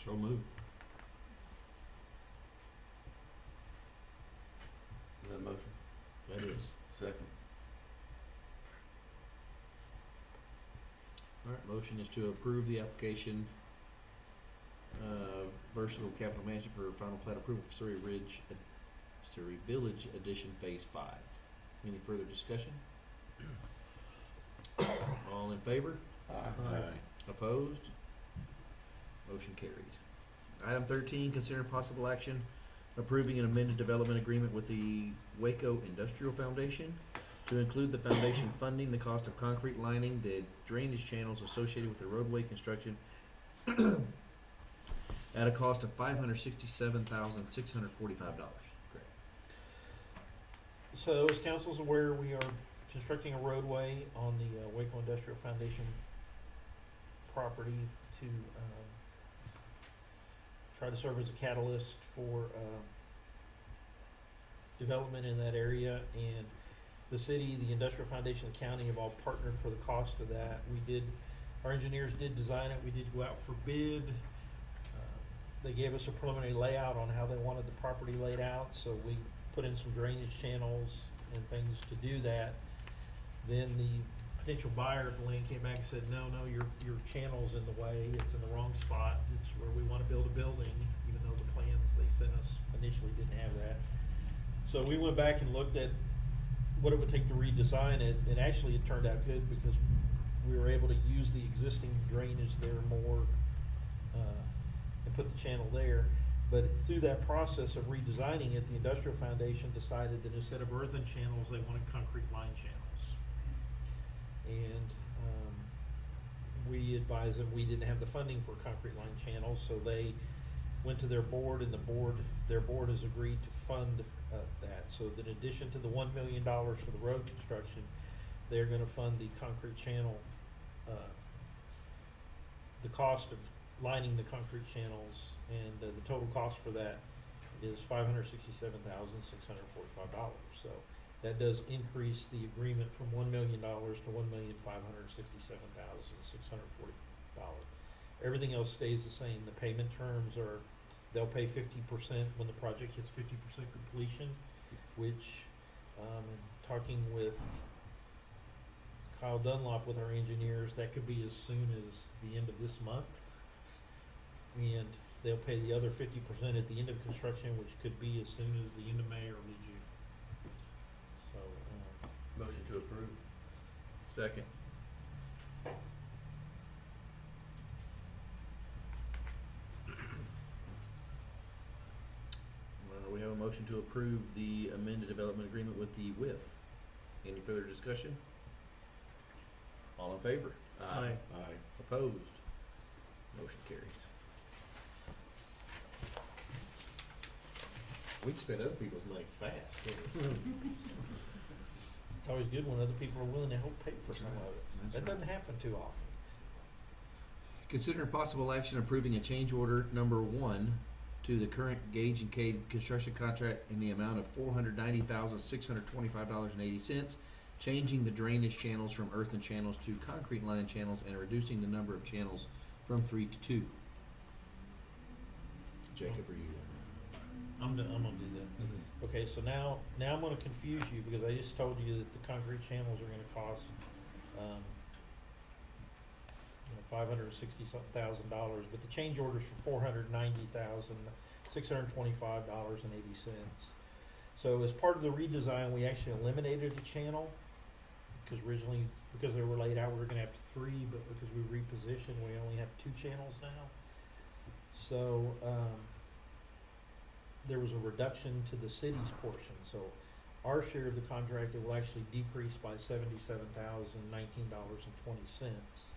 S5: So moved.
S4: Is that a motion?
S5: That is.
S4: Second.
S5: Alright, motion is to approve the application of Versatile Capital Management for final plat approval for Surrey Village Edition Phase 5. Any further discussion? All in favor?
S2: Aye.
S5: Opposed? Motion carries. Item 13, consider possible action approving an amended development agreement with the Waco Industrial Foundation to include the foundation funding the cost of concrete lining the drainage channels associated with the roadway construction at a cost of $567,645.
S11: So as council's aware, we are constructing a roadway on the Waco Industrial Foundation property to try to serve as a catalyst for development in that area. And the city, the Industrial Foundation, the county have all partnered for the cost of that. Our engineers did design it. We did go out for bid. They gave us a preliminary layout on how they wanted the property laid out, so we put in some drainage channels and things to do that. Then the potential buyer of the land came back and said, no, your channel's in the way, it's in the wrong spot, it's where we wanna build a building, even though the plans they sent us initially didn't have that. So we went back and looked at what it would take to redesign it, and actually it turned out good because we were able to use the existing drainage there more, and put the channel there. But through that process of redesigning it, the Industrial Foundation decided that instead of earthen channels, they wanted concrete line channels. And, we advised them we didn't have the funding for concrete line channels, so they went to their board, and their board has agreed to fund that. So that in addition to the $1 million for the road construction, they're gonna fund the concrete channel, the cost of lining the concrete channels, and the total cost for that is $567,645. So that does increase the agreement from $1 million to $1,567,640. Everything else stays the same. The payment terms are, they'll pay 50% when the project hits 50% completion, which, talking with Kyle Dunlop with our engineers, that could be as soon as the end of this month. And they'll pay the other 50% at the end of construction, which could be as soon as the end of May or mid-June. So,
S4: Motion to approve.
S5: Second. We have a motion to approve the amended development agreement with the WIF. Any further discussion? All in favor?
S11: Aye.
S2: Aye.
S5: Opposed? Motion carries. We'd spend other people's money fast. wouldn't we?
S11: It's always good when other people are willing to help pay for some of it.
S5: That's
S11: That
S5: right.
S11: doesn't happen too often.
S5: Consider possible action approving a change order number 1 to the current Gage and Cade construction contract in the amount of $490,625.80, changing the drainage channels from earthen channels to concrete line channels and reducing the number of channels from 3 to 2. Jacob, are you?
S11: I'm gonna do that. Okay, so now I'm gonna confuse you because I just told you that the concrete channels are gonna cost, $560,000, but the change order's for $490,625.80. So as part of the redesign, we actually eliminated a channel, because originally, because they were laid out, we were gonna have 3, but because we repositioned, we only have 2 channels now. So, there was a reduction to the city's portion, so our share of the contract, it will actually decrease by $77,019.20.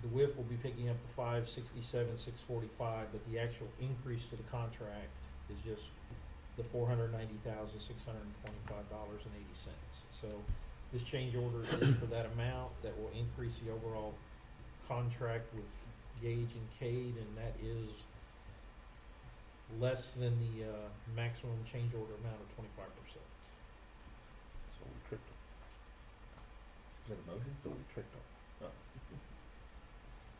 S11: The WIF will be picking up the $567,645, but the actual increase to the contract is just the $490,625.80. So this change order is for that amount that will increase the overall contract with Gage and Cade, and that is less than the maximum change order amount of 25%.
S2: So we tricked them.
S5: Is that a motion?
S2: So we tricked them.
S5: Oh.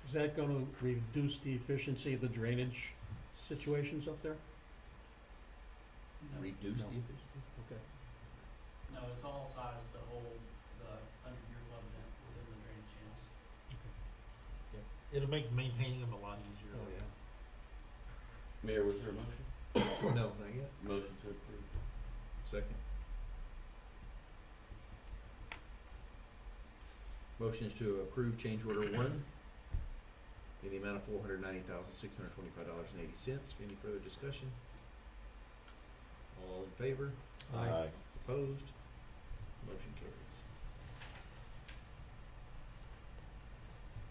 S3: Is that gonna reduce the efficiency of the drainage situations up there?
S6: No,
S5: Reduce
S3: No.
S5: the efficiency?
S3: Okay.
S6: no, it's all sized to hold the 100-year flood event within the drainage channels.
S11: It'll make maintaining them a lot easier.
S3: Oh, yeah.
S4: Mayor, was there a motion?
S5: No, not yet.
S4: Motion to approve.
S5: Second. Motion is to approve change order 1 in the amount of $490,625.80. Any further discussion? All in favor?
S2: Aye.
S5: Opposed? Motion carries.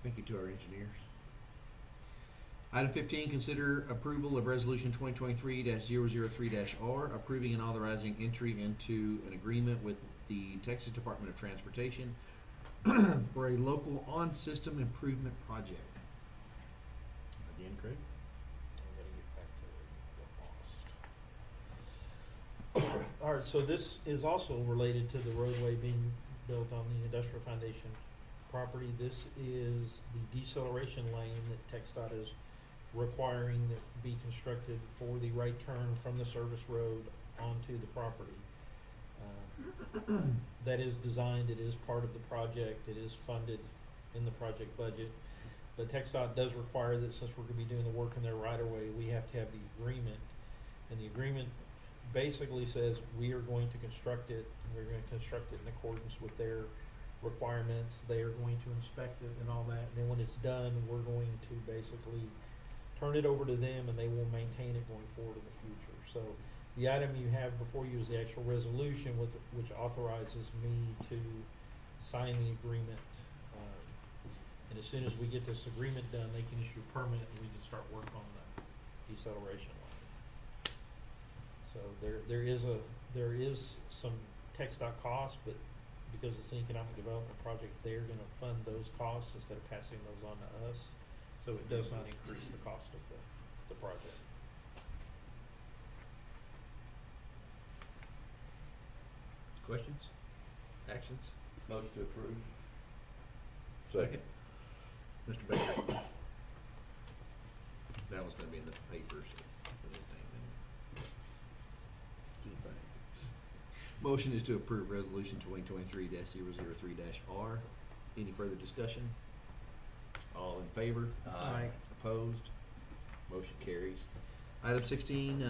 S5: Thank you to our engineers. Item 15, consider approval of resolution 2023-003-R, approving and authorizing entry into an agreement with the Texas Department of Transportation for a local on-system improvement project. Again, Craig?
S11: I gotta get back to where we got lost. Alright, so this is also related to the roadway being built on the Industrial Foundation property. This is the deceleration lane that TxDOT is requiring that be constructed for the right turn from the service road onto the property. That is designed, it is part of the project, it is funded in the project budget. But TxDOT does require that since we're gonna be doing the work in their right of way, we have to have the agreement. And the agreement basically says we are going to construct it, and we're gonna construct it in accordance with their requirements. They are going to inspect it and all that, and then when it's done, we're going to basically turn it over to them, and they will maintain it going forward in the future. So the item you have before you is the actual resolution with, which authorizes me to sign the agreement. And as soon as we get this agreement done, they can issue a permit and we can start work on the deceleration line. So there is some text dot cost, but because it's an economic development project, they're gonna fund those costs instead of passing those on to us. So it does not increase the cost of the project.
S5: Questions? Actions?
S4: Motion to approve.
S5: Second. Mr. Baker. That was gonna be in the papers. Motion is to approve resolution 2023-003-R. Any further discussion? All in favor?
S3: Aye.
S5: Opposed? Motion carries. Item 16,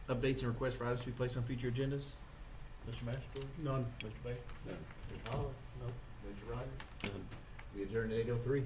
S5: updates and requests for items to be placed on future agendas. Mr. Master?
S3: None.
S5: Mr. Baker?
S4: None.
S5: Mr. Holler?
S11: Nope.
S5: Mr. Rogers?
S4: None.
S5: We adjourn at 8:03.